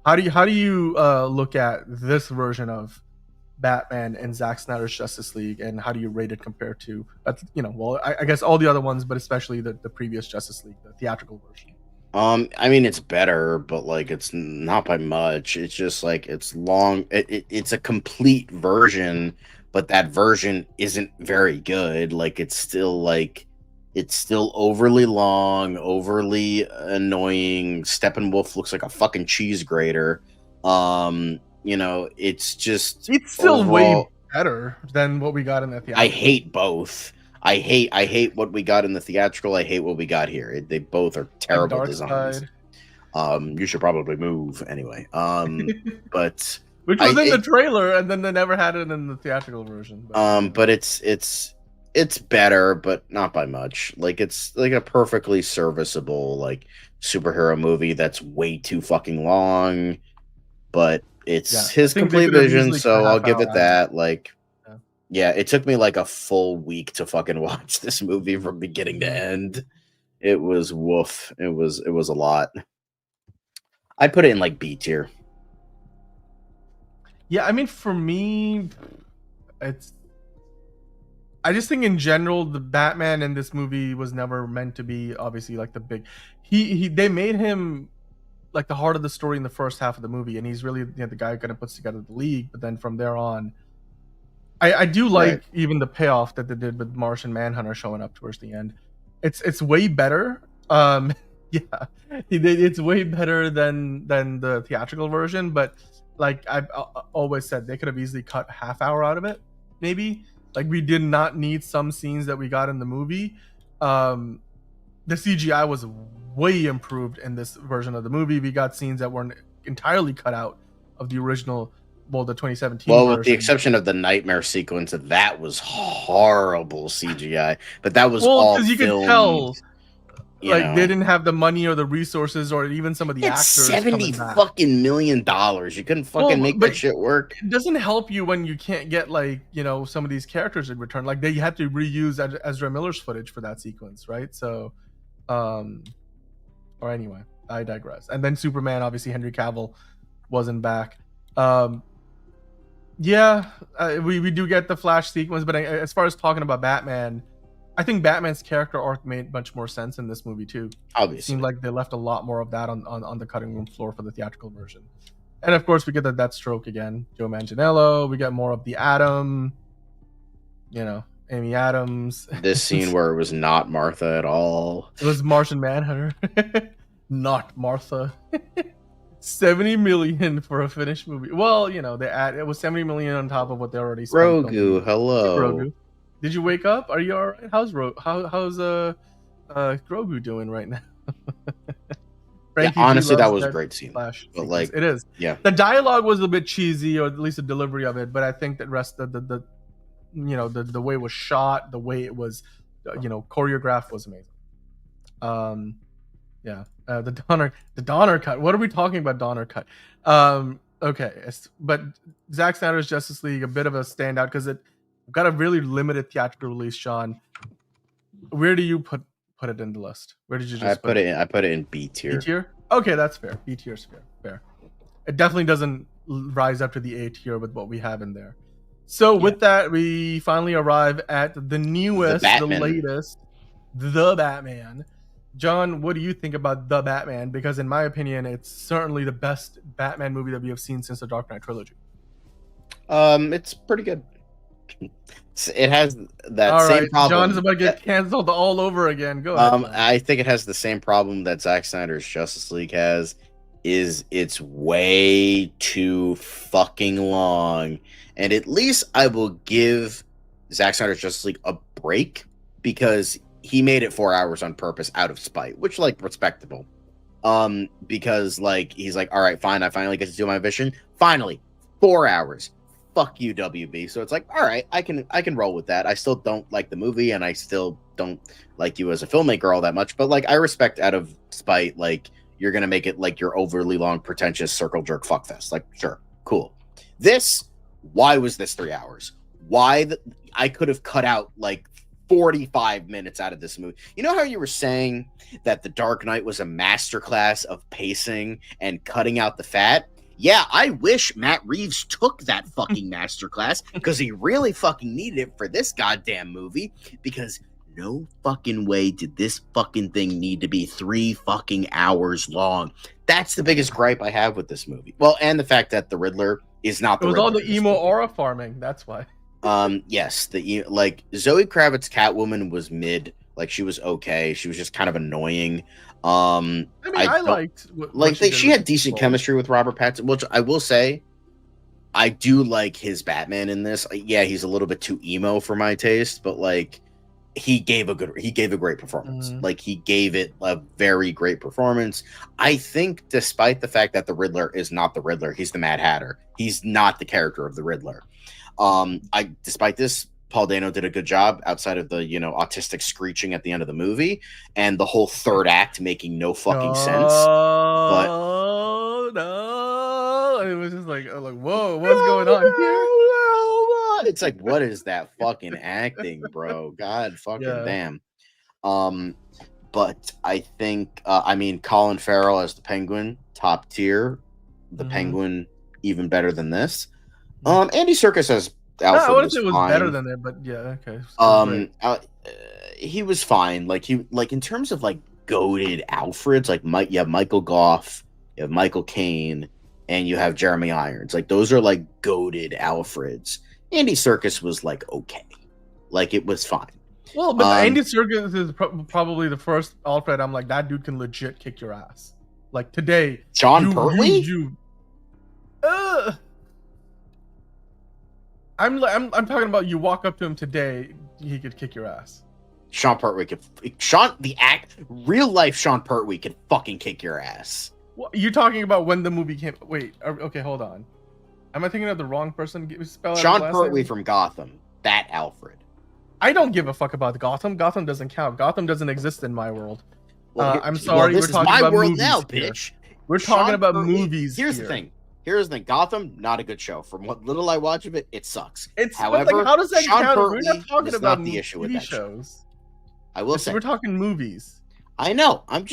How do you look at this version of Batman and Zack Snyder's Justice League, and how do you rate it compared to, well, I guess all the other ones, but especially the previous Justice League, the theatrical version? I mean, it's better, but like it's not by much. It's just like it's long. It's a complete version, but that version isn't very good. Like it's still overly long, overly annoying. Steppenwolf looks like a fucking cheese grater. It's just It's still way overall. better than what we got in the theatrical. I hate both. I hate what we got in the theatrical. I hate what we got here. They both are terrible Dark designs. Side. You should probably move anyway. But Which was in the trailer, and then they never had it in the theatrical version. But it's better, but not by much. Like it's like a perfectly serviceable like superhero movie that's way too fucking long, but it's his complete vision, so I'll give it that. Like, yeah, it took me like a full week to fucking watch this movie from beginning to end. It was woof. It was a lot. I'd put it in like B tier. Yeah, I mean, for me, I just think in general the Batman in this movie was never meant to be obviously like the big. They made him like the heart of the story in the first half of the movie, and he's really the guy who kind of puts together the league. But then from there on, I do like even the payoff that they did with Martian Manhunter showing up towards the end. It's way better. Yeah, it's way better than the theatrical version. But like I've always said, they could have easily cut half hour out of it, maybe. Like we did not need some scenes that we got in the movie. The CGI was way improved in this version of the movie. We got scenes that weren't entirely cut out of the original. Well, the 2017 Well, version. with the exception of the nightmare sequence, that was horrible CGI. But that was all because you filmed, could tell, they didn't have the money or the resources or even some of the actors. $70 fucking million. You couldn't fucking make that shit work. It doesn't help you when you can't get some of these characters in return. Like they had to reuse Ezra Miller's footage for that sequence, right? So, or anyway, I digress. And then Superman, obviously Henry Cavill wasn't back. We do get the Flash sequence, but as far as talking about Batman, I think Batman's character arc made much more sense in this movie too. Obviously, it seemed like they left a lot more of that on the cutting room floor for the theatrical version. And of course, we get the Deathstroke again, Joe Manganiello. We get more of the Atom, Amy Adams. This scene where it was not Martha at all. It was Martian Manhunter, not Martha. 70 million for a finished movie. Well, it was 70 million on top of what they already spent. Grogu, hello. Grogu. Did you wake up? Are you all right? How's Grogu doing right now? Honestly, that was a great scene. Flash but like, it is. Yeah. The dialogue was a bit cheesy, or at least the delivery of it. But I think that rest of the way it was shot, the way it was, choreographed was amazing. The Donner cut. What are we talking about? Donner cut. Okay, but Zack Snyder's Justice League, a bit of a standout because it got a really limited theatrical release. Sean, where do you put it in the list? Where did you just put it in? I put it in B tier. B tier. Okay, that's fair. B tier is fair. It definitely doesn't rise up to the A tier with what we have in there. So with that, we finally arrive at the newest, the latest, the Batman. John, what do you think about The Batman? Because in my opinion, it's certainly the best Batman movie that we have seen since the Dark Knight trilogy. It's pretty good. It has that same problem. John's about to get canceled all over again. Go ahead. I think it has the same problem that Zack Snyder's Justice League has. It's way too fucking long. And at least I will give Zack Snyder's Justice League a break because he made it 4 hours on purpose out of spite, which respectable. Because he's like, all right, fine, I finally get to do my vision. Finally, 4 hours. Fuck you, WB. So it's like, all right, I can roll with that. I still don't like the movie, and I still don't like you as a filmmaker all that much. But I respect out of spite, you're gonna make it your overly long, pretentious circle jerk fuckfest. Sure, cool. Why was this 3 hours? I could have cut out 45 minutes out of this movie. You know how you were saying that The Dark Knight was a masterclass of pacing and cutting out the fat? yeah, I wish Matt Reeves took that fucking masterclass because he really fucking needed it for this goddamn movie, because no fucking way did this fucking thing need to be 3 fucking hours long. That's the biggest gripe I have with this movie. Well, and the fact that the Riddler is not It the was Riddler all the in this emo movie. aura farming. That's why. Yes, like Zoe Kravitz Catwoman was mid. Like, she was okay. She was just kind of annoying. I mean, I liked what She did had with decent Nicole. chemistry with Robert Pattinson, which I will say, I do like his Batman in this. Yeah, he's a little bit too emo for my taste, but like he gave a great performance. Mhm. Like, he gave it a very great performance. I think, despite the fact that the Riddler is not the Riddler, he's the Mad Hatter. He's not the character of the Riddler. Despite this, Paul Dano did a good job outside of the, autistic screeching at the end of the movie and the whole third act making no fucking sense. But No, it was just like, whoa, what's going on here? it's like, what is that fucking acting, bro? God fucking damn. But I think, Colin Farrell as the Penguin, top tier. The Penguin, even better than this. Andy Serkis as Alfred I wouldn't was say it was fine. better than that, but yeah, okay. He was fine. Like, in terms of like goated Alfreds, like you have Michael Goff, you have Michael Caine, and you have Jeremy Irons. Like, those are like goated Alfreds. Andy Serkis was like okay, like it was fine. Well, but Andy Serkis is probably the first Alfred I'm like, that dude can legit kick your ass. Like today, Sean Pertwee. I'm talking about, you walk up to him today, he could kick your ass. Sean Pertwee real life Sean Pertwee could fucking kick your ass. Well, you're talking about when the movie came. Wait, okay, hold on. Am I thinking of the wrong person? Spell out Sean his last Pertwee name? from Gotham. That Alfred. I don't give a fuck about Gotham. Gotham doesn't count. Gotham doesn't exist in my world. Well, I'm sorry, this we're talking is my about world movies now, here. bitch. We're talking about movies. Here's the thing. Gotham, not a good show. From what little I watch of it, it sucks. However, like, how does that Sean count? Pertwee We're not talking about not the issue with TV that shows. I will say we're talking movies. I know. I'm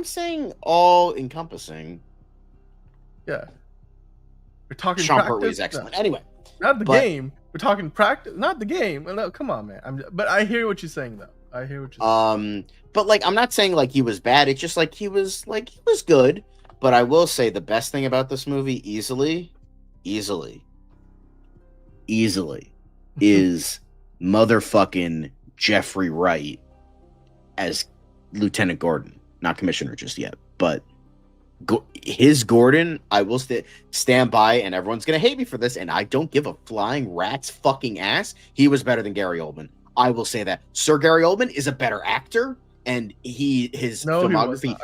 saying all encompassing. Yeah. We're talking Sean practice. Pertwee is excellent. No. Anyway, not the game. We're talking practice, not the game. No, come on, man. But I hear what you're saying, though. I hear what you're saying. But like, I'm not saying like he was bad. It's just like he was good. But I will say the best thing about this movie, easily, is motherfucking Jeffrey Wright as Lieutenant Gordon, not Commissioner just yet, but his Gordon. I will stand by, and everyone's gonna hate me for this, and I don't give a flying rat's fucking ass. He was better than Gary Oldman. I will say that Sir Gary Oldman is a better actor, and his filmography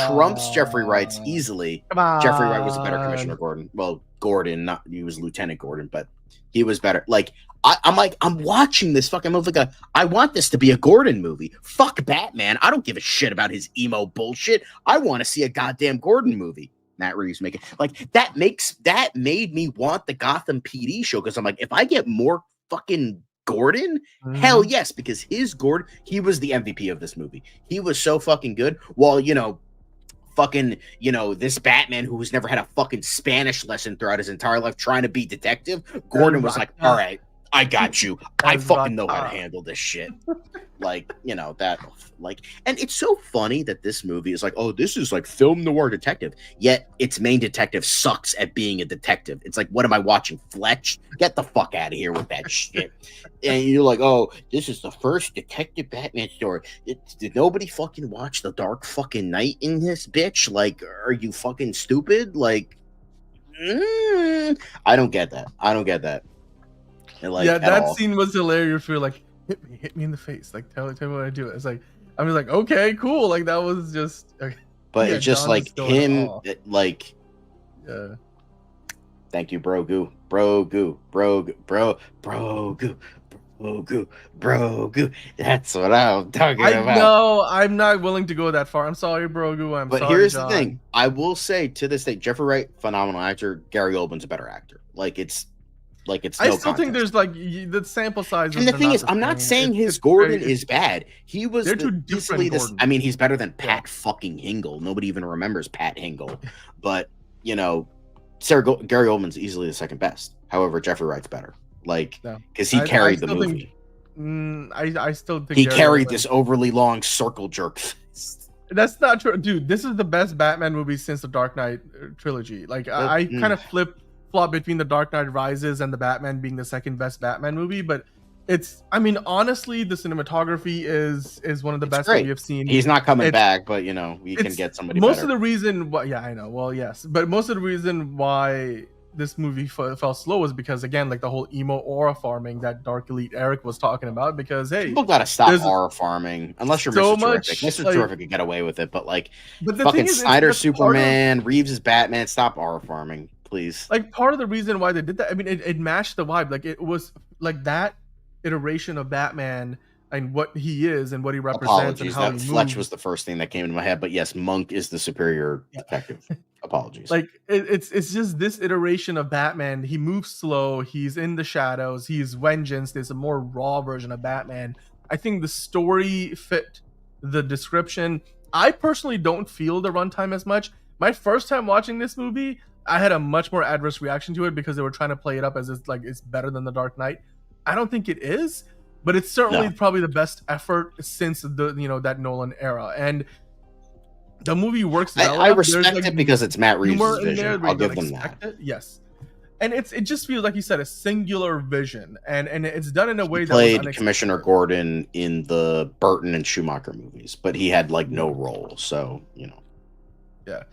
trumps Jeffrey Wright's easily. Jeffrey Wright was a better Commissioner Gordon. Well, Gordon, he was Lieutenant Gordon, but he was better. Like, I'm watching this fucking movie. Like, I want this to be a Gordon movie. Fuck Batman. I don't give a shit about his emo bullshit. I want to see a goddamn Gordon movie. Matt Reeves making like that made me want the Gotham PD show, because I'm like, if I get more fucking Gordon, hell yes, because his Gordon, he was the MVP of this movie. He was so fucking good. While this Batman who's never had a fucking Spanish lesson throughout his entire life trying to be detective, Gordon was like, all right, I got you. I fucking know how to handle this shit. Like, and it's so funny that this movie is like, oh, this is like film noir detective, yet its main detective sucks at being a detective. It's like, what am I watching, Fletch? Get the fuck out of here with that shit. And you're like, oh, this is the first detective Batman story. Did nobody fucking watch The Dark fucking Knight in this bitch? Like, are you fucking stupid? Like, I don't get that. That scene was hilarious. We're like, hit me in the face. Like, tell me what I do. It's like, I'm just like, okay, cool. Like, that was just. But it's just like him, like. Yeah. Thank you, Brogu. That's what I'm talking about. No, I'm not willing to go that far. I'm sorry, Brogu. But sorry, here's John. the thing. I will say, to this day, Jeffrey Wright, phenomenal actor. Gary Oldman's a better actor. I still think there's like the sample size. And the thing is, I'm not saying his Gordon is bad. He was two different Gordons. I mean, he's better than Pat fucking Hingle. Nobody even remembers Pat Hingle. But Gary Oldman's easily the second best. However, Jeffrey Wright's better, like No. because he I carried the still think movie. I still think He Gary carried Oldman- this overly long circle jerk. That's not true, dude. This is the best Batman movie since the Dark Knight trilogy. Like I kind of flop between the Dark Knight Rises and the Batman being the second best Batman movie, but it's. I mean, honestly, the cinematography is one of the best that we have seen. He's not coming back, but you know we can get somebody. Most better. of the reason, yeah, I know. Well, yes, but most of the reason why this movie fell slow was because, again, like the whole emo aura farming that Dark Elite Eric was talking about. Because hey, people gotta stop aura farming unless you're so Mr. Terrific. Mr. Terrific could get away with it, but like, but the fucking thing is, Snyder Superman, Reeves is Batman. Stop aura farming, please. Like part of the reason why they did that, I mean, it matched the vibe. Like it was like that iteration of Batman and what he is and what he represents. Apologies, and how that he Fletch moves. was the first thing that came into my head, but yes, Monk is the superior detective. Apologies. Like it's just this iteration of Batman. He moves slow. He's in the shadows. He's vengeance. There's a more raw version of Batman. I think the story fit the description. I personally don't feel the runtime as much. My first time watching this movie, I had a much more adverse reaction to it because they were trying to play it up as it's better than the Dark Knight. I don't think it is, but it's certainly probably the best effort since the that Nolan era. And the movie works well. I respect it because it's Matt Reeves' vision. I'll give them that. Yes, and it just feels like you said a singular vision, and it's done in a way that played Commissioner Gordon in the Burton and Schumacher movies, but he had like no role, so yeah.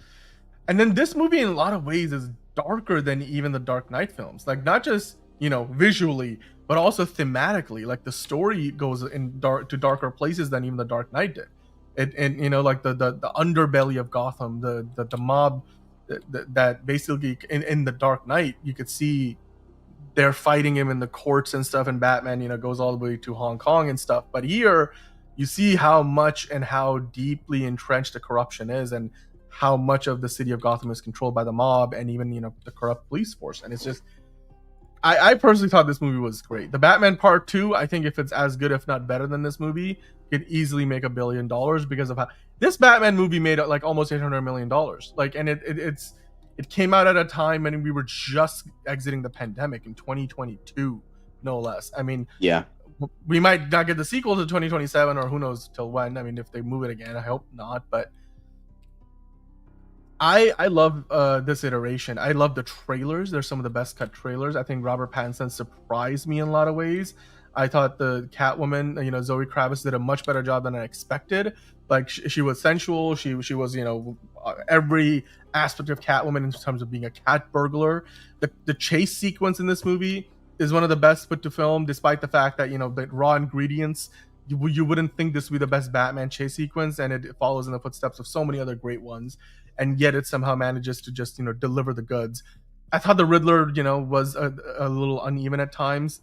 And then this movie, in a lot of ways, is darker than even the Dark Knight films. Like not just visually, but also thematically. Like the story goes to darker places than even the Dark Knight did. And like the underbelly of Gotham, the mob that basically in the Dark Knight you could see they're fighting him in the courts and stuff, and Batman goes all the way to Hong Kong and stuff. But here you see how much and how deeply entrenched the corruption is, and how much of the city of Gotham is controlled by the mob and even the corrupt police force. And it's just I personally thought this movie was great. The Batman Part 2, I think if it's as good, if not better than this movie, could easily make $1 billion because of how this Batman movie made like almost $800 million. Like, and it came out at a time when we were just exiting the pandemic in 2022, no less. I mean, yeah, we might not get the sequel to 2027 or who knows till when. I mean, if they move it again, I hope not. But I love this iteration. I love the trailers. They're some of the best cut trailers. I think Robert Pattinson surprised me in a lot of ways. I thought the Catwoman, Zoe Kravitz did a much better job than I expected. Like she was sensual. She was every aspect of Catwoman in terms of being a cat burglar. The chase sequence in this movie is one of the best put to film, despite the fact that the raw ingredients. You wouldn't think this would be the best Batman chase sequence, and it follows in the footsteps of so many other great ones, and yet it somehow manages to just deliver the goods. I thought the Riddler was a little uneven at times.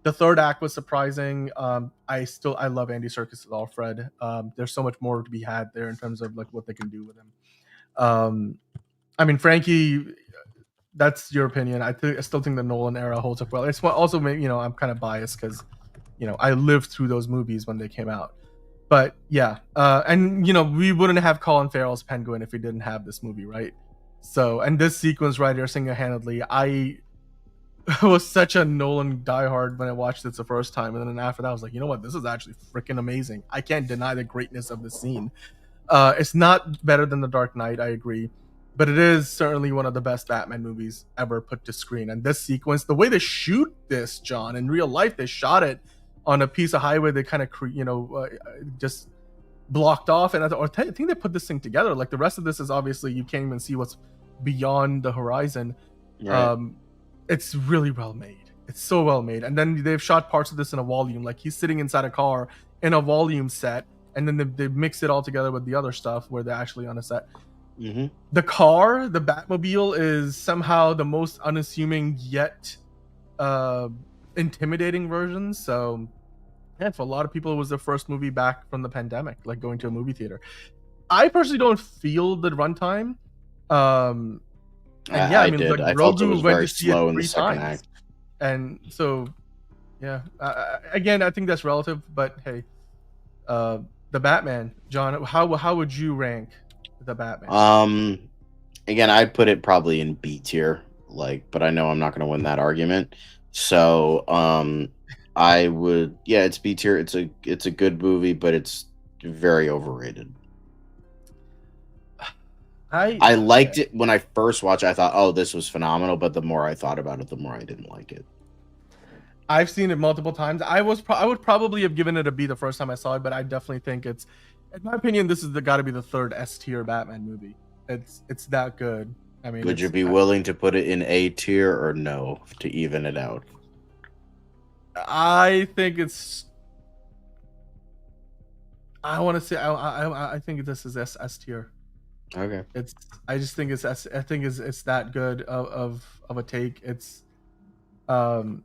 The third act was surprising. I love Andy Serkis as Alfred. There's so much more to be had there in terms of like what they can do with him. I mean, Frankie, that's your opinion. I still think the Nolan era holds up well. It's also maybe I'm kind of biased because I lived through those movies when they came out. But yeah, and we wouldn't have Colin Farrell's Penguin if we didn't have this movie, right? So, and this sequence right here, single-handedly, I was such a Nolan diehard when I watched it the first time, and then after that, I was like, you know what, this is actually freaking amazing. I can't deny the greatness of this scene. It's not better than The Dark Knight, I agree, but it is certainly one of the best Batman movies ever put to screen. And this sequence, the way they shoot this, John, in real life, they shot it on a piece of highway they kind of just blocked off, and I think they put this thing together. Like the rest of this is obviously you can't even see what's beyond the horizon. Right. It's really well made. It's so well made. And then they've shot parts of this in a volume, like he's sitting inside a car in a volume set, and then they mix it all together with the other stuff where they're actually on a set. Mm-hmm. The car, the Batmobile, is somehow the most unassuming yet intimidating version. So yeah, for a lot of people it was their first movie back from the pandemic, like going to a movie theater. I personally don't feel the runtime. And yeah, I mean, did. like I felt it was went very to see slow it in the 3 second times. act. And so yeah, again, I think that's relative, but hey, the Batman, John, how would you rank the Batman? Again, I'd put it probably in B tier, like, but I know I'm not going to win that argument. So, I would, yeah, it's B tier. It's a good movie, but it's very overrated. I liked it when I first watched it. I thought, oh, this was phenomenal. But the more I thought about it, the more I didn't like it. I've seen it multiple times. I would probably have given it a B the first time I saw it, but I definitely think it's, in my opinion, this is got to be the third S tier Batman movie. It's that good. I mean, Would you be willing to put it in A tier or no to even it out? I think it's. I want to say I think this is S tier. Okay. I just think it's I think it's that good of a take. It's I don't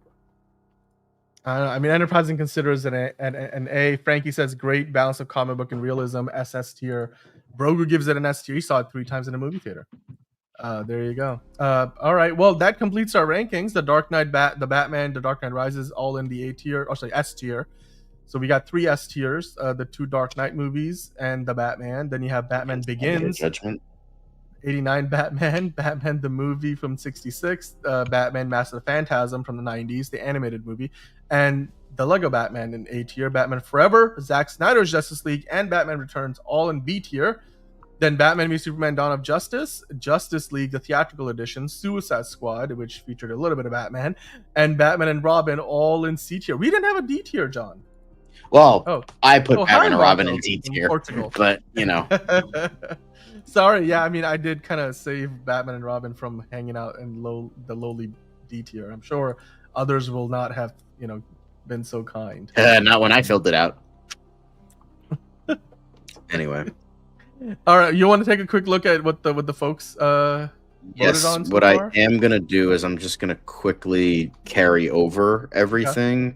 know. I mean, Enterprising considers it an A. Frankie says great balance of comic book and realism. SS tier. Brogu gives it an S tier. He saw it 3 times in a movie theater. There you go. All right. Well, that completes our rankings. The Dark Knight, the Batman, The Dark Knight Rises, all in the A tier. Oh, sorry, S tier. So we got 3 S tiers: the 2 Dark Knight movies and the Batman. Then you have Batman Begins, Judgment. 89 Batman, Batman the movie from 66, Batman Mask of the Phantasm from the 90s, the animated movie, and the Lego Batman in A tier, Batman Forever, Zack Snyder's Justice League, and Batman Returns all in B tier. Then Batman v Superman Dawn of Justice, Justice League, the theatrical edition, Suicide Squad, which featured a little bit of Batman, and Batman and Robin all in C tier. We didn't have a D tier, John. Well, I put Batman and Robin in D tier, but you know. Sorry, yeah, I mean, I did kind of save Batman and Robin from hanging out in the lowly D tier. I'm sure others will not have, been so kind. Not when I filled it out. Anyway. All right, you want to take a quick look at what the folks yes, voted on so what far? I am gonna do is I'm just gonna quickly carry over everything. Yeah.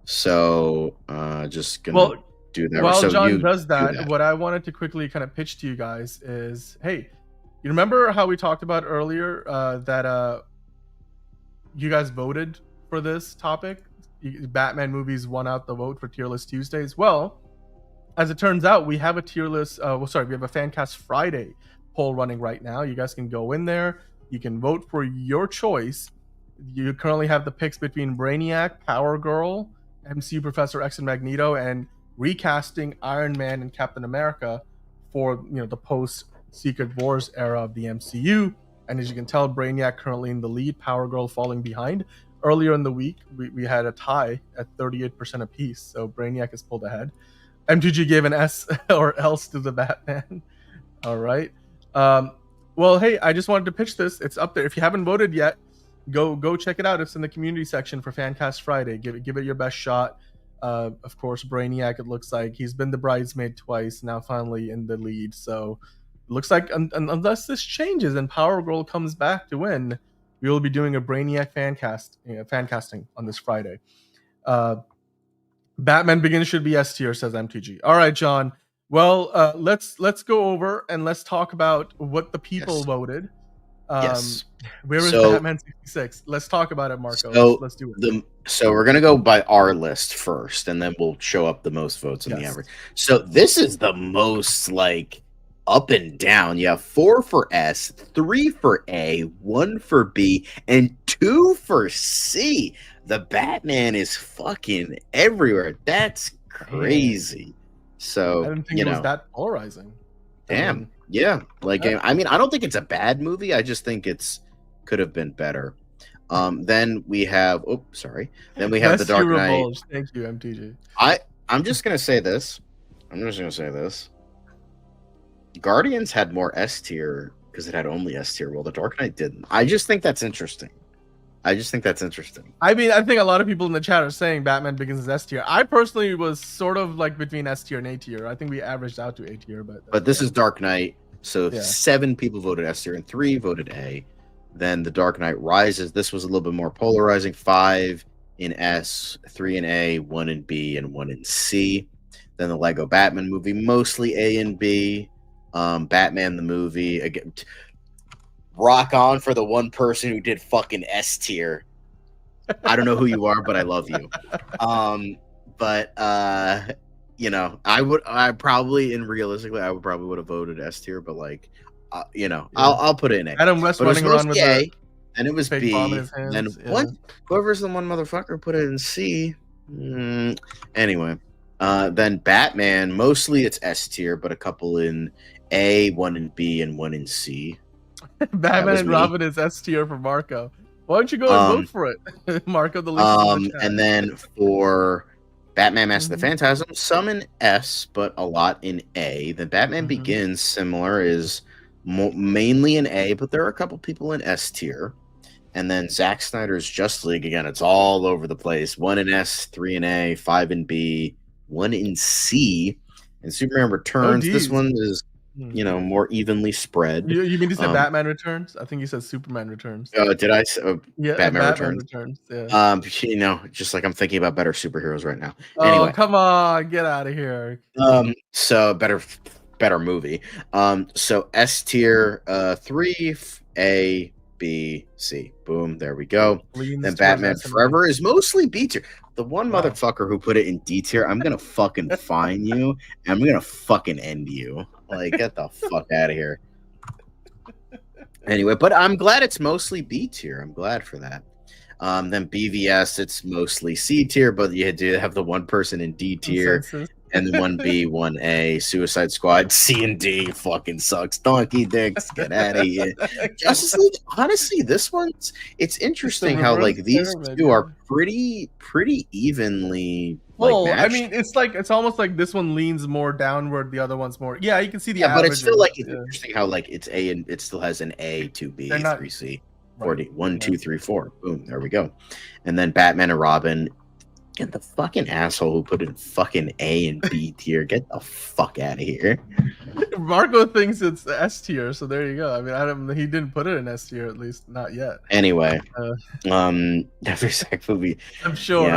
So just gonna do that. While so John does that, what I wanted to quickly kind of pitch to you guys is, hey, you remember how we talked about earlier that you guys voted for this topic? Batman movies won out the vote for Tier List Tuesdays. Well, as it turns out, we have a tier list. We have a Fancast Friday poll running right now. You guys can go in there. You can vote for your choice. You currently have the picks between Brainiac, Power Girl, MCU Professor X and Magneto, and recasting Iron Man and Captain America for the post Secret Wars era of the MCU. And as you can tell, Brainiac currently in the lead, Power Girl falling behind. Earlier in the week, we had a tie at 38% apiece, so Brainiac has pulled ahead. MTG gave an S or else to the Batman. All right. Well, hey, I just wanted to pitch this. It's up there. If you haven't voted yet, go check it out. It's in the community section for Fancast Friday. Give it your best shot. Of course, Brainiac, it looks like he's been the bridesmaid twice, now finally in the lead. So it looks like unless this changes and Power Girl comes back to win, we will be doing a Brainiac fancasting on this Friday. Batman Begins should be S tier, says MTG. All right, John. Well, let's go over and let's talk about what the people voted. Yes. Where is Batman 66? Let's talk about it, Marco. So let's do it. So we're gonna go by our list first, and then we'll show up the most votes in the average. So this is the most up and down. You have 4 for S, 3 for A, 1 for B, and 2 for C. The Batman is fucking everywhere. That's crazy. So I didn't think it was that polarizing. Damn. Yeah. I mean, I don't think it's a bad movie. I just think could have been better. Then we have Then we have The Dark Knight. Thank you, MTG. I'm just gonna say this. Guardians had more S tier because it had only S tier. Well, The Dark Knight didn't. I just think that's interesting. I mean, I think a lot of people in the chat are saying Batman Begins is S tier. I personally was sort of between S tier and A tier. I think we averaged out to A tier, but this is Dark Knight. So 7 people voted S tier and 3 voted A. Then The Dark Knight Rises. This was a little bit more polarizing. 5 in S, 3 in A, 1 in B, and 1 in C. Then the Lego Batman movie, mostly A and B. Batman the movie, again, rock on for the one person who did fucking S tier. I don't know who you are, but I love you. I probably would have voted S tier, but I'll put it in A. Adam West But it was running around with mostly a A, then it was fake bomb in B, his then hands. Yeah. whoever's the one motherfucker who put it in C. Anyway, then Batman, mostly it's S tier, but a couple in A, one in B, and one in C. Batman was and me. Robin is S tier for Marco. Why don't you go and vote for it, Marco? The link is in the chat. And then for Batman Mask of the Mhm. Phantasm, some in S, but a lot in A. Then Batman Mhm. Begins, similar, is mainly in A, but there are a couple people in S tier. And then Zack Snyder's Justice League, again, it's all over the place. 1 in S, 3 in A, 5 in B, 1 in C. And Superman Returns, this Ds. one is, more evenly spread. You mean to say Batman Returns? I think you said Superman Returns. Did I say Yeah, Batman Returns? Yeah. Just like I'm thinking about better superheroes right now. Oh, Anyway, come on, get out of here. so better movie. So S tier, 3, A, B, C. Boom, there we go. Leans Then towards Batman S&P. Forever is mostly B tier. The one Wow. motherfucker who put it in D tier, I'm gonna fucking fine you, and I'm gonna fucking end you. Like, get the fuck out of here. Anyway, but I'm glad it's mostly B tier. I'm glad for that. Then BVS, it's mostly C tier, but you do have the one person in D tier, Consensus. and then 1B, 1A, Suicide Squad, C and D fucking sucks. Donkey dicks, get out of here. Justice League, honestly, this one's it's interesting how like reverse these pyramid, two yeah. are pretty evenly Well, like I matched. mean, it's almost like this one leans more downward, the other one's more. Yeah, you can see the Yeah, but it's still like averages, it's interesting how like it's A and it still has an A, 2B, They're not- 3C. Right. 40, 1, 2, 3, 4. Boom, there we go. And then Batman and Robin. Get the fucking asshole who put in fucking A and B tier. Get the fuck out of here. Marco thinks it's S tier, so there you go. I mean, he didn't put it in S tier, at least not yet. Anyway, Uh, every second movie. I'm sure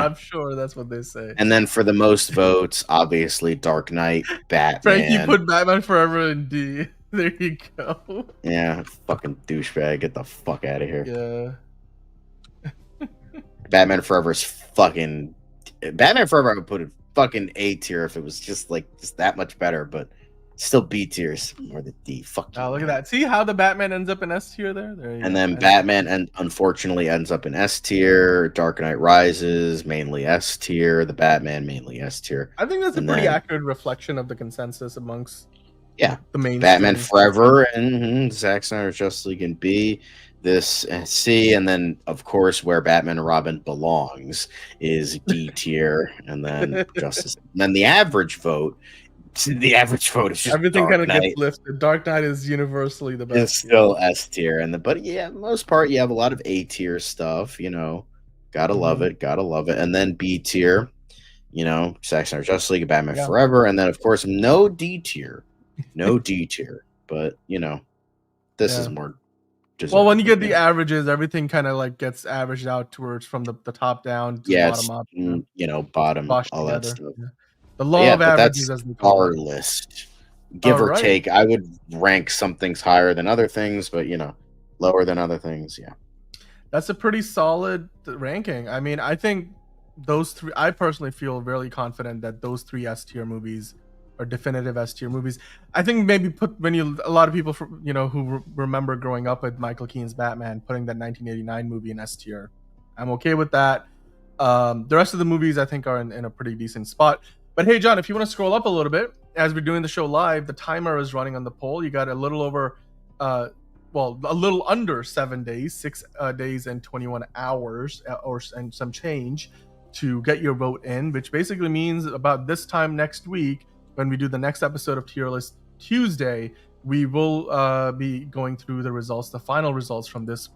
that's what they say. And then for the most votes, obviously Dark Knight, Batman. Frank, you put Batman Forever in D. There you go. Yeah, fucking douchebag. Get the fuck out of here. Yeah. Batman Forever is fucking. Batman Forever, I would put it fucking A tier if it was just that much better, but still B tiers or the D. Fuck. Oh, look at that. See how the Batman ends up in S tier there? There you go. And then Batman unfortunately ends up in S tier. Dark Knight Rises mainly S tier. The Batman mainly S tier. I think that's a pretty accurate reflection of the consensus amongst the main Batman Forever and Zack Snyder's Justice League in B. This C, and then of course where Batman and Robin belongs is D tier, and then Justice. And then the average vote is just everything kind of gets lifted. Dark Knight is universally the best. It's still S tier, but most part you have a lot of A tier stuff. Gotta love it, and then B tier. Zack Snyder's Justice League, Batman Forever, and then of course no D tier, but this is more. Well, when you get the averages, everything kind of like gets averaged out towards from the top down to the bottom up. Bottom, all together. that stuff. Yeah. The law of averages, that's as we call our it. list. Give or take, I would rank some things higher than other things, but lower than other things. Yeah, that's a pretty solid ranking. I mean, I think those three. I personally feel really confident that those 3 S tier movies are definitive S tier movies. I think maybe a lot of people who remember growing up with Michael Keaton's Batman, putting that 1989 movie in S tier. I'm okay with that. The rest of the movies I think are in a pretty decent spot. But hey, John, if you want to scroll up a little bit as we're doing the show live, the timer is running on the poll. You got a little over, a little under 7 days, 6 days and 21 hours, and some change to get your vote in, which basically means about this time next week, when we do the next episode of Tier List Tuesday, we will be going through the final results from this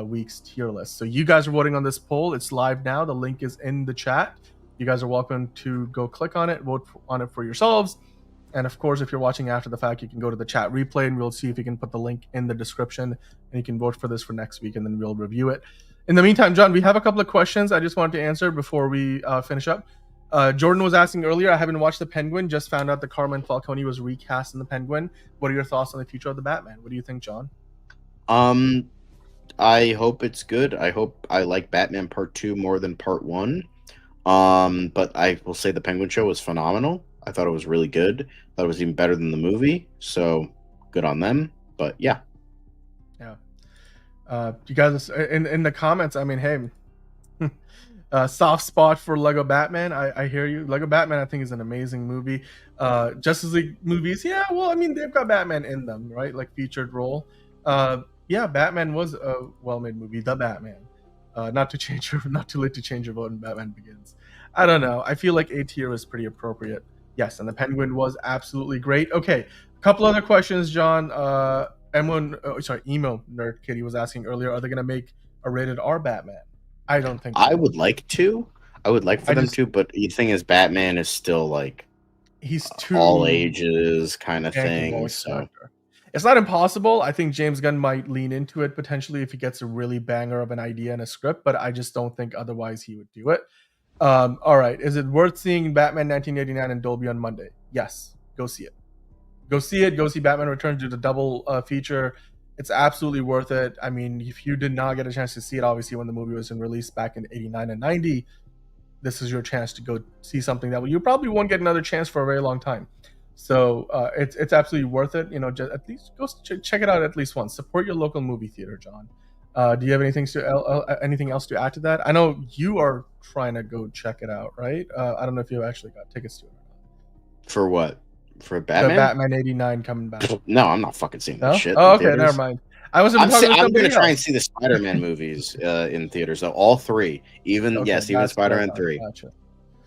week's tier list. So you guys are voting on this poll. It's live now. The link is in the chat. You guys are welcome to go click on it, vote on it for yourselves. And of course, if you're watching after the fact, you can go to the chat replay and we'll see if you can put the link in the description and you can vote for this for next week and then we'll review it. In the meantime, John, we have a couple of questions I just wanted to answer before we finish up. Jordan was asking earlier, I haven't watched The Penguin, just found out that Carmine Falcone was recast in The Penguin. What are your thoughts on the future of the Batman? What do you think, John? I hope it's good. I hope I like Batman Part 2 more than Part 1. But I will say The Penguin Show was phenomenal. I thought it was really good. I thought it was even better than the movie. So good on them. But yeah. Yeah. You guys in the comments, I mean, hey, soft spot for Lego Batman. I hear you. Lego Batman, I think, is an amazing movie. Justice League movies, yeah. Well, I mean, they've got Batman in them, right? Like featured role. Yeah, Batman was a well-made movie. The Batman. Not too late to change your vote. And Batman Begins. I don't know. I feel like A tier is pretty appropriate. Yes, and the Penguin was absolutely great. Okay, a couple other questions, John. Emo Nerd Kitty was asking earlier, are they going to make a rated R Batman? I don't think so. I would like to. I would like for them to, but the thing is, Batman is still like he's too all ages kind of bankable thing. So character. It's not impossible. I think James Gunn might lean into it potentially if he gets a really banger of an idea and a script, but I just don't think otherwise he would do it. All right. Is it worth seeing Batman 1989 in Dolby on Monday? Yes. Go see it. Go see it. Go see Batman Returns, do the double feature. It's absolutely worth it. I mean, if you did not get a chance to see it, obviously, when the movie was released back in 89 and 90, this is your chance to go see something that you probably won't get another chance for a very long time. So it's absolutely worth it. You know, just at least go check it out at least once. Support your local movie theater, John. Do you have anything else to add to that? I know you are trying to go check it out, right? I don't know if you actually got tickets to it or not. for what? For Batman? The Batman 89 coming back. No, I'm not fucking seeing that shit. Oh, okay, never mind. I'm going to try and see the Spider-Man movies in theaters, though. All three. Even Spider-Man 3. Gotcha.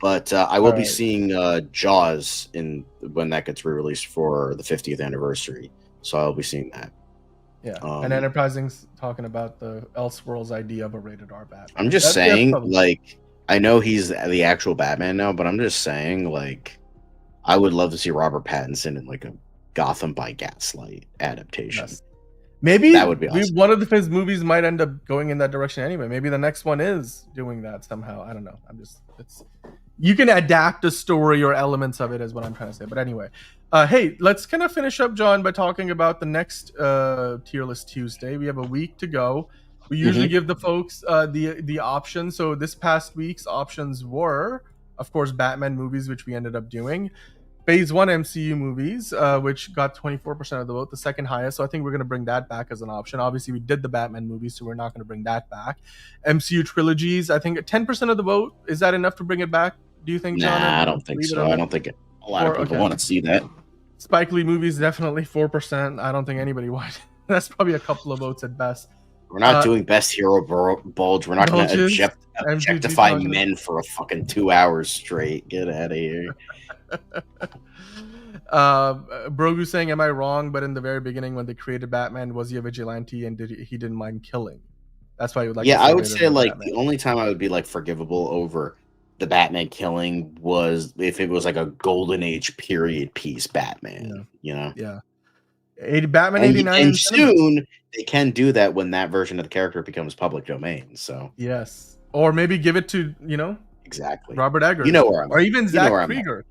But I will be seeing Jaws when that gets re-released for the 50th anniversary. So I'll be seeing that. Yeah, and Enterprising's talking about the Elseworlds idea of a rated R Batman. I'm just saying, like, I know he's the actual Batman now, but I'm just saying, like, I would love to see Robert Pattinson in like a Gotham by Gaslight adaptation. Yes. Maybe that would be awesome. One of his movies might end up going in that direction anyway. Maybe the next one is doing that somehow. I don't know. You can adapt a story or elements of it, is what I'm trying to say. But anyway, hey, let's kind of finish up, John, by talking about the next Tier List Tuesday. We have a week to go. We usually give the folks the options. So this past week's options were, of course, Batman movies, which we ended up doing. Phase 1 MCU movies, which got 24% of the vote, the second highest. So I think we're going to bring that back as an option. Obviously, we did the Batman movies, so we're not going to bring that back. MCU trilogies, I think 10% of the vote. Is that enough to bring it back? Do you think, John? Nah, I don't think so. I don't think a lot of people want to see that. Spike Lee movies, definitely 4%. I don't think anybody would. That's probably a couple of votes at best. We're not doing best hero bulge. We're not going to objectify men for a fucking 2 hours straight. Get out of here. Brogu saying, am I wrong? But in the very beginning, when they created Batman, was he a vigilante and he didn't mind killing? That's why you would like. Yeah, I would say like Batman. The only time I would be like forgivable over the Batman killing was if it was like a golden age period piece Batman. You know? Yeah. Batman 89 and soon they can do that when that version of the character becomes public domain. So yes, or maybe give it to exactly Robert Eggers, or even Zach Krieger.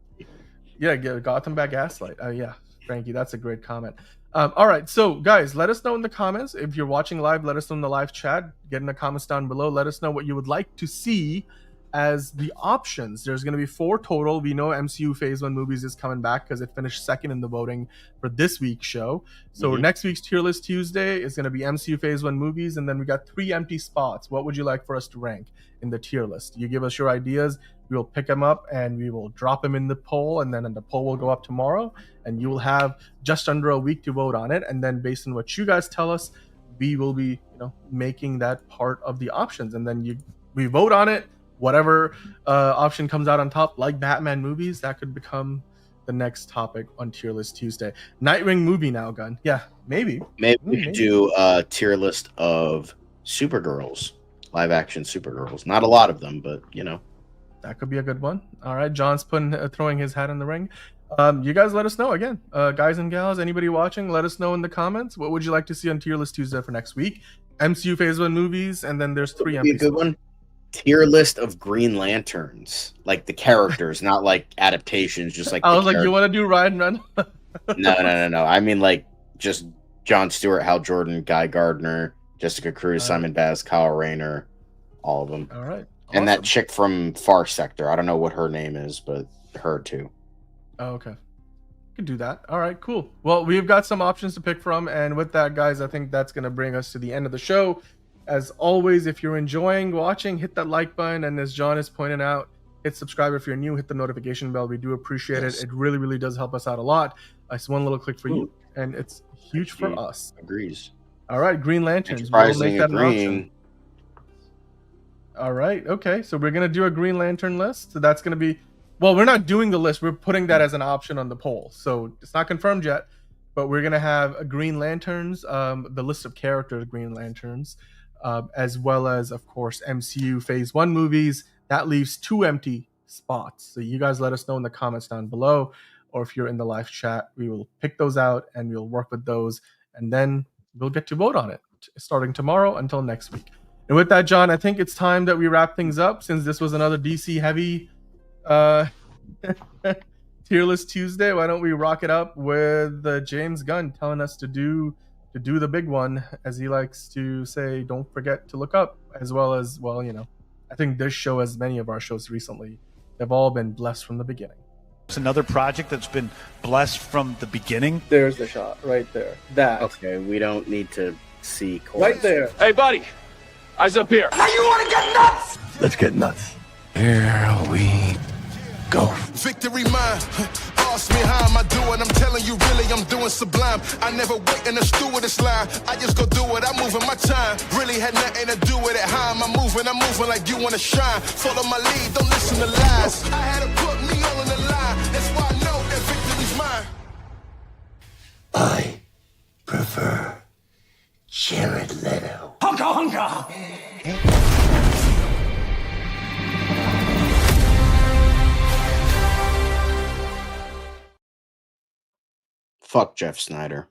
Yeah, Gotham by Gaslight. Yeah, Frankie, that's a great comment. All right, so guys, let us know in the comments if you're watching live. Let us know in the live chat. Get in the comments down below. Let us know what you would like to see as the options. There's going to be 4 total. We know MCU Phase 1 movies is coming back because it finished second in the voting for this week's show. So next week's Tier List Tuesday is going to be MCU Phase 1 movies, and then we got 3 empty spots. What would you like for us to rank in the tier list? You give us your ideas. We will pick them up and we will drop them in the poll, and then the poll will go up tomorrow, and you will have just under a week to vote on it. And then based on what you guys tell us, we will be making that part of the options, and then we vote on it. Whatever option comes out on top, like Batman movies, that could become the next topic on Tier List Tuesday. Nightwing movie now, Gunn. Yeah, maybe. Maybe we could do a tier list of Supergirls, live action Supergirls. Not a lot of them, but that could be a good one. All right, John's throwing his hat in the ring. You guys let us know again, guys and gals. Anybody watching, let us know in the comments. What would you like to see on Tier List Tuesday for next week? MCU Phase 1 movies, and then there's 3 empty. A good one. Tier list of Green Lanterns, like the characters, not like adaptations. Just like I was like, you want to do Ryan Reynolds? No. I mean, like just Jon Stewart, Hal Jordan, Guy Gardner, Jessica Cruz, Simon Baz, Kyle Rayner, all of them. All right, and that chick from Far Sector. I don't know what her name is, but her too. Oh, okay. could do that. All right, cool. Well, we've got some options to pick from, and with that, guys, I think that's going to bring us to the end of the show. As always, if you're enjoying watching, hit that like button, and as John is pointing out, hit subscribe if you're new, hit the notification bell. We do appreciate it. It really, really does help us out a lot. It's one little click for you, and it's huge for us. Agrees. All right, Green Lanterns. We'll make that an option. All right, okay. So we're going to do a Green Lantern list. So that's going to be, well, we're not doing the list. We're putting that as an option on the poll. So it's not confirmed yet, but we're going to have a Green Lanterns, the list of characters, Green Lanterns, as well as, of course, MCU Phase 1 movies. That leaves 2 empty spots. So you guys let us know in the comments down below, or if you're in the live chat, we will pick those out and we'll work with those, and then we'll get to vote on it starting tomorrow until next week. And with that, John, I think it's time that we wrap things up, since this was another DC heavy tier list Tuesday. Why don't we rock it up with James Gunn telling us to do the big one, as he likes to say, don't forget to look up, as well as, well, you know, I think this show, as many of our shows recently, they've all been blessed from the beginning. It's another project that's been blessed from the beginning. There's the shot right there. That. Okay, we don't need to see right there. Hey, buddy. Eyes up here. Now you want to get nuts? Let's get nuts. Here we go. Victory mine. Ask me how am I doing? I'm telling you, really, I'm doing sublime. I never wait in a stewardess line. I just go do it. I'm moving my time. Really had nothing to do with it. How am I moving? I'm moving like you want to shine. Follow my lead. Don't listen to lies. I had to put me all in the line. That's why I know that victory's mine. I prefer Jared Leto. Hunka hunka. Fuck Jeff Snyder.